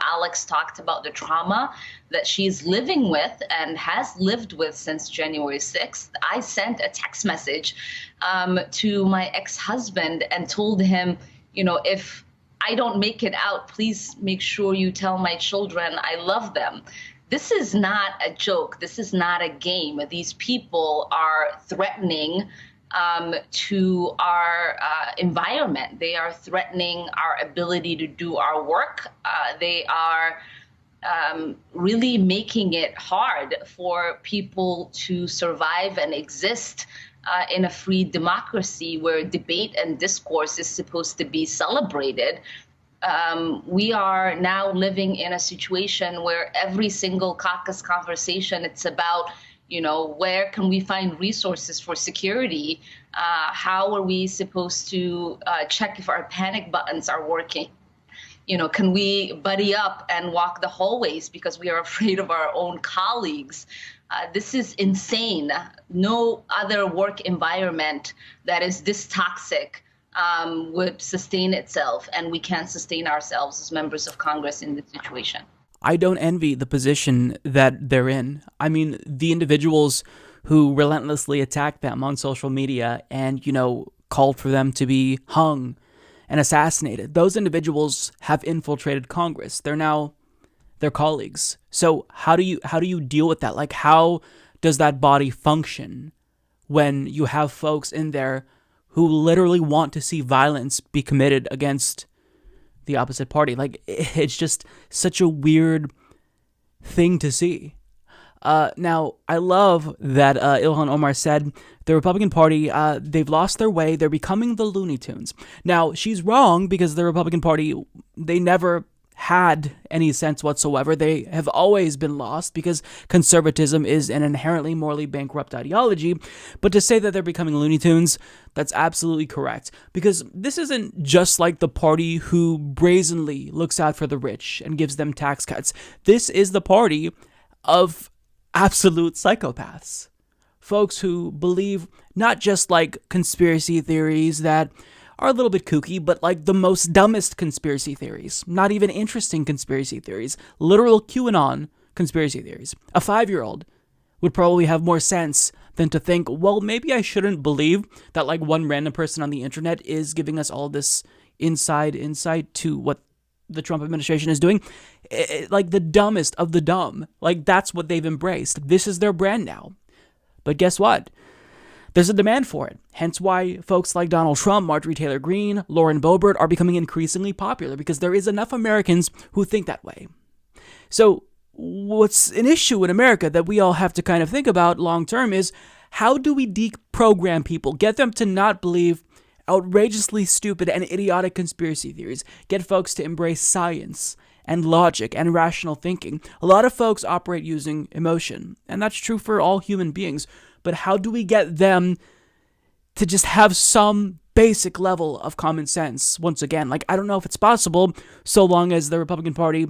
Alex talked about the trauma that she's living with and has lived with since January 6th. I sent a text message to my ex-husband and told him, if I don't make it out, please make sure you tell my children I love them. This is not a joke. This is not a game. These people are threatening to our environment. They are threatening our ability to do our work. They are really making it hard for people to survive and exist in a free democracy where debate and discourse is supposed to be celebrated. We are now living in a situation where every single caucus conversation, it's about, where can we find resources for security? How are we supposed to check if our panic buttons are working? Can we buddy up and walk the hallways because we are afraid of our own colleagues? This is insane. No other work environment that is this toxic would sustain itself, and we can't sustain ourselves as members of Congress in this situation. I don't envy the position that they're in. I mean, the individuals who relentlessly attacked them on social media and, called for them to be hung and assassinated, those individuals have infiltrated Congress. They're now their colleagues. So how do you deal with that? Like, how does that body function when you have folks in there who literally want to see violence be committed against the opposite party. Like, it's just such a weird thing to see. Now, I love that Ilhan Omar said the Republican Party, they've lost their way. They're becoming the Looney Tunes. Now, she's wrong because the Republican Party, they never had any sense whatsoever. They have always been lost because conservatism is an inherently morally bankrupt ideology. But to say that they're becoming Looney Tunes, that's absolutely correct. Because this isn't just like the party who brazenly looks out for the rich and gives them tax cuts. This is the party of absolute psychopaths. Folks who believe not just like conspiracy theories that are a little bit kooky, but like the most dumbest conspiracy theories, not even interesting conspiracy theories, literal QAnon conspiracy theories. A 5-year-old would probably have more sense than to think, well, maybe I shouldn't believe that like one random person on the internet is giving us all this insight to what the Trump administration is doing. Like the dumbest of the dumb. Like that's what they've embraced. This is their brand now. But guess what? There's a demand for it. Hence why folks like Donald Trump, Marjorie Taylor Green, Lauren Boebert are becoming increasingly popular because there is enough Americans who think that way. So what's an issue in America that we all have to kind of think about long term is how do we deprogram people, get them to not believe outrageously stupid and idiotic conspiracy theories, get folks to embrace science and logic and rational thinking. A lot of folks operate using emotion, and that's true for all human beings. But how do we get them to just have some basic level of common sense? Once again, like, I don't know if it's possible so long as the Republican Party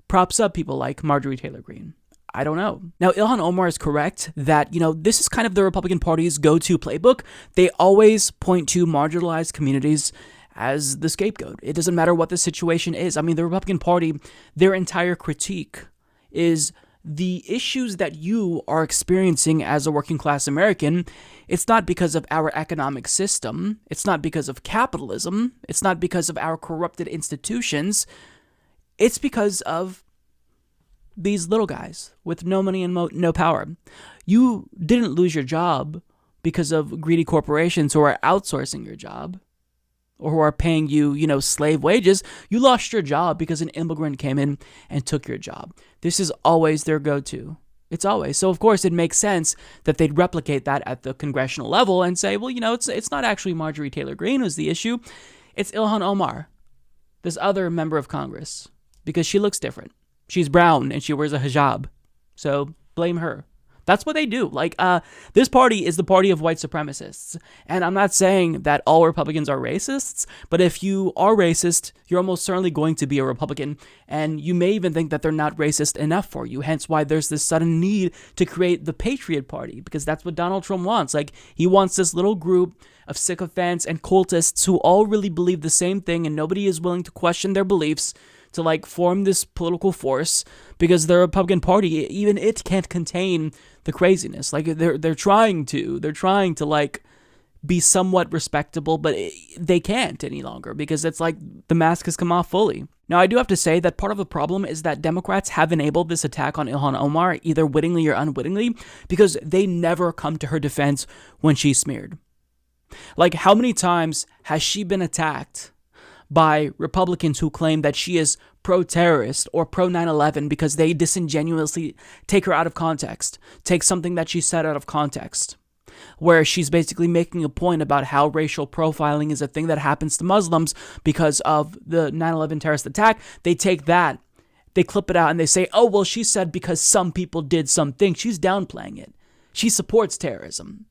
props up people like Marjorie Taylor Green. I don't know. Now, Ilhan Omar is correct that, this is kind of the Republican Party's go-to playbook. They always point to marginalized communities as the scapegoat. It doesn't matter what the situation is. I mean, the Republican Party, their entire critique is the issues that you are experiencing as a working class American. It's not because of our economic system. It's not because of capitalism. It's not because of our corrupted institutions. It's because of these little guys with no money and no power. You didn't lose your job because of greedy corporations who are outsourcing your job or who are paying you, slave wages. You lost your job because an immigrant came in and took your job. This is always their go-to. It's always. So, of course, it makes sense that they'd replicate that at the congressional level and say, well, it's not actually Marjorie Taylor Green who's the issue. It's Ilhan Omar, this other member of Congress, because she looks different. She's brown and she wears a hijab. So blame her. That's what they do. Like, this party is the party of white supremacists. And I'm not saying that all Republicans are racists, but if you are racist, you're almost certainly going to be a Republican. And you may even think that they're not racist enough for you. Hence why there's this sudden need to create the Patriot Party, because that's what Donald Trump wants. Like, he wants this little group of sycophants and cultists who all really believe the same thing and nobody is willing to question their beliefs to like form this political force, because the Republican Party, even it can't contain the craziness. Like they're trying to like be somewhat respectable, but they can't any longer because it's like the mask has come off fully. Now, I do have to say that part of the problem is that Democrats have enabled this attack on Ilhan Omar, either wittingly or unwittingly, because they never come to her defense when she's smeared. Like, how many times has she been attacked by Republicans who claim that she is pro-terrorist or pro-9/11 because they disingenuously take her out of context, take something that she said out of context, where she's basically making a point about how racial profiling is a thing that happens to Muslims because of the 9/11 terrorist attack. They take that, they clip it out, and they say, oh, well, she said because some people did something. She's downplaying it. She supports terrorism.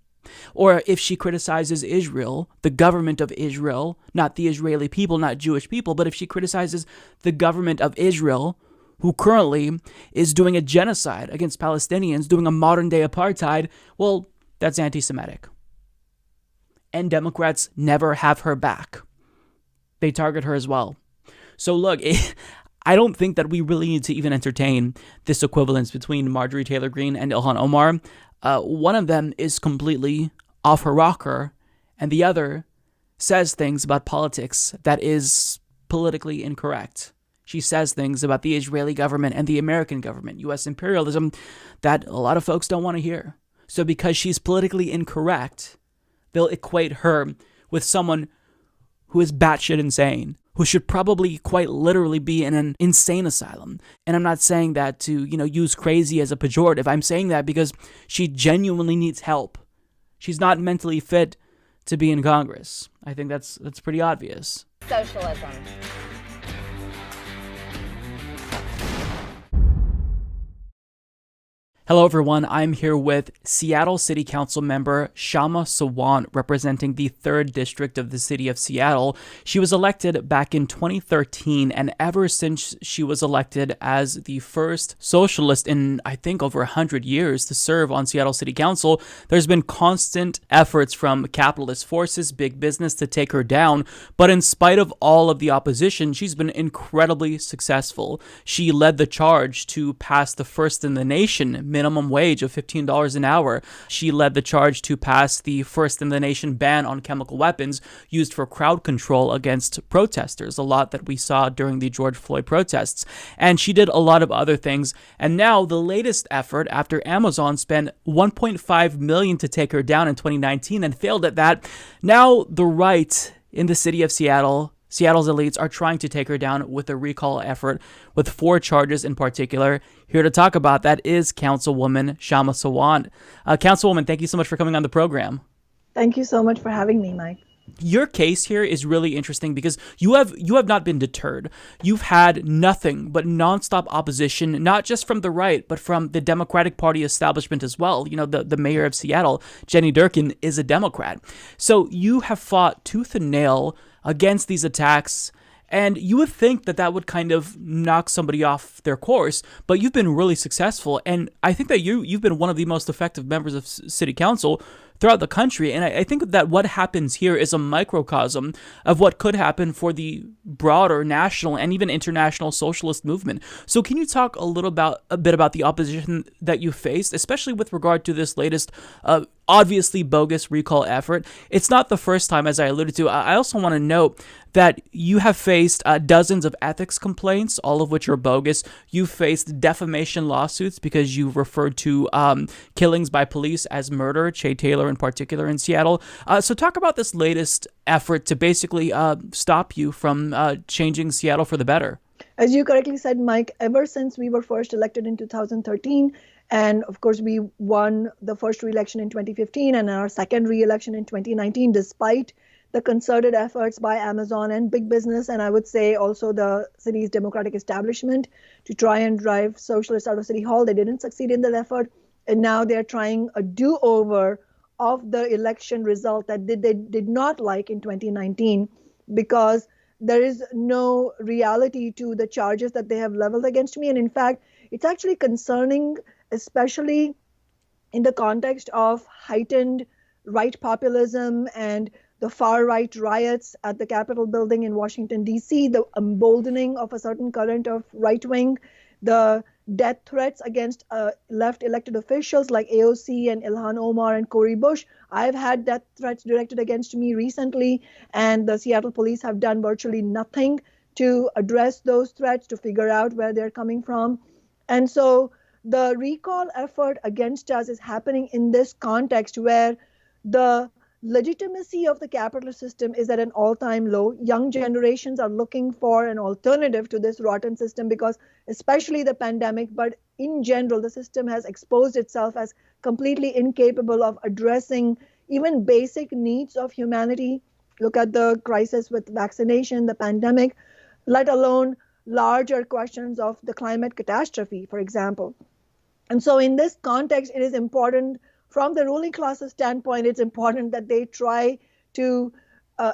Or if she criticizes Israel, the government of Israel, not the Israeli people, not Jewish people, but if she criticizes the government of Israel, who currently is doing a genocide against Palestinians, doing a modern-day apartheid, well, that's anti-Semitic. And Democrats never have her back. They target her as well. So look, I don't think that we really need to even entertain this equivalence between Marjorie Taylor Green and Ilhan Omar. One of them is completely off her rocker, and the other says things about politics that is politically incorrect. She says things about the Israeli government and the American government, U.S. imperialism, that a lot of folks don't want to hear. So because she's politically incorrect, they'll equate her with someone who is batshit insane, who should probably quite literally be in an insane asylum. And I'm not saying that to, use crazy as a pejorative. I'm saying that because she genuinely needs help. She's not mentally fit to be in Congress. I think that's pretty obvious. Socialism. Hello everyone, I'm here with Seattle City Council member Kshama Sawant, representing the 3rd District of the City of Seattle. She was elected back in 2013, and ever since she was elected as the first socialist in, I think, over 100 years to serve on Seattle City Council, there's been constant efforts from capitalist forces, big business to take her down, but in spite of all of the opposition, she's been incredibly successful. She led the charge to pass the first in the nation minimum wage of $15 an hour. She led the charge to pass the first in the nation ban on chemical weapons used for crowd control against protesters, a lot that we saw during the George Floyd protests. And she did a lot of other things. And now the latest effort, after Amazon spent $1.5 million to take her down in 2019 and failed at that, now the right in the city of Seattle's elites are trying to take her down with a recall effort with 4 charges in particular. Here to talk about that is Councilwoman Kshama Sawant. Councilwoman, thank you so much for coming on the program. Thank you so much for having me, Mike. Your case here is really interesting because you have not been deterred. You've had nothing but nonstop opposition, not just from the right, but from the Democratic Party establishment as well. The mayor of Seattle, Jenny Durkin, is a Democrat. So you have fought tooth and nail against these attacks, and you would think that would kind of knock somebody off their course, but you've been really successful, and I think that you've been one of the most effective members of city council throughout the country, and I think that what happens here is a microcosm of what could happen for the broader national and even international socialist movement. So can you talk a bit about the opposition that you faced, especially with regard to this latest obviously bogus recall effort? It's not the first time, as I alluded to. I also want to note that you have faced dozens of ethics complaints, all of which are bogus. You've faced defamation lawsuits because you referred to killings by police as murder, Che Taylor in particular in Seattle. So talk about this latest effort to basically stop you from changing Seattle for the better. As you correctly said, Mike, ever since we were first elected in 2013, and of course we won the first re-election in 2015 and our second re-election in 2019, despite the concerted efforts by Amazon and big business, and I would say also the city's Democratic establishment to try and drive socialists out of City Hall. They didn't succeed in that effort, and now they're trying a do-over of the election result that they did not like in 2019, because there is no reality to the charges that they have leveled against me. And in fact, it's actually concerning, especially in the context of heightened right populism and the far-right riots at the Capitol building in Washington, D.C., the emboldening of a certain current of right-wing, the death threats against left elected officials like AOC and Ilhan Omar and Cori Bush. I've had death threats directed against me recently, and the Seattle police have done virtually nothing to address those threats, to figure out where they're coming from. And so the recall effort against us is happening in this context where the legitimacy of the capitalist system is at an all-time low. Young generations are looking for an alternative to this rotten system because, especially the pandemic, but in general, the system has exposed itself as completely incapable of addressing even basic needs of humanity. Look at the crisis with vaccination, the pandemic, let alone larger questions of the climate catastrophe, for example. And so in this context, it is important, from the ruling class's standpoint, it's important that they try to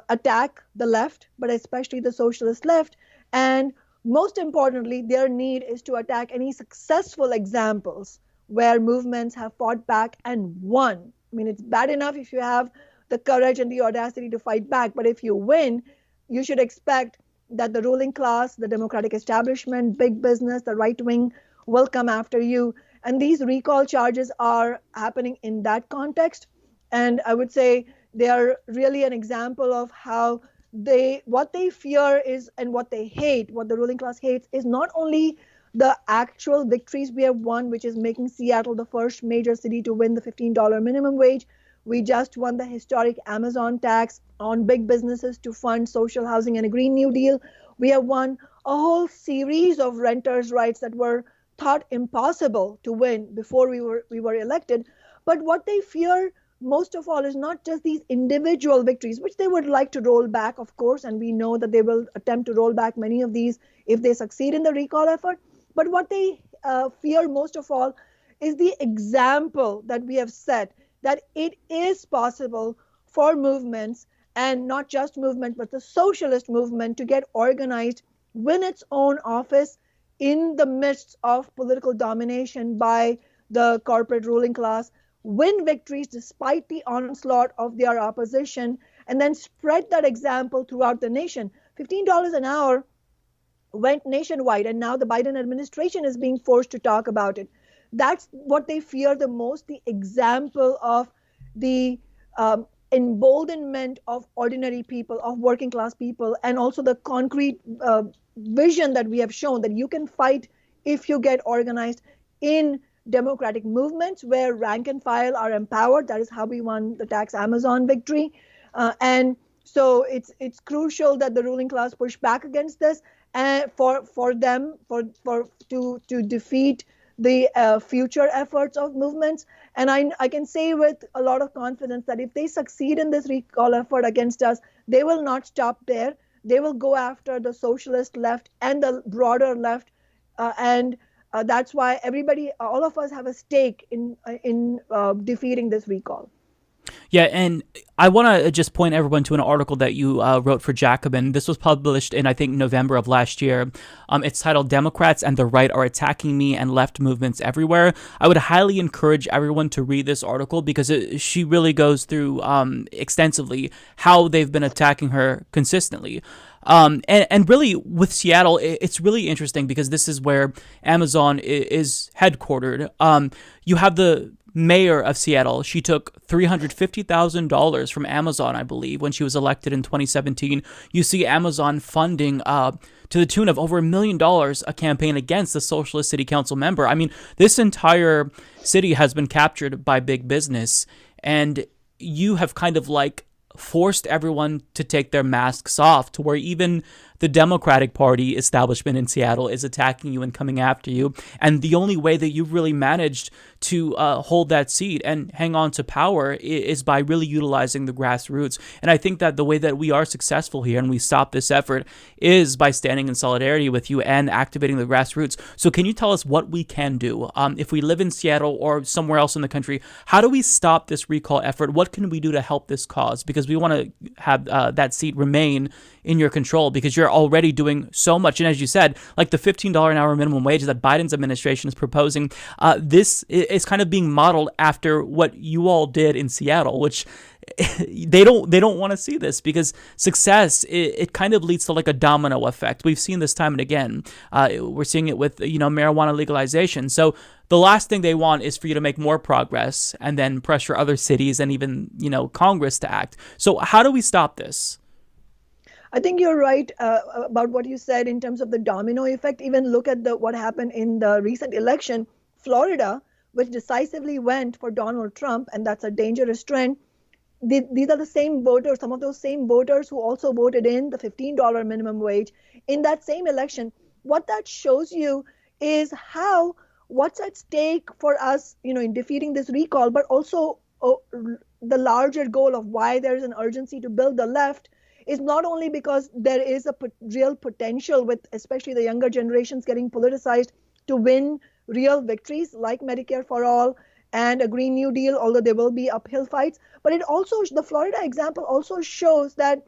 attack the left, but especially the socialist left. And most importantly, their need is to attack any successful examples where movements have fought back and won. I mean, it's bad enough if you have the courage and the audacity to fight back, but if you win, you should expect that the ruling class, the Democratic establishment, big business, the right wing will come after you. And these recall charges are happening in that context. And I would say they are really an example of how what they fear is, and what they hate, what the ruling class hates, is not only the actual victories we have won, which is making Seattle the first major city to win the $15 minimum wage. We just won the historic Amazon tax on big businesses to fund social housing and a Green New Deal. We have won a whole series of renters' rights that were thought impossible to win before we were elected. But what they fear most of all is not just these individual victories, which they would like to roll back, of course, and we know that they will attempt to roll back many of these if they succeed in the recall effort. But what they fear most of all is the example that we have set, that it is possible for movements, and not just movement, but the socialist movement, to get organized, win its own office in the midst of political domination by the corporate ruling class, win victories despite the onslaught of their opposition, and then spread that example throughout the nation. $15 an hour went nationwide, and now the Biden administration is being forced to talk about it. That's what they fear the most, the example of the emboldenment of ordinary people, of working class people, and also the concrete vision that we have shown that you can fight if you get organized in democratic movements where rank and file are empowered. That is how we won the tax Amazon victory. And so it's crucial that the ruling class push back against this, and for them to defeat the future efforts of movements. And I can say with a lot of confidence that if they succeed in this recall effort against us, they will not stop there. They will go after the socialist left and the broader left, and that's why all of us have a stake in defeating this recall. Yeah, and I want to just point everyone to an article that you wrote for Jacobin. This was published in, I think, November of last year. It's titled "Democrats and the Right Are Attacking Me and Left Movements Everywhere." I would highly encourage everyone to read this article because she really goes through extensively how they've been attacking her consistently. And really, with Seattle, it's really interesting because this is where Amazon is headquartered. You have the mayor of Seattle. She took $350,000 from Amazon, I believe, when she was elected in 2017. You see Amazon funding to the tune of over $1 million a campaign against the socialist city council member. I mean, this entire city has been captured by big business, and you have kind of like forced everyone to take their masks off, to where even the Democratic Party establishment in Seattle is attacking you and coming after you. And the only way that you've really managed to hold that seat and hang on to power is by really utilizing the grassroots. And I think that the way that we are successful here and we stop this effort is by standing in solidarity with you and activating the grassroots. So can you tell us what we can do? If we live in Seattle or somewhere else in the country, how do we stop this recall effort? What can we do to help this cause? Because we want to have that seat remain in your control, because you're already doing so much. And as you said, like the $15 an hour minimum wage that Biden's administration is proposing, this is kind of being modeled after what you all did in Seattle, which they don't want to see this, because success, it kind of leads to like a domino effect. We've seen this time and again. We're seeing it with, marijuana legalization. So the last thing they want is for you to make more progress and then pressure other cities and even, Congress to act. So how do we stop this? I think you're right about what you said in terms of the domino effect. Even look at what happened in the recent election. Florida, which decisively went for Donald Trump, and that's a dangerous trend. These are the same voters, some of those same voters who also voted in the $15 minimum wage in that same election. What that shows you is what's at stake for us, in defeating this recall, but also the larger goal of why there's an urgency to build the left is not only because there is a real potential with especially the younger generations getting politicized to win real victories like Medicare for all and a Green New Deal, although there will be uphill fights, but it also, the Florida example also shows that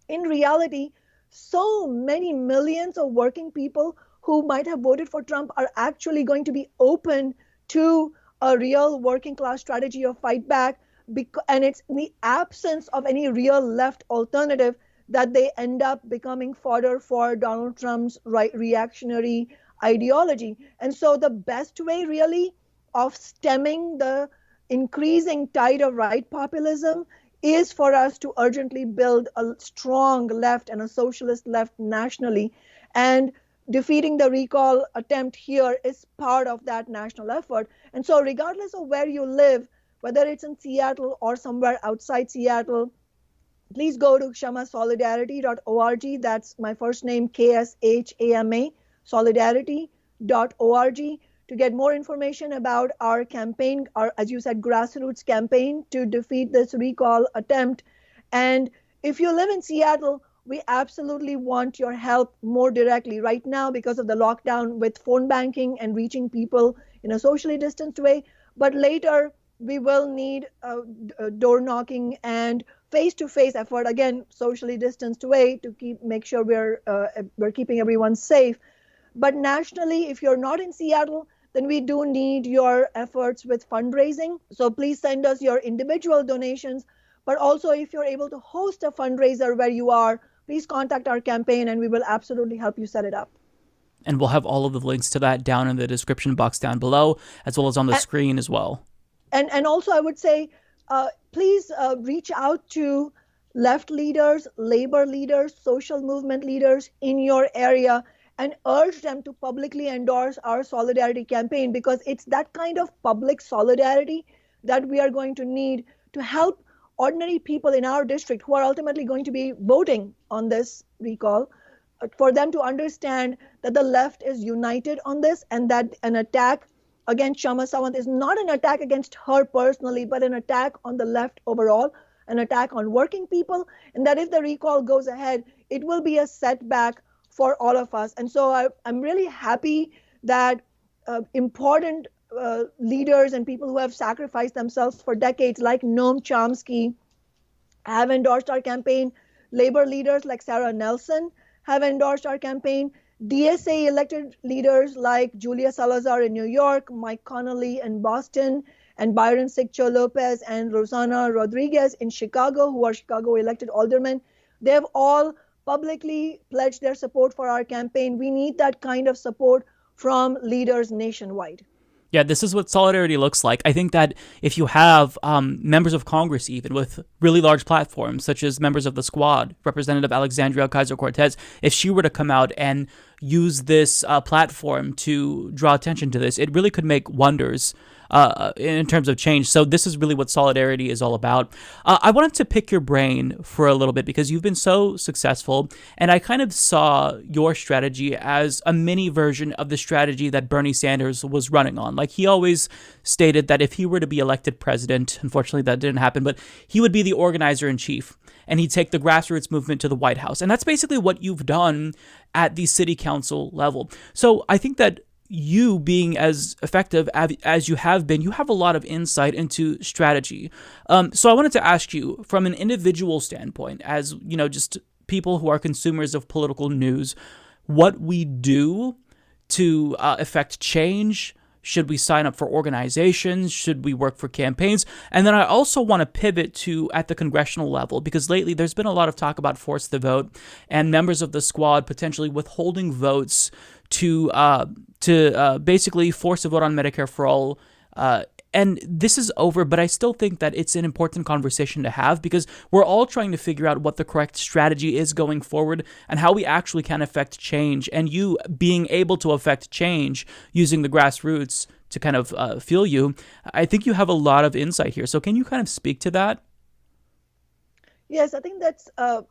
in reality, so many millions of working people who might have voted for Trump are actually going to be open to a real working class strategy of fight back. And it's in the absence of any real left alternative that they end up becoming fodder for Donald Trump's reactionary ideology. And so the best way really of stemming the increasing tide of right populism is for us to urgently build a strong left and a socialist left nationally. And defeating the recall attempt here is part of that national effort. And so regardless of where you live, whether it's in Seattle or somewhere outside Seattle, please go to kshamasolidarity.org. That's my first name, KSHAMA, solidarity.org, to get more information about our campaign, our, as you said, grassroots campaign to defeat this recall attempt. And if you live in Seattle, we absolutely want your help more directly right now because of the lockdown with phone banking and reaching people in a socially distanced way. But later, we will need door knocking and face-to-face effort, again, socially distanced way to make sure we're keeping everyone safe. But nationally, if you're not in Seattle, then we do need your efforts with fundraising. So please send us your individual donations. But also, if you're able to host a fundraiser where you are, please contact our campaign and we will absolutely help you set it up. And we'll have all of the links to that down in the description box down below, as well as on the screen as well. And also, I would say, please reach out to left leaders, labor leaders, social movement leaders in your area and urge them to publicly endorse our solidarity campaign, because it's that kind of public solidarity that we are going to need to help ordinary people in our district who are ultimately going to be voting on this recall, for them to understand that the left is united on this and that an attack against Kshama Sawant is not an attack against her personally, but an attack on the left overall, an attack on working people, and that if the recall goes ahead, it will be a setback for all of us. And so I'm really happy that important leaders and people who have sacrificed themselves for decades, like Noam Chomsky, have endorsed our campaign. Labor leaders like Sarah Nelson have endorsed our campaign. DSA elected leaders like Julia Salazar in New York, Mike Connolly in Boston, and Byron Sigcho Lopez and Rosanna Rodriguez in Chicago, who are Chicago elected aldermen, they have all publicly pledged their support for our campaign. We need that kind of support from leaders nationwide. Yeah, this is what solidarity looks like. I think that if you have members of Congress, even with really large platforms, such as members of the Squad, Representative Alexandria Ocasio-Cortez, if she were to come out and use this platform to draw attention to this, it really could make wonders in terms of change. So this is really what solidarity is all about. I wanted to pick your brain for a little bit because you've been so successful, and I kind of saw your strategy as a mini version of the strategy that Bernie Sanders was running on. Like, he always stated that if he were to be elected president, unfortunately that didn't happen, but he would be the organizer in chief, and he'd take the grassroots movement to the White House. And that's basically what you've done at the city council level. So I think that you being as effective as you have been, you have a lot of insight into strategy. So I wanted to ask you, from an individual standpoint, as you know, just people who are consumers of political news, what we do to affect change. Should we sign up for organizations? Should we work for campaigns? And then I also want to pivot to at the congressional level, because lately there's been a lot of talk about force the vote and members of the Squad potentially withholding votes to basically force a vote on Medicare for all. And this is over, but I still think that it's an important conversation to have, because we're all trying to figure out what the correct strategy is going forward and how we actually can affect change. And you being able to affect change using the grassroots to kind of fuel you, I think you have a lot of insight here. So can you kind of speak to that? Yes, I think that's a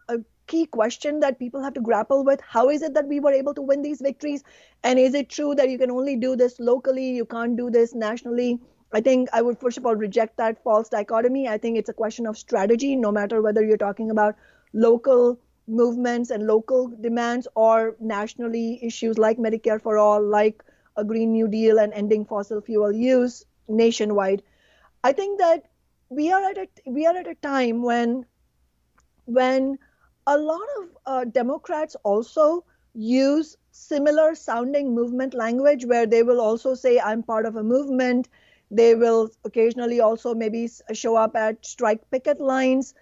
key question that people have to grapple with. How is it that we were able to win these victories? And is it true that you can only do this locally? You can't do this nationally? I think I would, first of all, reject that false dichotomy. I think it's a question of strategy, no matter whether you're talking about local movements and local demands or nationally issues like Medicare for all, like a Green New Deal and ending fossil fuel use nationwide. I think that we are at a time when a lot of Democrats also use similar sounding movement language, where they will also say, I'm part of a movement. They will occasionally also maybe show up at strike picket lines.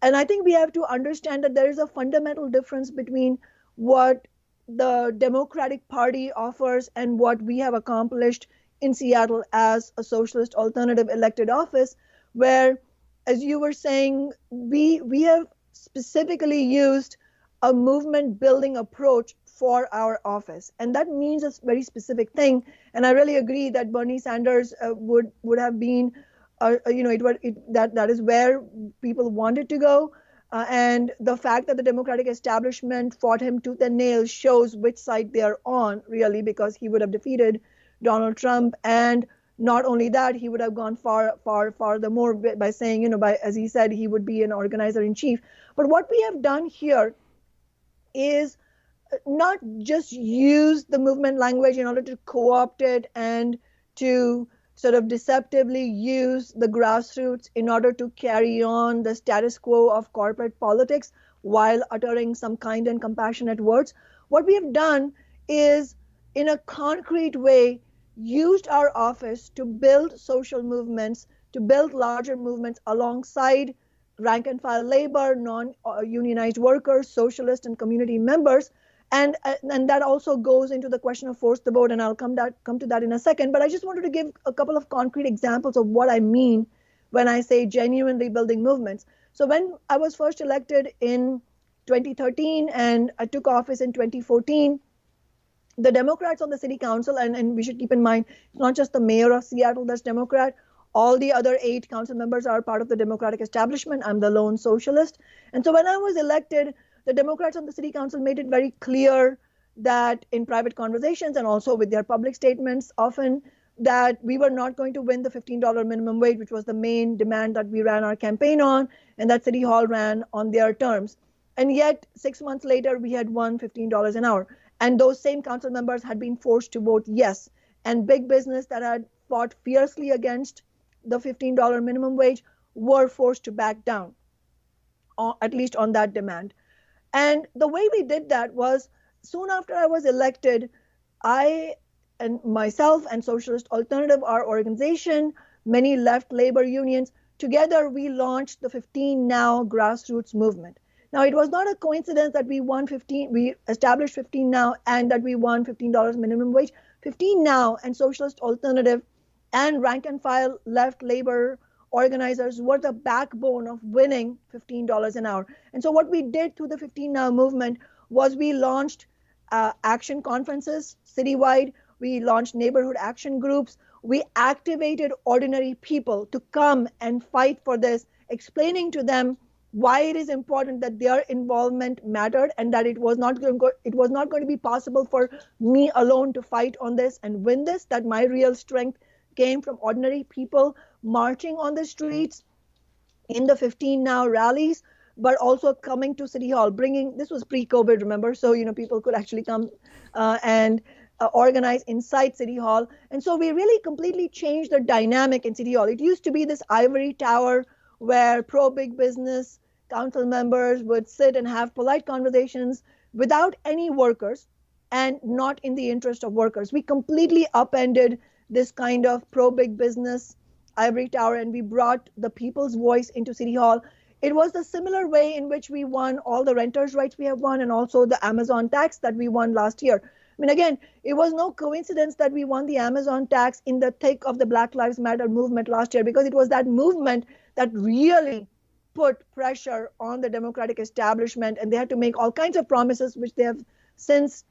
And I think we have to understand that there is a fundamental difference between what the Democratic Party offers and what we have accomplished in Seattle as a socialist alternative elected office, where, as you were saying, we have specifically used a movement building approach for our office. And that means a very specific thing. And I really agree that Bernie Sanders would have been, that is where people wanted to go. And the fact that the Democratic establishment fought him tooth and nail shows which side they are on, really, because he would have defeated Donald Trump. And not only that, he would have gone farther more by saying, as he said, he would be an organizer in chief. But what we have done here is not just use the movement language in order to co-opt it and to sort of deceptively use the grassroots in order to carry on the status quo of corporate politics while uttering some kind and compassionate words. What we have done is, in a concrete way, used our office to build social movements, to build larger movements alongside rank and file labor, non-unionized workers, socialist and community members. And that also goes into the question of force the vote, and I'll come to that in a second. But I just wanted to give a couple of concrete examples of what I mean when I say genuinely building movements. So when I was first elected in 2013 and I took office in 2014, the Democrats on the city council, and we should keep in mind, it's not just the mayor of Seattle that's Democrat. All the other 8 council members are part of the Democratic establishment. I'm the lone socialist. And so when I was elected, the Democrats on the city council made it very clear that in private conversations and also with their public statements often, that we were not going to win the $15 minimum wage, which was the main demand that we ran our campaign on, and that City Hall ran on their terms. And yet 6 months later, we had won $15 an hour. And those same council members had been forced to vote yes. And big business that had fought fiercely against the $15 minimum wage were forced to back down, at least on that demand. And the way we did that was, soon after I was elected, I and myself and Socialist Alternative, our organization, many left labor unions, together we launched the 15 Now grassroots movement. Now, it was not a coincidence that we established 15 Now and that we won $15 minimum wage. 15 Now and Socialist Alternative and rank and file left labor organizers were the backbone of winning $15 an hour. And so what we did through the 15 Now movement was we launched action conferences citywide. We launched neighborhood action groups. We activated ordinary people to come and fight for this, explaining to them why it is important that their involvement mattered and that it was not going to be possible for me alone to fight on this and win this, that my real strength came from ordinary people marching on the streets in the 15 Now rallies, but also coming to City Hall, this was pre-COVID, remember? So, people could actually come and organize inside City Hall. And so we really completely changed the dynamic in City Hall. It used to be this ivory tower where pro-big business council members would sit and have polite conversations without any workers and not in the interest of workers. We completely upended this kind of pro-big business ivory tower, and we brought the people's voice into City Hall. It was the similar way in which we won all the renters' rights we have won, and also the Amazon tax that we won last year. I mean, again, it was no coincidence that we won the Amazon tax in the thick of the Black Lives Matter movement last year, because it was that movement that really put pressure on the Democratic establishment, and they had to make all kinds of promises, which they have since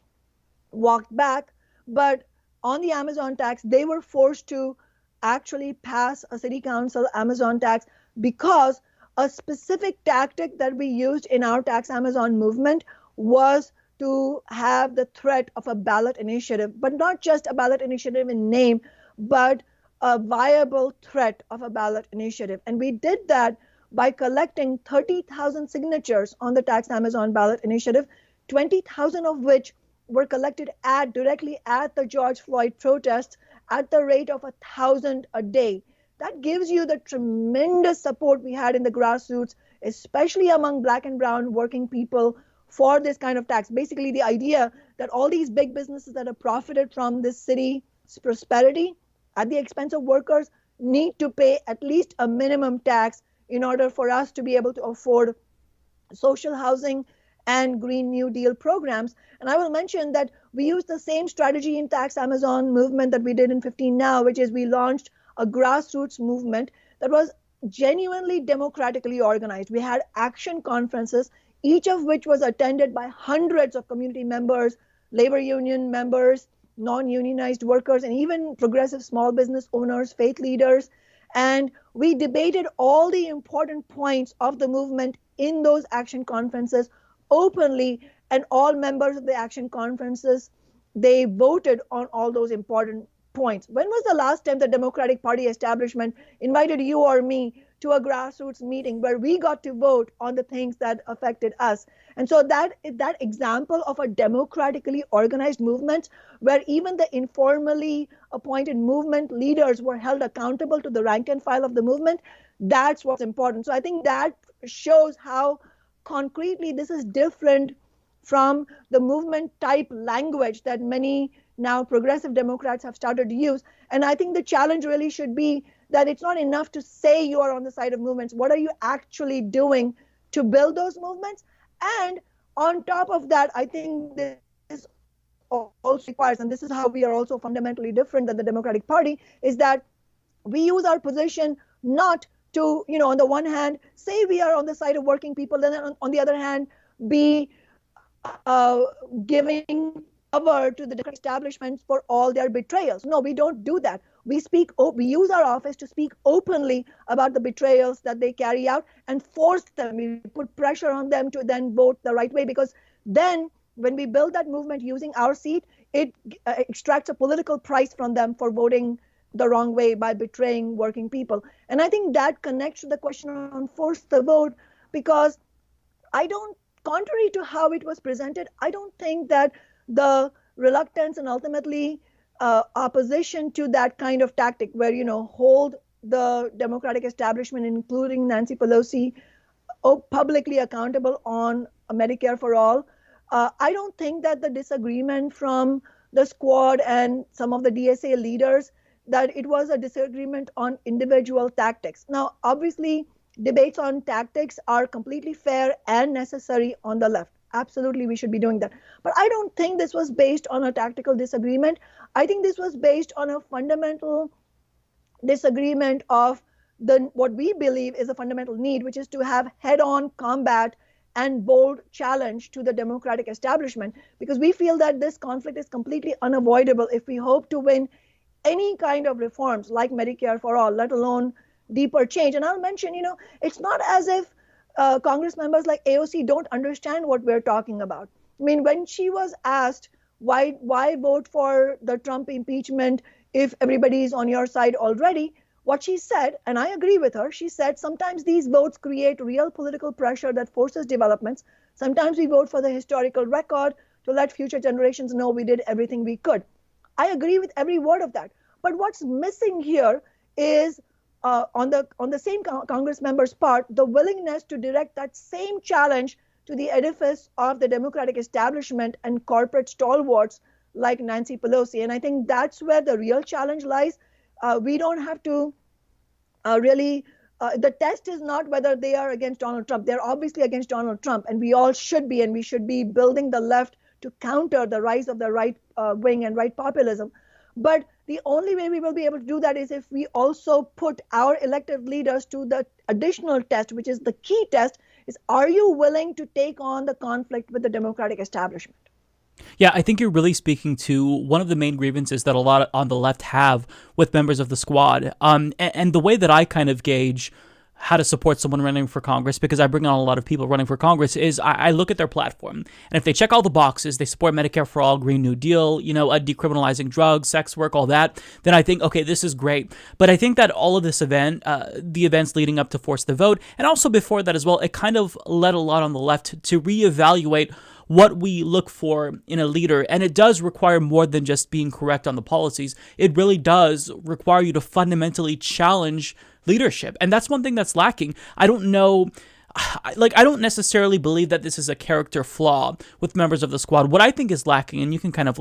walked back. But on the Amazon tax, they were forced to actually pass a city council Amazon tax because a specific tactic that we used in our tax Amazon movement was to have the threat of a ballot initiative, but not just a ballot initiative in name, but a viable threat of a ballot initiative. And we did that by collecting 30,000 signatures on the tax Amazon ballot initiative, 20,000 of which were collected directly at the George Floyd protests at the rate of 1,000 a day. That gives you the tremendous support we had in the grassroots, especially among Black and brown working people, for this kind of tax. Basically, the idea that all these big businesses that have profited from this city's prosperity at the expense of workers need to pay at least a minimum tax in order for us to be able to afford social housing and Green New Deal programs. And I will mention that we used the same strategy in tax Amazon movement that we did in 15 Now, which is we launched a grassroots movement that was genuinely democratically organized. We had action conferences, each of which was attended by hundreds of community members, labor union members, non-unionized workers, and even progressive small business owners, faith leaders. And we debated all the important points of the movement in those action conferences openly, and all members of the action conferences, they voted on all those important points. When was the last time the Democratic Party establishment invited you or me to a grassroots meeting where we got to vote on the things that affected us? And so that example of a democratically organized movement where even the informally appointed movement leaders were held accountable to the rank and file of the movement, that's what's important. So I think that shows how concretely this is different from the movement type language that many now progressive Democrats have started to use. And I think the challenge really should be that it's not enough to say you are on the side of movements. What are you actually doing to build those movements? And on top of that, I think this also requires, and this is how we are also fundamentally different than the Democratic Party, is that we use our position not to, on the one hand, say we are on the side of working people, and then on the other hand, be giving cover to the establishments for all their betrayals. No, we don't do that. We use our office to speak openly about the betrayals that they carry out and force them. We put pressure on them to then vote the right way, because then when we build that movement using our seat, it extracts a political price from them for voting the wrong way by betraying working people. And I think that connects to the question on force the vote, because contrary to how it was presented, I don't think that the reluctance and ultimately opposition to that kind of tactic where, hold the Democratic establishment, including Nancy Pelosi, publicly accountable on Medicare for all. I don't think that the disagreement from the squad and some of the DSA leaders, that it was a disagreement on individual tactics. Now, obviously, debates on tactics are completely fair and necessary on the left. Absolutely, we should be doing that. But I don't think this was based on a tactical disagreement. I think this was based on a fundamental disagreement of what we believe is a fundamental need, which is to have head-on combat and bold challenge to the Democratic establishment, because we feel that this conflict is completely unavoidable if we hope to win any kind of reforms like Medicare for all, let alone deeper change. And I'll mention, it's not as if Congress members like AOC don't understand what we're talking about. I mean, when she was asked why vote for the Trump impeachment if everybody is on your side already, what she said, and I agree with her, she said sometimes these votes create real political pressure that forces developments. Sometimes we vote for the historical record to let future generations know we did everything we could. I agree with every word of that. But what's missing here is on the same Congress member's part, the willingness to direct that same challenge to the edifice of the Democratic establishment and corporate stalwarts like Nancy Pelosi. And I think that's where the real challenge lies. We don't have to the test is not whether they are against Donald Trump. They're obviously against Donald Trump, and we all should be, and we should be building the left to counter the rise of the right wing and right populism. But the only way we will be able to do that is if we also put our elected leaders to the additional test, which is the key test, is are you willing to take on the conflict with the Democratic establishment? Yeah, I think you're really speaking to one of the main grievances that a lot on the left have with members of the squad. And the way that I kind of gauge how to support someone running for Congress, because I bring on a lot of people running for Congress, is I look at their platform. And if they check all the boxes, they support Medicare for all, Green New Deal, decriminalizing drugs, sex work, all that, then I think, okay, this is great. But I think that all of this event, the events leading up to Force the Vote, and also before that as well, it kind of led a lot on the left to reevaluate what we look for in a leader. And it does require more than just being correct on the policies. It really does require you to fundamentally challenge leadership. And that's one thing that's lacking. I don't know, I don't necessarily believe that this is a character flaw with members of the squad. What I think is lacking, and you can kind of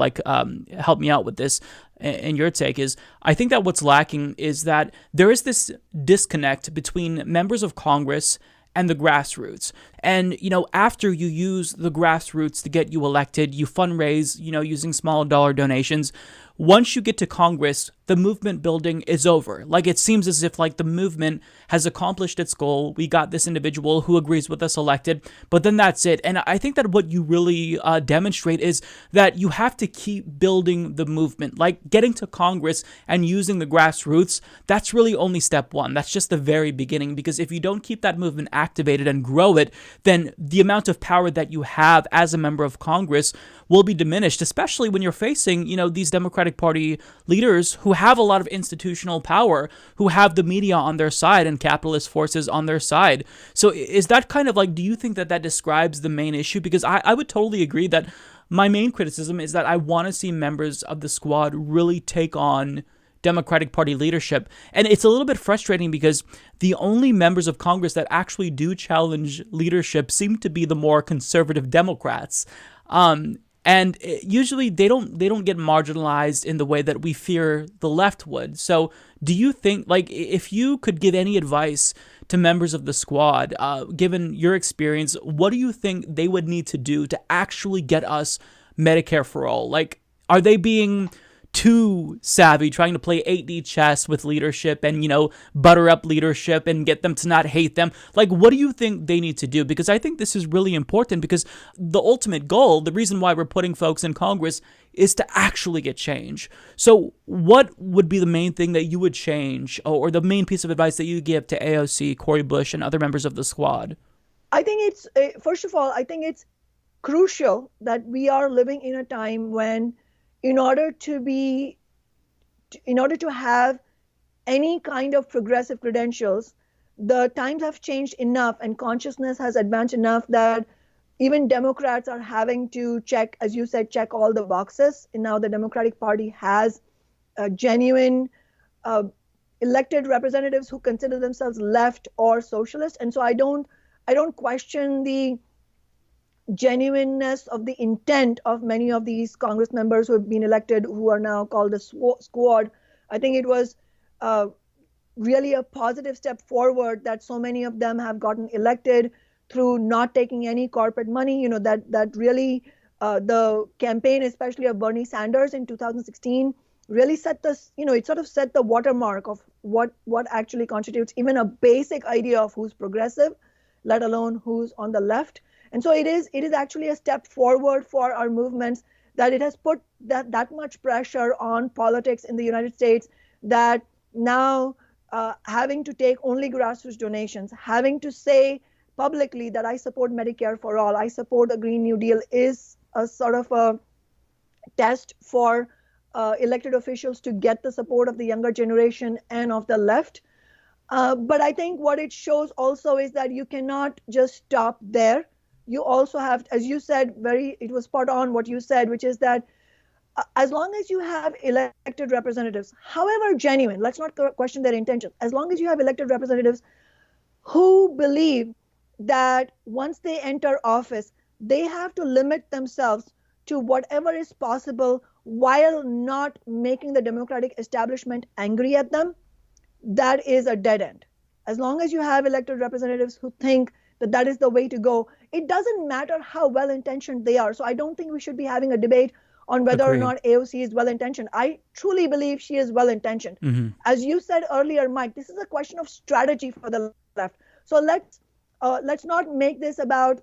help me out with this and your take, is I think that what's lacking is that there is this disconnect between members of Congress and the grassroots. And, after you use the grassroots to get you elected, you fundraise, using small dollar donations. Once you get to Congress, the movement building is over. Like, it seems as if the movement has accomplished its goal. We got this individual who agrees with us elected, but then that's it. And I think that what you really demonstrate is that you have to keep building the movement. Like, getting to Congress and using the grassroots, that's really only step one. That's just the very beginning, because if you don't keep that movement activated and grow it, then the amount of power that you have as a member of Congress will be diminished, especially when you're facing, these Democratic Party leaders who have a lot of institutional power, who have the media on their side and capitalist forces on their side. So is that kind of do you think that describes the main issue? Because I would totally agree that my main criticism is that I want to see members of the squad really take on Democratic Party leadership. And it's a little bit frustrating because the only members of Congress that actually do challenge leadership seem to be the more conservative Democrats. And usually they don't get marginalized in the way that we fear the left would. So do you think, if you could give any advice to members of the squad, given your experience, what do you think they would need to do to actually get us Medicare for all? Are they being too savvy, trying to play 8D chess with leadership and, butter up leadership and get them to not hate them? What do you think they need to do? Because I think this is really important, because the ultimate goal, the reason why we're putting folks in Congress, is to actually get change. So what would be the main thing that you would change, or the main piece of advice that you give to AOC, Cori Bush, and other members of the squad? I think it's, first of all, I think it's crucial that we are living in a time when in order to have any kind of progressive credentials, the times have changed enough and consciousness has advanced enough that even Democrats are having to check, as you said, check all the boxes. And now the Democratic Party has genuine elected representatives who consider themselves left or socialist. And so I don't question the genuineness of the intent of many of these Congress members who have been elected, who are now called the squad. I think it was really a positive step forward that so many of them have gotten elected through not taking any corporate money. That really the campaign, especially of Bernie Sanders in 2016, really set this, it sort of set the watermark of what actually constitutes even a basic idea of who's progressive, let alone who's on the left. And so it is actually a step forward for our movements, that it has put that much pressure on politics in the United States, that now having to take only grassroots donations, having to say publicly that I support Medicare for all, I support the Green New Deal, is a sort of a test for elected officials to get the support of the younger generation and of the left. But I think what it shows also is that you cannot just stop there. You also have, as you said, it was spot on what you said, which is that as long as you have elected representatives, however genuine, let's not question their intentions, as long as you have elected representatives who believe that once they enter office, they have to limit themselves to whatever is possible while not making the Democratic establishment angry at them, that is a dead end. As long as you have elected representatives who think that is the way to go, it doesn't matter how well-intentioned they are. So I don't think we should be having a debate on whether or not AOC is well-intentioned. I truly believe she is well-intentioned. Mm-hmm. As you said earlier, Mike, this is a question of strategy for the left. So let's not make this about,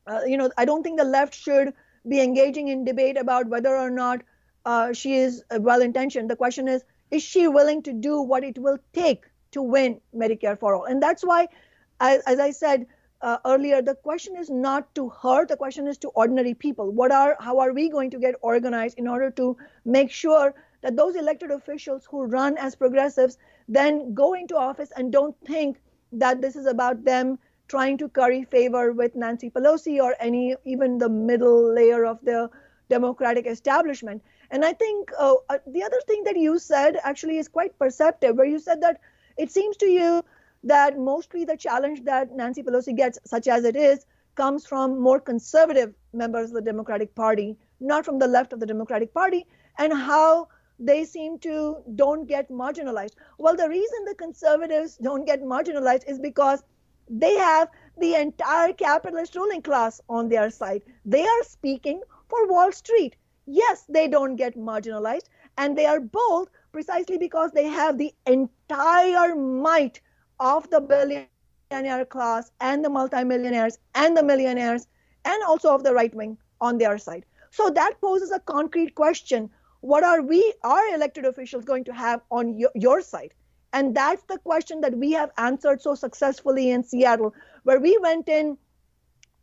I don't think the left should be engaging in debate about whether or not she is well-intentioned. The question is she willing to do what it will take to win Medicare for all? And that's why, as I said earlier, the question is not to her, the question is to ordinary people. How are we going to get organized in order to make sure that those elected officials who run as progressives then go into office and don't think that this is about them trying to curry favor with Nancy Pelosi or even the middle layer of the Democratic establishment. And I think the other thing that you said actually is quite perceptive, where you said that it seems to you that mostly the challenge that Nancy Pelosi gets, such as it is, comes from more conservative members of the Democratic Party, not from the left of the Democratic Party, and how they seem to don't get marginalized. Well, the reason the conservatives don't get marginalized is because They have the entire capitalist ruling class on their side. They are speaking for Wall Street. Yes, they don't get marginalized, and they are bold precisely because they have the entire might of the billionaire class and the multimillionaires and the millionaires and also of the right wing on their side. So that poses a concrete question. What are we, our elected officials, going to have on your side? And that's the question that we have answered so successfully in Seattle, where we went in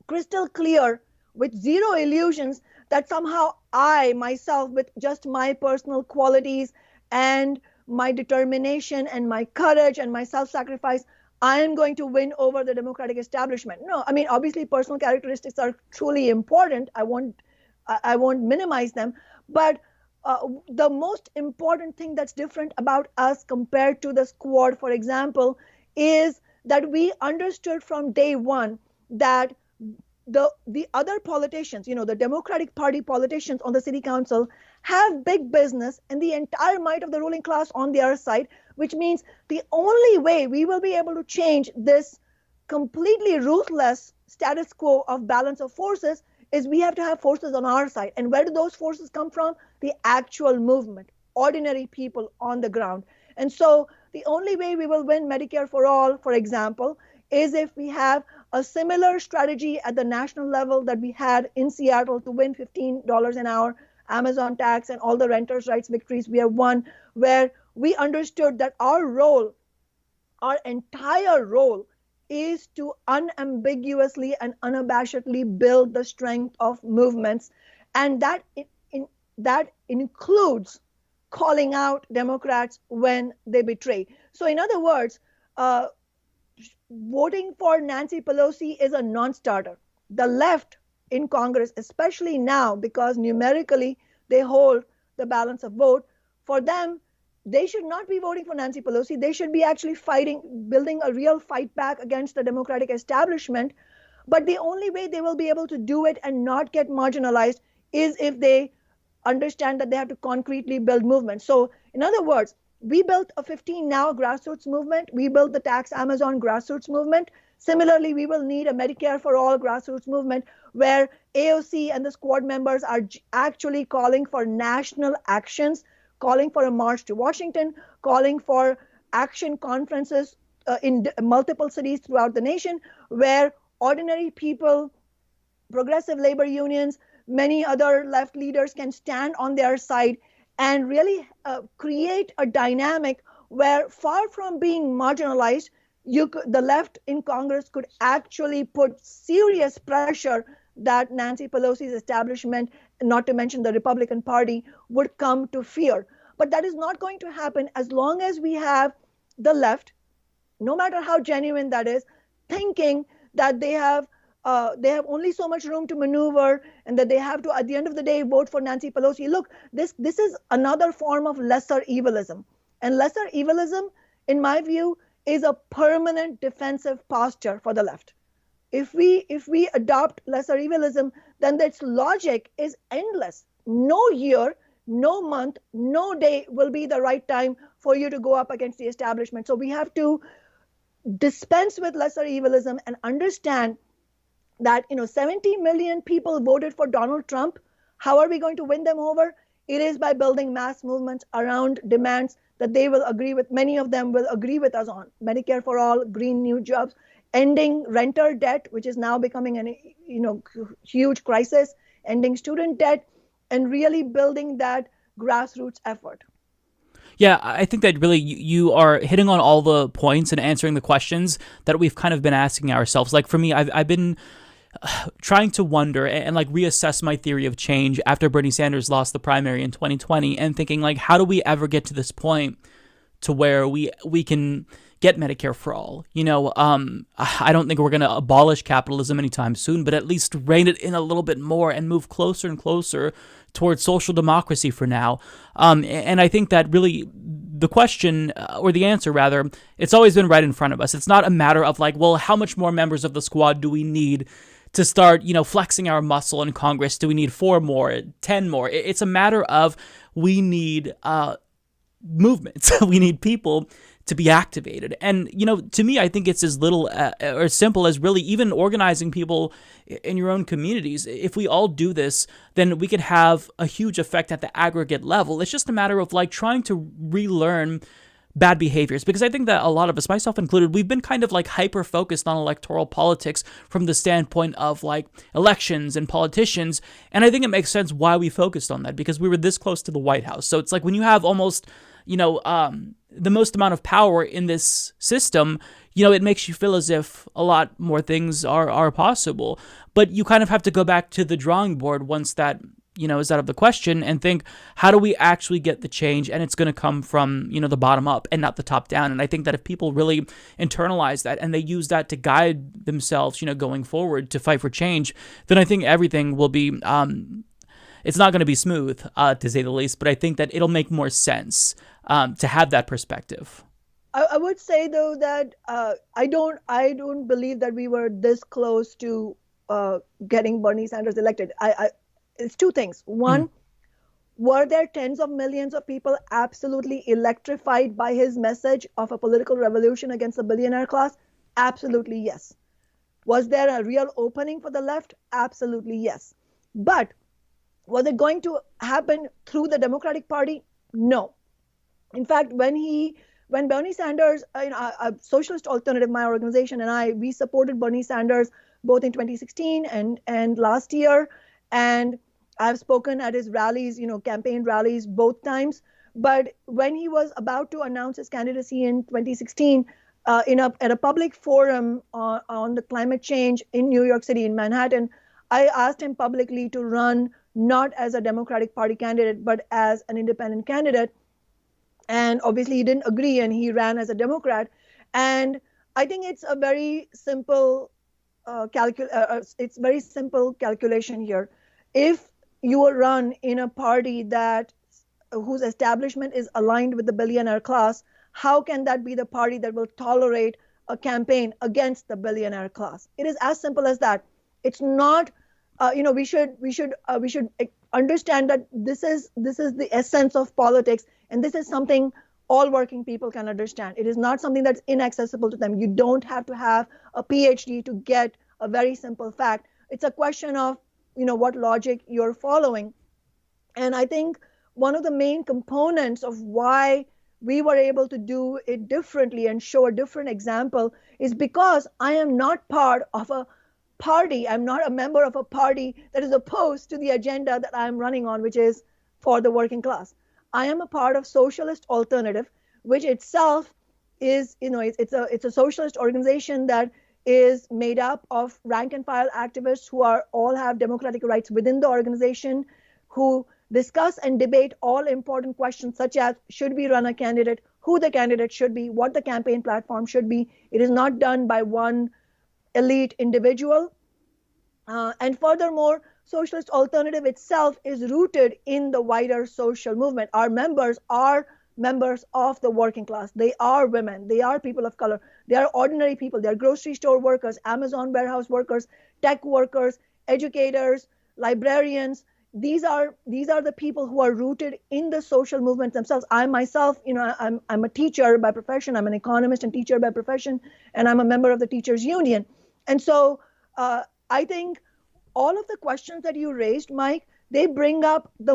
crystal clear with zero illusions that somehow I, myself, with just my personal qualities and my determination and my courage and my self-sacrifice, I am going to win over the Democratic establishment. No, I mean, obviously personal characteristics are truly important. I won't minimize them, but the most important thing that's different about us compared to the squad, for example, is that we understood from day one that the other politicians, the Democratic Party politicians on the city council, have big business and the entire might of the ruling class on their side, which means the only way we will be able to change this completely ruthless status quo of balance of forces is we have to have forces on our side. And where do those forces come from? The actual movement, ordinary people on the ground. And so the only way we will win Medicare for all, for example, is if we have a similar strategy at the national level that we had in Seattle to win $15 an hour, Amazon tax, and all the renters' rights victories we have won, where we understood that our role, our entire role, is to unambiguously and unabashedly build the strength of movements. And that includes calling out Democrats when they betray. So in other words, voting for Nancy Pelosi is a non-starter. The left in Congress, especially now, because numerically they hold the balance of vote, for them, they should not be voting for Nancy Pelosi. They should be actually building a real fight back against the Democratic establishment. But the only way they will be able to do it and not get marginalized is if they understand that they have to concretely build movements. So in other words, we built a 15 Now grassroots movement. We built the Tax Amazon grassroots movement. Similarly, we will need a Medicare for all grassroots movement where AOC and the squad members are actually calling for national actions, calling for a march to Washington, calling for action conferences in multiple cities throughout the nation, where ordinary people, progressive labor unions, many other left leaders can stand on their side and really create a dynamic where, far from being marginalized, the left in Congress could actually put serious pressure that Nancy Pelosi's establishment, not to mention the Republican Party, would come to fear. But that is not going to happen as long as we have the left, no matter how genuine that is, thinking that they have only so much room to maneuver and that they have to, at the end of the day, vote for Nancy Pelosi. Look, this is another form of lesser evilism. And lesser evilism, in my view, is a permanent defensive posture for the left. If we adopt lesser evilism, then its logic is endless. No year, no month, no day will be the right time for you to go up against the establishment. So we have to dispense with lesser evilism and understand that 70 million people voted for Donald Trump. How are we going to win them over? It is by building mass movements around demands that they will agree with. Many of them will agree with us on Medicare for all, green new jobs, ending renter debt, which is now becoming an huge crisis, ending student debt, and really building that grassroots effort. Yeah, I think that really you are hitting on all the points and answering the questions that we've kind of been asking ourselves. Like for me, I've been trying to wonder and like reassess my theory of change after Bernie Sanders lost the primary in 2020 and thinking like, how do we ever get to this point to where we can get Medicare for all? I don't think we're going to abolish capitalism anytime soon, but at least rein it in a little bit more and move closer and closer towards social democracy for now. And I think that really the question, or the answer rather, it's always been right in front of us. It's not a matter of like, well, how much more members of the squad do we need to start, flexing our muscle in Congress? Do we need 4 more, 10 more? It's a matter of we need movements. We need people to be activated. And, to me, I think it's as little or as simple as really even organizing people in your own communities. If we all do this, then we could have a huge effect at the aggregate level. It's just a matter of trying to relearn bad behaviors, because I think that a lot of us, myself included, we've been kind of hyper focused on electoral politics from the standpoint of elections and politicians. And I think it makes sense why we focused on that, because we were this close to the White House. So it's when you have almost, the most amount of power in this system, it makes you feel as if a lot more things are possible. But you kind of have to go back to the drawing board once that is out of the question, and think, how do we actually get the change? And it's going to come from, the bottom up and not the top down. And I think that if people really internalize that and they use that to guide themselves, going forward to fight for change, then I think everything will be, it's not going to be smooth, to say the least, but I think that it'll make more sense to have that perspective. I would say, though, that I don't believe that we were this close to getting Bernie Sanders elected. It's two things. One, were there tens of millions of people absolutely electrified by his message of a political revolution against the billionaire class? Absolutely, yes. Was there a real opening for the left? Absolutely, yes. But was it going to happen through the Democratic Party? No. In fact, when Bernie Sanders, a socialist alternative, my organization and we supported Bernie Sanders both in 2016 and last year. And I've spoken at his rallies, campaign rallies both times. But when he was about to announce his candidacy in 2016, at a public forum on the climate change in New York City, in Manhattan, I asked him publicly to run not as a Democratic Party candidate, but as an independent candidate. And obviously he didn't agree, and he ran as a Democrat. And I think it's a very simple calculation here. If you will run in a party whose establishment is aligned with the billionaire class, how can that be the party that will tolerate a campaign against the billionaire class? It is as simple as that. It's not, we should understand that this is the essence of politics, and this is something all working people can understand. It is not something that's inaccessible to them. You don't have to have a PhD to get a very simple fact. It's a question of what logic you're following. And I think one of the main components of why we were able to do it differently and show a different example is because I am not part of a party. I'm not a member of a party that is opposed to the agenda that I'm running on, which is for the working class. I am a part of Socialist Alternative, which itself is, it's a socialist organization that is made up of rank and file activists who all have democratic rights within the organization, who discuss and debate all important questions such as should we run a candidate, who the candidate should be, what the campaign platform should be. It is not done by one elite individual. And furthermore, Socialist Alternative itself is rooted in the wider social movement. Our members are members of the working class. They are women. They are people of color. They are ordinary people. They are grocery store workers, Amazon warehouse workers, tech workers, educators, librarians. These are the people who are rooted in the social movement themselves. I myself, I'm a teacher by profession. I'm an economist and teacher by profession, and I'm a member of the teachers union. And so I think all of the questions that you raised, Mike, they bring up the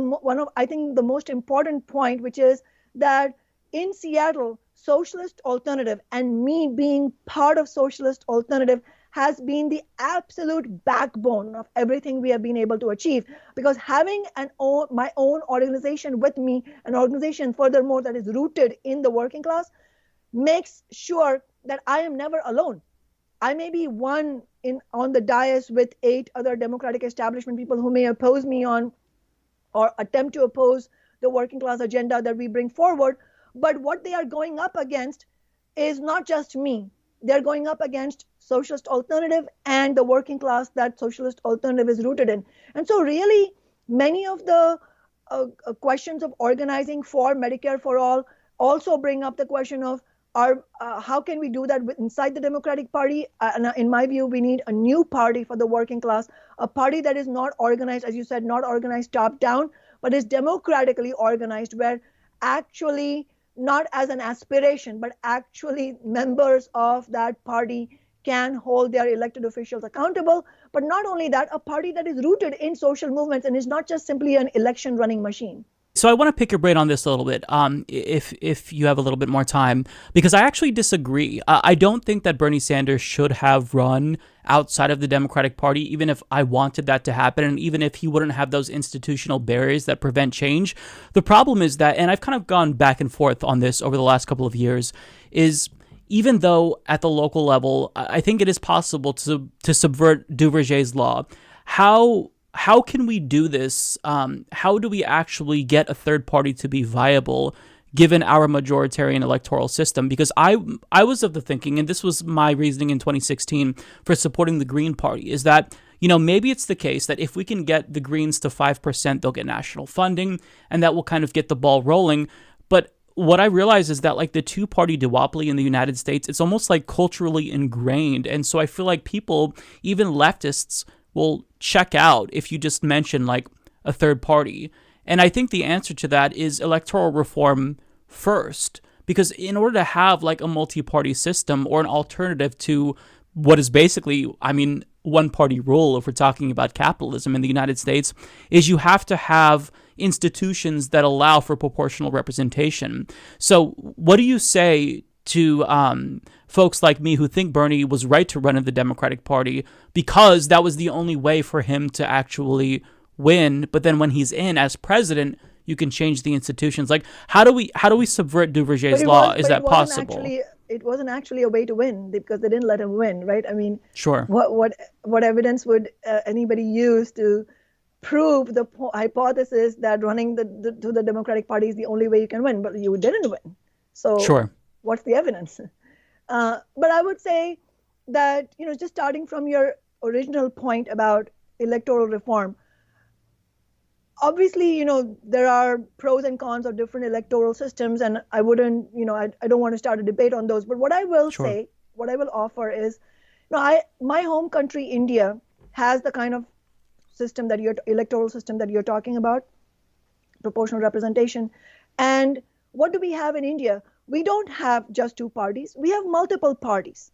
most important point, which is that in Seattle, Socialist Alternative and me being part of Socialist Alternative has been the absolute backbone of everything we have been able to achieve. Because having my own organization with me, an organization furthermore that is rooted in the working class, makes sure that I am never alone. I may be one on the dais with 8 other Democratic establishment people who may oppose me on or attempt to oppose the working class agenda that we bring forward. But what they are going up against is not just me. They're going up against Socialist Alternative and the working class that Socialist Alternative is rooted in. And so really, many of the questions of organizing for Medicare for All also bring up the question of how can we do that inside the Democratic Party? And in my view, we need a new party for the working class, a party that is not organized, as you said, not organized top down, but is democratically organized, where actually not as an aspiration, but actually members of that party can hold their elected officials accountable. But not only that, a party that is rooted in social movements and is not just simply an election running machine. So I want to pick your brain on this a little bit, if you have a little bit more time, because I actually disagree. I don't think that Bernie Sanders should have run outside of the Democratic Party, even if I wanted that to happen, and even if he wouldn't have those institutional barriers that prevent change. The problem is that, and I've kind of gone back and forth on this over the last couple of years, is even though at the local level, I think it is possible to subvert Duverger's law, how can we do this? How do we actually get a third party to be viable given our majoritarian electoral system? Because I was of the thinking, and this was my reasoning in 2016 for supporting the Green Party, is that, maybe it's the case that if we can get the Greens to 5%, they'll get national funding, and that will kind of get the ball rolling. But what I realize is that, like, the two-party duopoly in the United States, it's almost like culturally ingrained. And so I feel like people, even leftists, will check out if you just mention like a third party. And I think the answer to that is electoral reform first, because in order to have like a multi-party system or an alternative to what is basically, one-party rule, if we're talking about capitalism in the United States, is you have to have institutions that allow for proportional representation. So what do you say to folks like me who think Bernie was right to run in the Democratic Party because that was the only way for him to actually win? But then when he's in as president, you can change the institutions. Like, how do we subvert Duverger's law? Is that possible? It wasn't actually a way to win because they didn't let him win, right? Sure. What evidence would anybody use to prove the hypothesis that running to the Democratic Party is the only way you can win? But you didn't win. So sure. What's the evidence? But I would say that, just starting from your original point about electoral reform, obviously, there are pros and cons of different electoral systems, and I wouldn't, I don't want to start a debate on those. But what I will say, what I will offer is, my home country, India, has the kind of system that electoral system that you're talking about, proportional representation. And what do we have in India? We don't have just two parties. We have multiple parties.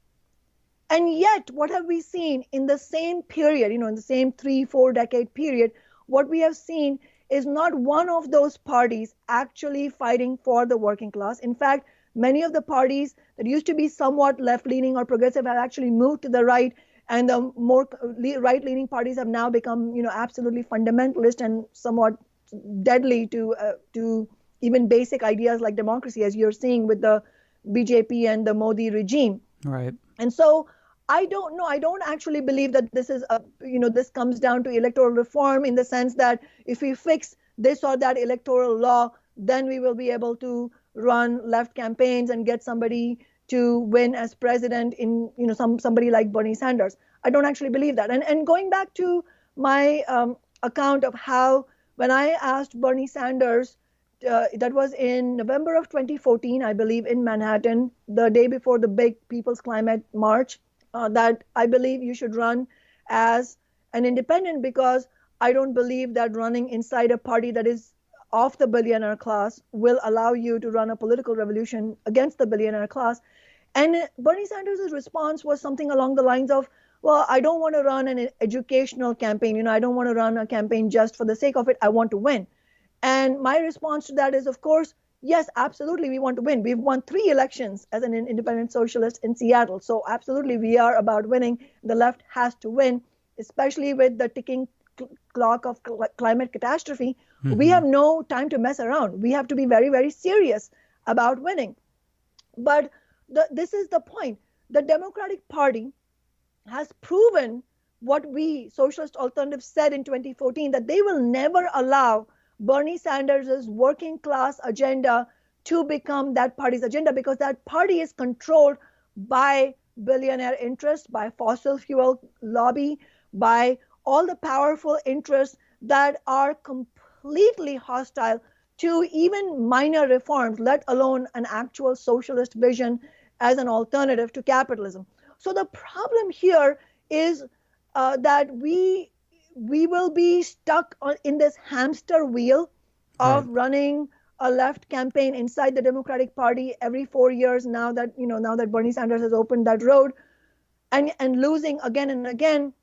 And yet, what have we seen in the same period, in the same 3-4 decade period, what we have seen is not one of those parties actually fighting for the working class. In fact, many of the parties that used to be somewhat left-leaning or progressive have actually moved to the right, and the more right-leaning parties have now become, absolutely fundamentalist and somewhat deadly to even basic ideas like democracy, as you're seeing with the BJP and the Modi regime. Right. And so I don't know. I don't actually believe that this is this comes down to electoral reform in the sense that if we fix this or that electoral law, then we will be able to run left campaigns and get somebody to win as president in, somebody like Bernie Sanders. I don't actually believe that. And going back to my account of how, when I asked Bernie Sanders, that was in November of 2014, I believe, in Manhattan, the day before the big People's Climate March, that I believe you should run as an independent because I don't believe that running inside a party that is of the billionaire class will allow you to run a political revolution against the billionaire class. And Bernie Sanders' response was something along the lines of, well, I don't want to run an educational campaign. I don't want to run a campaign just for the sake of it. I want to win. And my response to that is, of course, yes, absolutely, we want to win. We've won 3 elections as an independent socialist in Seattle. So absolutely, we are about winning. The left has to win, especially with the ticking clock of climate catastrophe. Mm-hmm. We have no time to mess around. We have to be very, very serious about winning. But this is the point. The Democratic Party has proven what we, Socialist Alternatives, said in 2014, that they will never allow Bernie Sanders' working class agenda to become that party's agenda, because that party is controlled by billionaire interests, by fossil fuel lobby, by all the powerful interests that are completely hostile to even minor reforms, let alone an actual socialist vision as an alternative to capitalism. So the problem here is that we will be stuck in this hamster wheel of running a left campaign inside the Democratic Party every 4 years now that Bernie Sanders has opened that road, and losing again and again.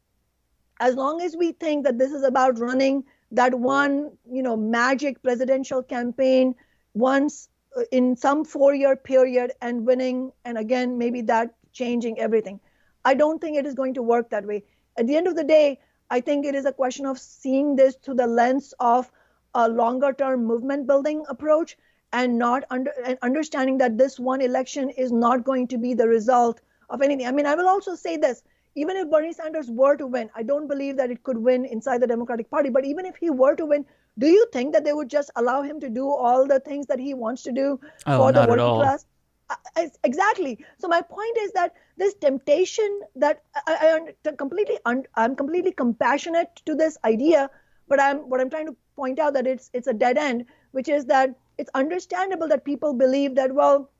As long as we think that this is about running that one, magic presidential campaign once in some 4-year period and winning, and again, maybe that changing everything, I don't think it is going to work that way. At the end of the day, I think it is a question of seeing this through the lens of a longer term movement building approach, and not understanding that this one election is not going to be the result of anything. I mean, I will also say this. Even if Bernie Sanders were to win, I don't believe that it could win inside the Democratic Party. But even if he were to win, do you think that they would just allow him to do all the things that he wants to do for the working class? Exactly. So my point is that this temptation that I'm completely compassionate to this idea, but what I'm trying to point out that it's a dead end, which is that it's understandable that people believe that, well,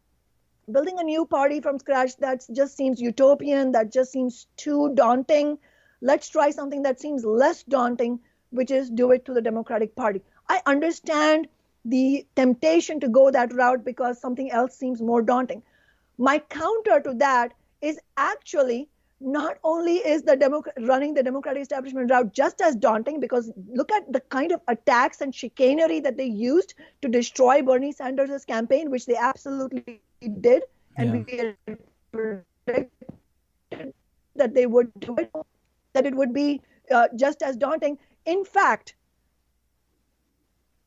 building a new party from scratch, that just seems utopian, that just seems too daunting. Let's try something that seems less daunting, which is do it to the Democratic Party. I understand the temptation to go that route because something else seems more daunting. My counter to that is actually not only is running the Democratic establishment route just as daunting, because look at the kind of attacks and chicanery that they used to destroy Bernie Sanders' campaign, which they absolutely did, and we had predicted that they would do it, that it would be just as daunting. In fact,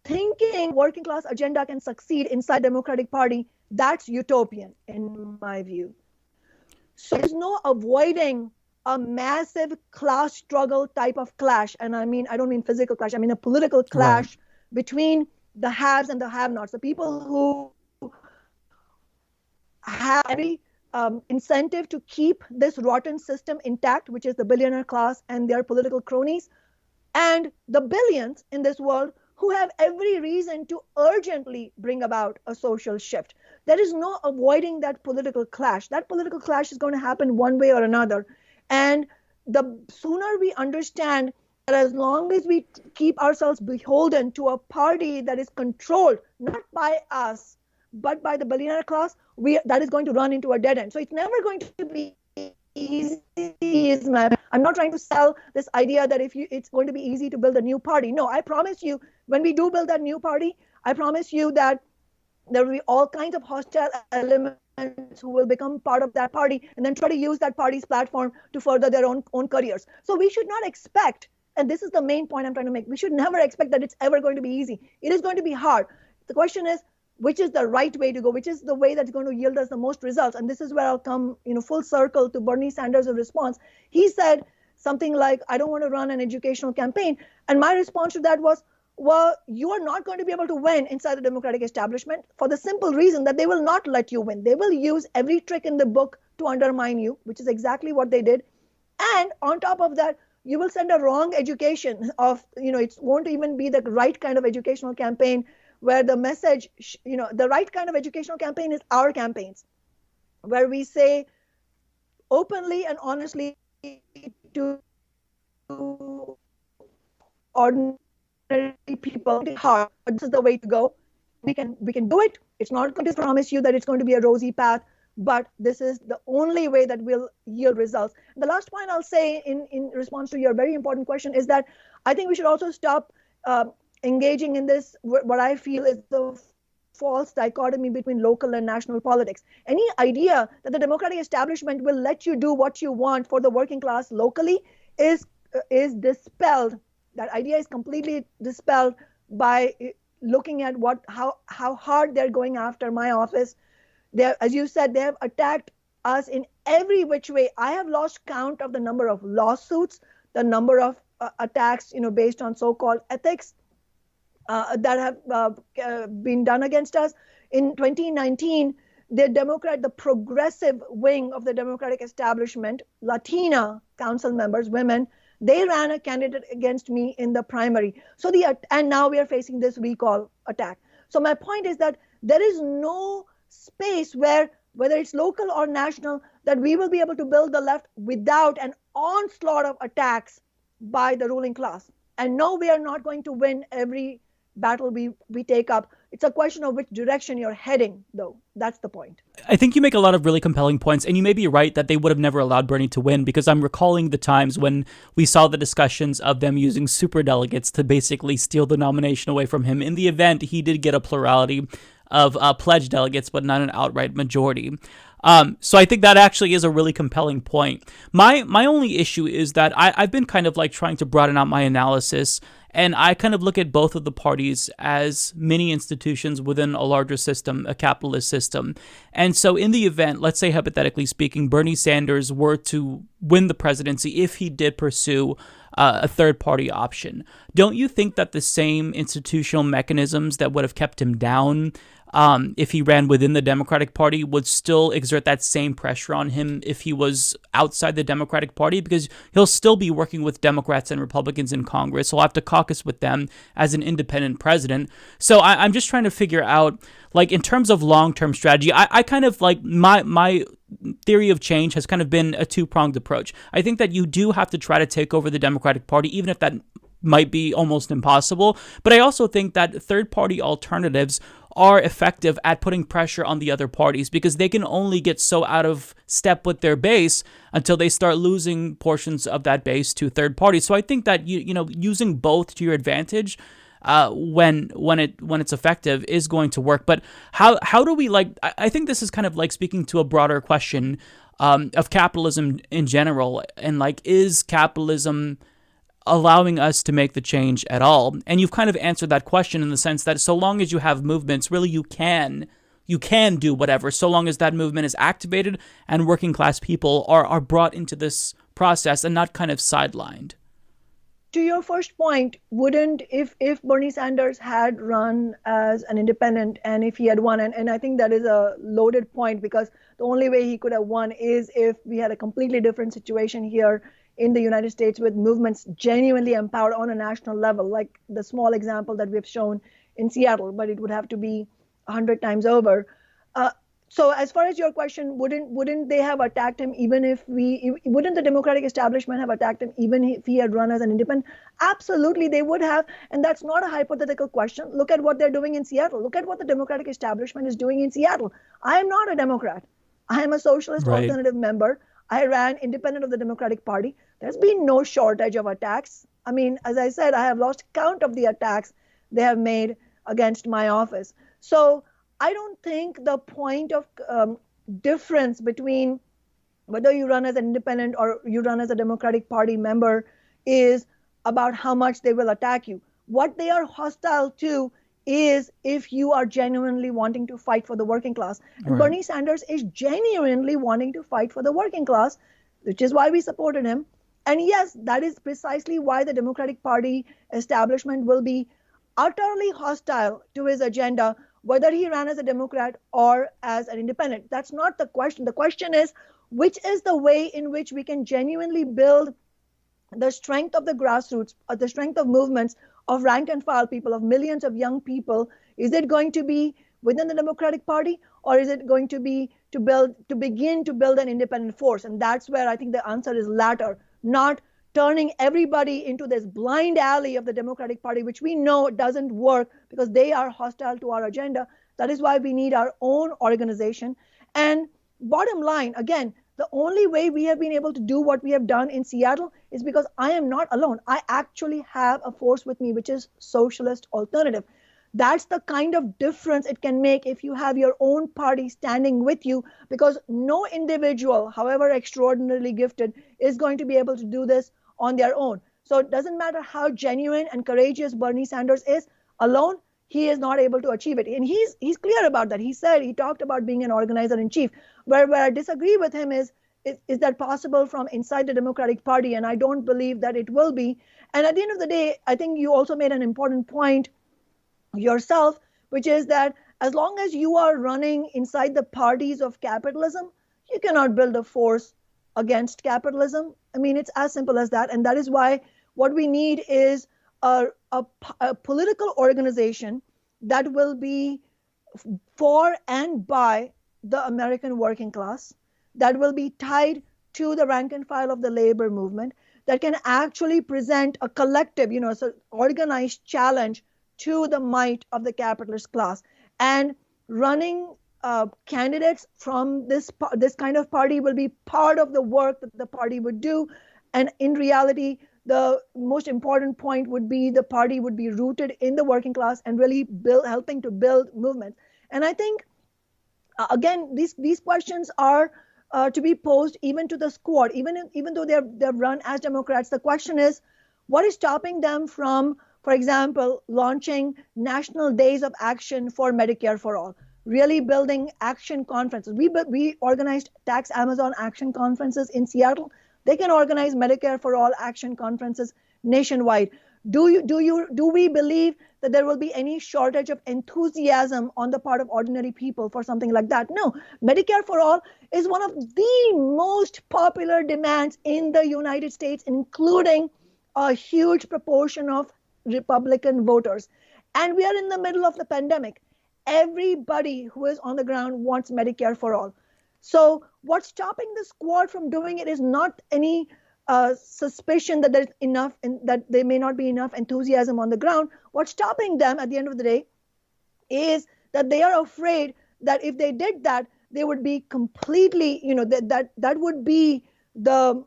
thinking working class agenda can succeed inside Democratic Party, that's utopian in my view. So there's no avoiding a massive class struggle type of clash. And I don't mean physical clash, I mean a political clash between the haves and the have-nots, the people who have every incentive to keep this rotten system intact, which is the billionaire class and their political cronies, and the billions in this world who have every reason to urgently bring about a social shift. There is no avoiding that political clash. That political clash is going to happen one way or another. And the sooner we understand that as long as we keep ourselves beholden to a party that is controlled not by us, but by the billionaire class, that is going to run into a dead end. So it's never going to be easy. I'm not trying to sell this idea that it's going to be easy to build a new party. No, I promise you, when we do build that new party, I promise you that there will be all kinds of hostile elements who will become part of that party and then try to use that party's platform to further their own careers. So we should not expect, and this is the main point I'm trying to make, we should never expect that it's ever going to be easy. It is going to be hard. The question is, which is the right way to go, which is the way that's going to yield us the most results. And this is where I'll come, full circle to Bernie Sanders' response. He said something like, I don't want to run an educational campaign. And my response to that was, well, you are not going to be able to win inside the Democratic establishment for the simple reason that they will not let you win. They will use every trick in the book to undermine you, which is exactly what they did. And on top of that, you will send a wrong education of, it won't even be the right kind of educational campaign where the message, the right kind of educational campaign is our campaigns, where we say openly and honestly to ordinary people, hard, but this is the way to go. We can do it. It's not going to promise you that it's going to be a rosy path, but this is the only way that will yield results. The last point I'll say in response to your very important question is that I think we should also stop engaging in this, what I feel is the false dichotomy between local and national politics. Any idea that the Democratic establishment will let you do what you want for the working class locally is dispelled. That idea is completely dispelled by looking at how hard they're going after my office. As you said, they have attacked us in every which way. I have lost count of the number of lawsuits, the number of attacks, based on so-called ethics that have been done against us. In 2019, the progressive wing of the Democratic establishment, Latina council members, women, they ran a candidate against me in the primary. And now we are facing this recall attack. So my point is that there is no space where, whether it's local or national, that we will be able to build the left without an onslaught of attacks by the ruling class. And no, we are not going to win every battle we take up. It's a question of which direction you're heading, though. That's the point. I think you make a lot of really compelling points, and you may be right that they would have never allowed Bernie to win, because I'm recalling the times when we saw the discussions of them using superdelegates to basically steal the nomination away from him. In the event, he did get a plurality of pledged delegates, but not an outright majority. So I think that actually is a really compelling point. My only issue is that I've been kind of like trying to broaden out my analysis, and I kind of look at both of the parties as mini institutions within a larger system, a capitalist system. And so in the event, let's say hypothetically speaking, Bernie Sanders were to win the presidency if he did pursue a third-party option, don't you think that the same institutional mechanisms that would have kept him down if he ran within the Democratic Party would still exert that same pressure on him if he was outside the Democratic Party? Because he'll still be working with Democrats and Republicans in Congress. He'll have to caucus with them as an independent president. So I'm just trying to figure out, like, in terms of long-term strategy, I kind of like my theory of change has kind of been a two-pronged approach. I think that you do have to try to take over the Democratic Party, even if that might be almost impossible. But I also think that third-party alternatives are effective at putting pressure on the other parties, because they can only get so out of step with their base until they start losing portions of that base to third parties. So I think that you know using both to your advantage when it's effective is going to work. But how do we, like, I think this is kind of like speaking to a broader question of capitalism in general, and like, is capitalism allowing us to make the change at all? And you've kind of answered that question in the sense that so long as you have movements, really you can do whatever, so long as that movement is activated and working class people are brought into this process and not kind of sidelined. To your first point, wouldn't, if Bernie Sanders had run as an independent and if he had won, and I think that is a loaded point, because the only way he could have won is if we had a completely different situation here in the United States with movements genuinely empowered on a national level, like the small example that we've shown in Seattle, but it would have to be 100 times over. So as far as your question, wouldn't they have attacked him wouldn't the Democratic establishment have attacked him even if he had run as an independent? Absolutely, they would have. And that's not a hypothetical question. Look at what they're doing in Seattle. Look at what the Democratic establishment is doing in Seattle. I am not a Democrat. I am a socialist alternative member. I ran independent of the Democratic Party. There's been no shortage of attacks. I mean, as I said, I have lost count of the attacks they have made against my office. So I don't think the point of difference between whether you run as an independent or you run as a Democratic Party member is about how much they will attack you. What they are hostile to is if you are genuinely wanting to fight for the working class. And Right. Bernie Sanders is genuinely wanting to fight for the working class, which is why we supported him. And yes, that is precisely why the Democratic Party establishment will be utterly hostile to his agenda, whether he ran as a Democrat or as an independent. That's not the question. The question is, which is the way in which we can genuinely build the strength of the grassroots, the strength of movements, of rank and file people, of millions of young people? Is it going to be within the Democratic Party, or is it going to be to begin to build an independent force? And that's where I think the answer is latter, not turning everybody into this blind alley of the Democratic Party, which we know doesn't work because they are hostile to our agenda. That is why we need our own organization. And bottom line, again, the only way we have been able to do what we have done in Seattle is because I am not alone. I actually have a force with me, which is socialist alternative. That's the kind of difference it can make if you have your own party standing with you, because no individual, however extraordinarily gifted, is going to be able to do this on their own. So it doesn't matter how genuine and courageous Bernie Sanders is, alone, he is not able to achieve it. And he's clear about that. He talked about being an organizer in chief. Where I disagree with him is that possible from inside the Democratic Party? And I don't believe that it will be. And at the end of the day, I think you also made an important point yourself, which is that as long as you are running inside the parties of capitalism, you cannot build a force against capitalism. I mean, it's as simple as that. And that is why what we need is a political organization that will be for and by the American working class, that will be tied to the rank and file of the labor movement, that can actually present a collective, so organized challenge to the might of the capitalist class. And running candidates from this kind of party will be part of the work that the party would do. And in reality, the most important point would be the party would be rooted in the working class and really helping to build movements. And I think, again, these questions are to be posed even to the squad, even though they're run as Democrats. The question is, what is stopping them from, for example, launching national days of action for Medicare for all, really building action conferences? We organized Tax Amazon action conferences in Seattle. They can organize Medicare for all action conferences nationwide. Do we believe that there will be any shortage of enthusiasm on the part of ordinary people for something like that? No. Medicare for all is one of the most popular demands in the United States, including a huge proportion of Republican voters. And we are in the middle of the pandemic. Everybody who is on the ground wants Medicare for all. So what's stopping the squad from doing it is not any suspicion that there's enough and that there may not be enough enthusiasm on the ground. What's stopping them at the end of the day is that they are afraid that if they did that, they would be completely, that would be the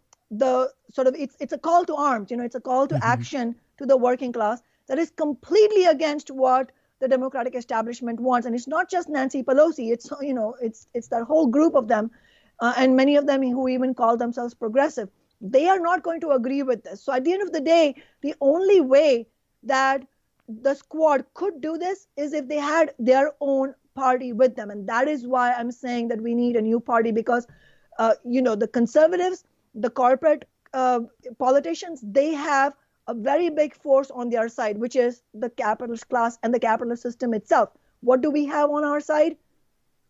sort of, it's a call to arms, it's a call to action to the working class that is completely against what the Democratic establishment wants. And it's not just Nancy Pelosi, it's that whole group of them, and many of them who even call themselves progressive. They are not going to agree with this. So at the end of the day, the only way that the squad could do this is if they had their own party with them. And that is why I'm saying that we need a new party, because, the conservatives, the corporate politicians, they have a very big force on their side, which is the capitalist class and the capitalist system itself. What do we have on our side?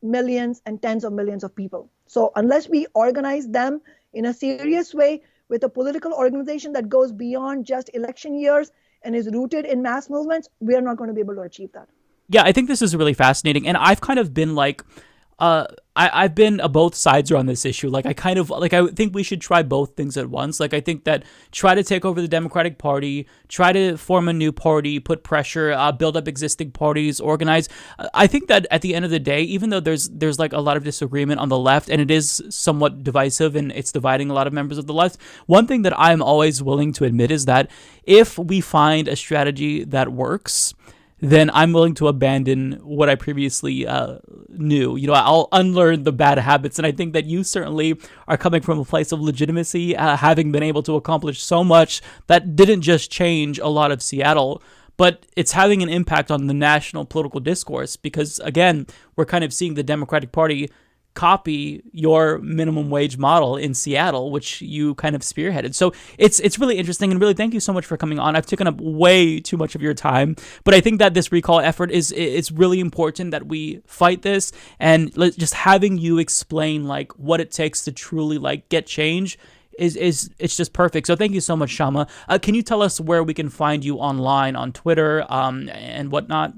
Millions and tens of millions of people. So unless we organize them in a serious way with a political organization that goes beyond just election years and is rooted in mass movements, we are not going to be able to achieve that. Yeah, I think this is really fascinating. And I've kind of been like, I've been both sides on this issue. I think we should try both things at once. I think that try to take over the Democratic Party, try to form a new party, put pressure, build up existing parties, organize. I think that at the end of the day, even though there's a lot of disagreement on the left, and it is somewhat divisive and it's dividing a lot of members of the left, one thing that I'm always willing to admit is that if we find a strategy that works, then I'm willing to abandon what I previously knew. I'll unlearn the bad habits. And I think that you certainly are coming from a place of legitimacy, having been able to accomplish so much that didn't just change a lot of Seattle, but it's having an impact on the national political discourse. Because, again, we're kind of seeing the Democratic Party copy your minimum wage model in Seattle, which you kind of spearheaded. So it's really interesting, and really thank you so much for coming on. I've taken up way too much of your time, but I think that this recall effort it's really important that we fight this, and just having you explain what it takes to truly get change it's just perfect. So thank you so much, Kshama. Can you tell us where we can find you online on Twitter and whatnot?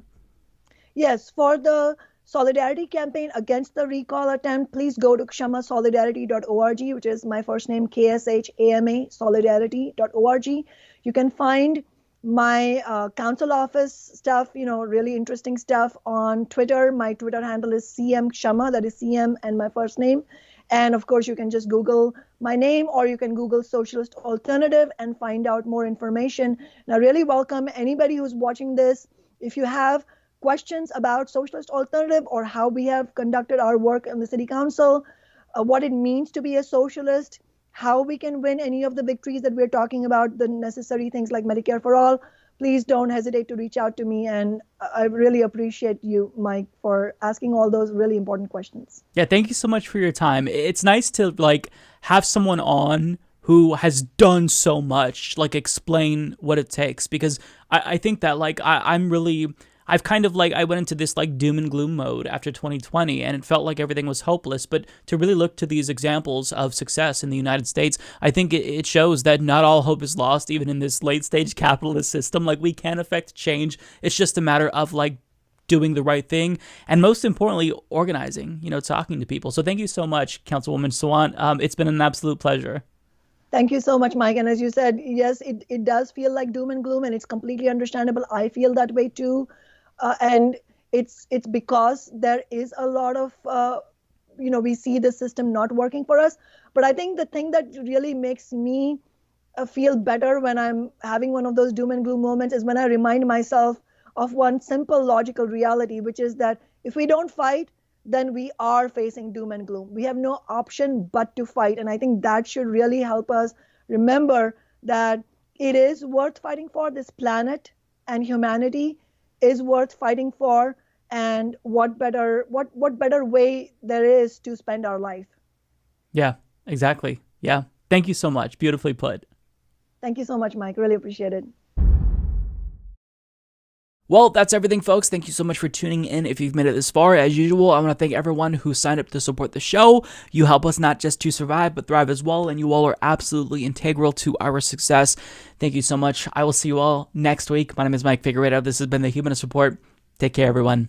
Yes, for the Solidarity campaign against the recall attempt, please go to kshamasolidarity.org, which is my first name, KSHAMA, solidarity.org. You can find my council office stuff, really interesting stuff on Twitter. My Twitter handle is CM Kshama, that is CM and my first name. And of course, you can just Google my name, or you can Google Socialist Alternative and find out more information. And I really welcome anybody who's watching this. If you have questions about Socialist Alternative or how we have conducted our work in the City Council, what it means to be a socialist, how we can win any of the victories that we're talking about, the necessary things like Medicare for all, please don't hesitate to reach out to me. And I really appreciate you, Mike, for asking all those really important questions. Yeah, thank you so much for your time. It's nice to have someone on who has done so much, explain what it takes, because I think that I've kind of I went into this doom and gloom mode after 2020, and it felt like everything was hopeless. But to really look to these examples of success in the United States, I think it shows that not all hope is lost, even in this late stage capitalist system. We can affect change. It's just a matter of doing the right thing, and most importantly, organizing, talking to people. So thank you so much, Councilwoman Sawant. It's been an absolute pleasure. Thank you so much, Mike. And as you said, yes, it does feel like doom and gloom, and it's completely understandable. I feel that way too. And it's because there is a lot of, we see the system not working for us. But I think the thing that really makes me feel better when I'm having one of those doom and gloom moments is when I remind myself of one simple logical reality, which is that if we don't fight, then we are facing doom and gloom. We have no option but to fight. And I think that should really help us remember that it is worth fighting for. This planet and humanity is worth fighting for. And what better way there is to spend our life. Yeah, exactly. Yeah. Thank you so much. Beautifully put. Thank you so much, Mike. Really appreciate it. Well, that's everything, folks. Thank you so much for tuning in. If you've made it this far, as usual, I want to thank everyone who signed up to support the show. You help us not just to survive, but thrive as well, and you all are absolutely integral to our success. Thank you so much. I will see you all next week. My name is Mike Figueredo. This has been the Humanist Report. Take care, everyone.